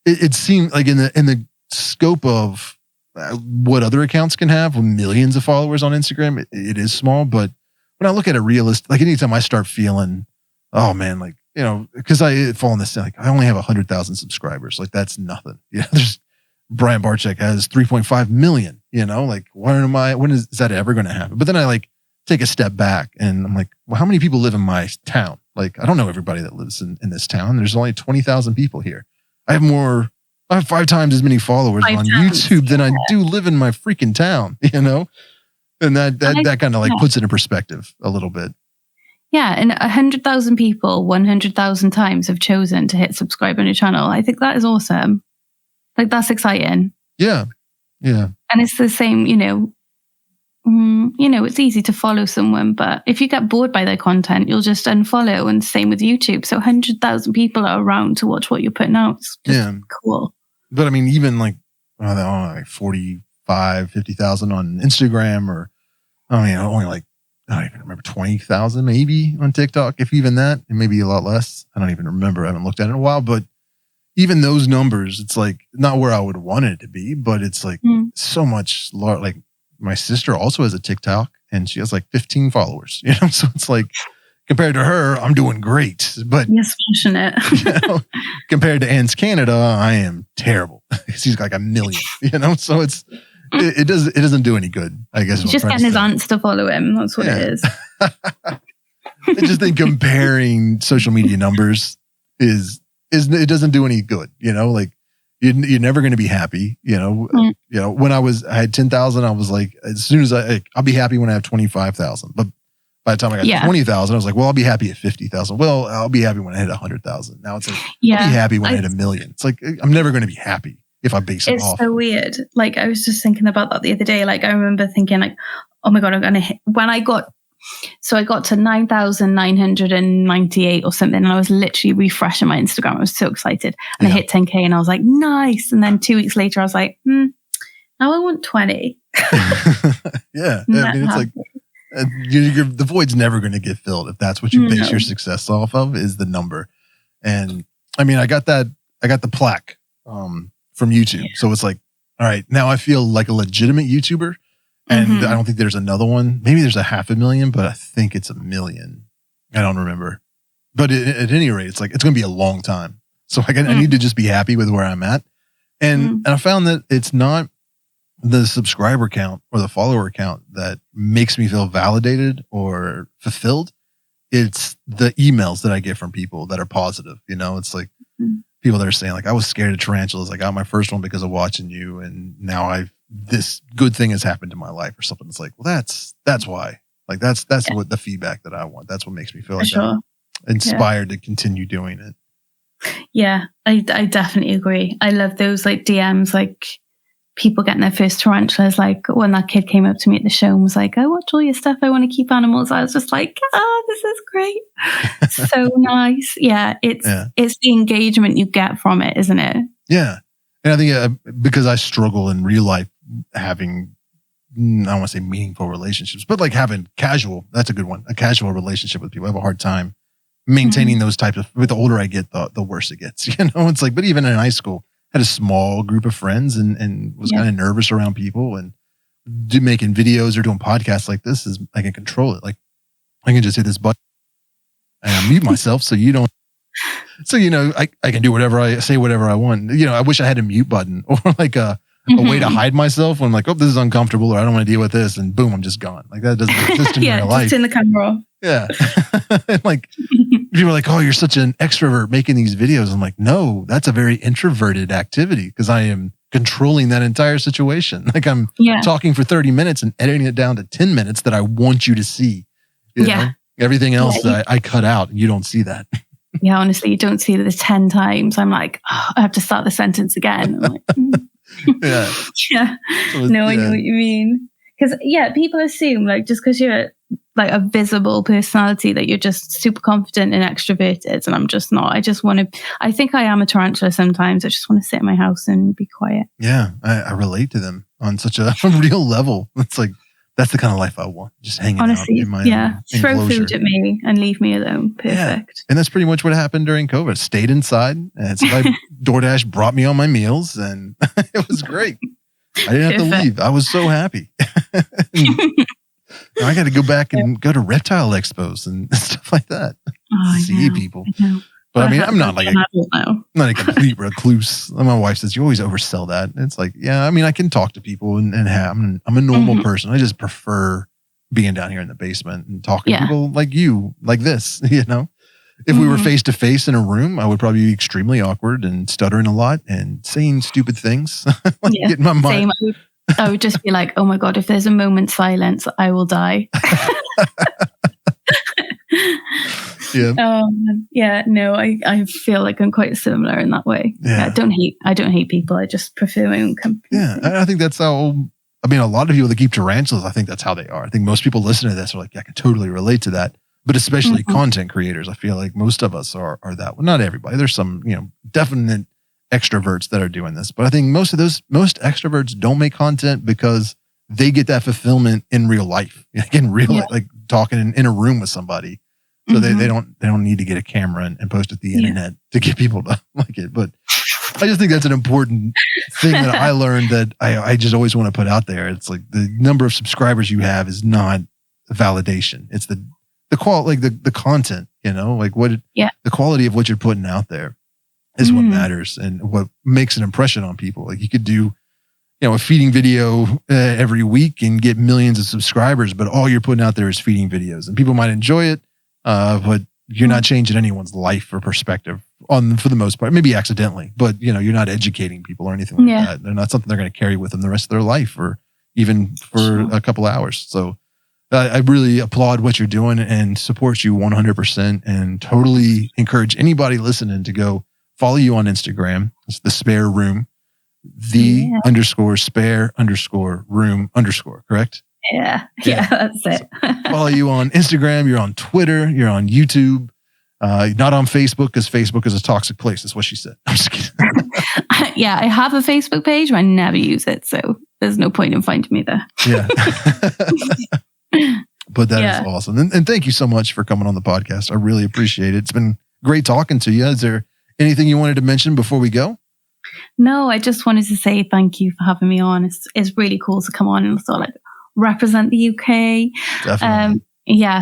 it seemed like in the scope of what other accounts can have with millions of followers on Instagram, it is small. But when I look at it realistic, like anytime I start feeling, oh man, like, because I fall in this, like I only have 100,000 subscribers. Like that's nothing. There's Brian Barczyk has 3.5 million, like when is that ever going to happen? But then I like take a step back and I'm like, well, how many people live in my town? Like, I don't know everybody that lives in this town. There's only 20,000 people here. I have 5 times as many followers on YouTube than I do live in my freaking town, and that kind of like puts it in perspective a little bit. Yeah. And 100,000 people, 100,000 times have chosen to hit subscribe on your channel. I think that is awesome. Like that's exciting. Yeah. Yeah. And it's the same, it's easy to follow someone, but if you get bored by their content, you'll just unfollow. And same with YouTube. So 100,000 people are around to watch what you're putting out. It's just cool. But I mean, even like, like 45, 50,000 on Instagram or, only like, I don't even remember 20,000 maybe on TikTok, if even that, and maybe a lot less. I don't even remember. I haven't looked at it in a while, but even those numbers, it's like not where I would want it to be, but it's like so much large. Like my sister also has a TikTok and she has like 15 followers, so it's like compared to her, I'm doing great, but yes, passionate. Compared to Anne's Canada, I am terrible. She's like 1 million, so it doesn't do any good, I guess. He's just getting his aunts to follow him. That's what it is. I just think comparing social media numbers is it doesn't do any good. Like You're never going to be happy. When I had 10,000, I was like, as soon as I'll be happy when I have 25,000. But by the time I got to 20,000, I was like, well, I'll be happy at 50,000. Well, I'll be happy when I hit 100,000. Now it's like, I'll be happy when I hit 1 million. It's like, I'm never going to be happy if I base it off. It's so weird. Like, I was just thinking about that the other day. Like, I remember thinking like, oh my God, I'm going to hit, I got to 9,998 or something. And I was literally refreshing my Instagram. I was so excited. And I hit 10K and I was like, nice. And then 2 weeks later, I was like, now I want 20. Yeah. I mean, it's like, the void's never going to get filled if that's what you base your success off of, is the number. And I mean, I got the plaque from YouTube. So it's like, all right, now I feel like a legitimate YouTuber. And I don't think there's another one. Maybe there's 500,000, but I think it's 1 million. I don't remember. But at any rate, it's like, it's going to be a long time. So I need to just be happy with where I'm at. And I found that it's not the subscriber count or the follower count that makes me feel validated or fulfilled. It's the emails that I get from people that are positive. It's like people that are saying like, I was scared of tarantulas. I got my first one because of watching you. And now this good thing has happened in my life or something. It's like, well, that's why. Like that's what the feedback that I want. That's what makes me feel like I'm inspired to continue doing it. Yeah, I definitely agree. I love those like DMs, like people getting their first tarantulas. Like when that kid came up to me at the show and was like, I watch all your stuff, I want to keep animals. I was just like, this is great. So nice. Yeah, it's the engagement you get from it, isn't it? Yeah. And I think because I struggle in real life having, I don't want to say meaningful relationships, but like having that's a good one, a casual relationship with people. I have a hard time maintaining those types of, but the older I get, the worse it gets. It's like, but even in high school, I had a small group of friends and was kind of nervous around people, and making videos or doing podcasts like this is, I can control it. Like I can just hit this button and I mute myself so you don't. So, I can do whatever I say, whatever I want. I wish I had a mute button or like a way to hide myself when I'm like, oh, this is uncomfortable or I don't want to deal with this. And boom, I'm just gone. Like that doesn't exist in real life. Just in the camera. Yeah. And like people are like, oh, you're such an extrovert making these videos. I'm like, no, that's a very introverted activity because I am controlling that entire situation. Like I'm talking for 30 minutes and editing it down to 10 minutes that I want you to see. You know? Everything else I cut out and you don't see that. Yeah, honestly, you don't see this 10 times. I'm like, I have to start the sentence again. I'm like, Yeah. No, I know what you mean. Because, people assume, like, just because you're like a visible personality that you're just super confident and extroverted. And I'm just not. I just want to, I think I am a tarantula sometimes. I just want to sit in my house and be quiet. Yeah, I relate to them on such a real level. It's like, that's the kind of life I want. Just hanging out in my throw enclosure. Food at me and leave me alone. Perfect. Yeah. And that's pretty much what happened during COVID. I stayed inside and DoorDash brought me all my meals and it was great. I didn't have to leave. I was so happy. I got to go back and go to reptile expos and stuff like that. See people. But I mean, I'm not like not a complete recluse. My wife says, you always oversell that. And it's like, I mean, I can talk to people and I'm a normal person. I just prefer being down here in the basement and talking to people like you, like this, If we were face to face in a room, I would probably be extremely awkward and stuttering a lot and saying stupid things. Getting my mind. Same. I would just be like, oh my God, if there's a moment's silence, I will die. I feel like I'm quite similar in that way. I don't hate people. I just prefer my own company. Yeah, I think that's how. I mean, a lot of people that keep tarantulas, I think that's how they are. I think most people listening to this are like, I can totally relate to that. But especially content creators, I feel like most of us are that. Well, not everybody. There's some, definite extroverts that are doing this. But I think most extroverts don't make content because they get that fulfillment in real life. In real life, like talking in a room with somebody. So they don't need to get a camera and post it to the internet to get people to like it. But I just think that's an important thing that I learned that I just always want to put out there. It's like the number of subscribers you have is not validation. It's the quality, like the content, like the quality of what you're putting out there is what matters and what makes an impression on people. Like you could do, a feeding video every week and get millions of subscribers, but all you're putting out there is feeding videos and people might enjoy it. But you're not changing anyone's life or perspective for the most part, maybe accidentally, but you're not educating people or anything like that. They're not something they're going to carry with them the rest of their life or even for a couple hours. So I really applaud what you're doing and support you 100% and totally encourage anybody listening to go follow you on Instagram. It's the Spare Room, _spare_room_, correct? Yeah, that's it. Follow you on Instagram. You're on Twitter. You're on YouTube. Not on Facebook because Facebook is a toxic place. That's what she said. I'm just kidding. Yeah, I have a Facebook page, but I never use it, so there's no point in finding me there. Yeah. But that is awesome. And thank you so much for coming on the podcast. I really appreciate it. It's been great talking to you. Is there anything you wanted to mention before we go? No, I just wanted to say thank you for having me on. It's really cool to come on and sort of represent the UK. Definitely.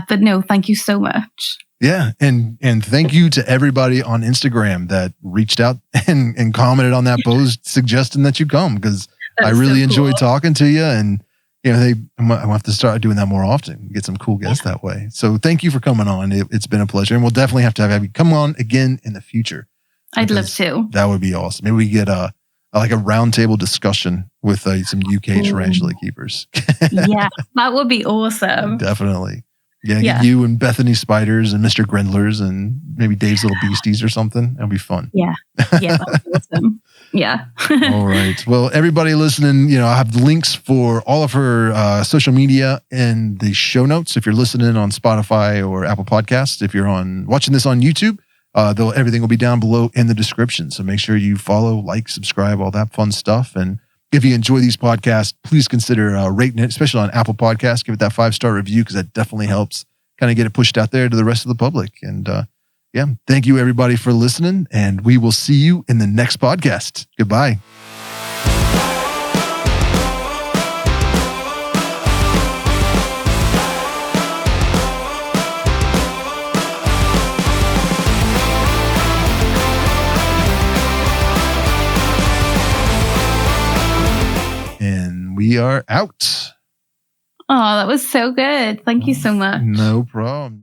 But no, thank you so much. Yeah. And thank you to everybody on Instagram that reached out and commented on that post suggesting that you come, because I really enjoyed talking to you. And I'm gonna have to start doing that more often, get some cool guests that way. So thank you for coming on. It's been a pleasure. And we'll definitely have to have you come on again in the future. I'd love to. That would be awesome. Maybe we get a roundtable discussion with some UK tarantula keepers. Yeah, that would be awesome. Definitely. Yeah, get you and Bethany Spiders and Mr. Grindlers and maybe Dave's Little Beasties or something. That'll be fun. Yeah, that'd be awesome. Yeah. All right. Well, everybody listening, I have links for all of her social media in the show notes. If you're listening on Spotify or Apple Podcasts, if you're watching this on YouTube, everything will be down below in the description. So make sure you follow, like, subscribe, all that fun stuff. And if you enjoy these podcasts, please consider rating it, especially on Apple Podcasts. Give it that 5-star review because that definitely helps kind of get it pushed out there to the rest of the public. And thank you everybody for listening. And we will see you in the next podcast. Goodbye. We are out. Oh, that was so good. Thank you so much. No problem.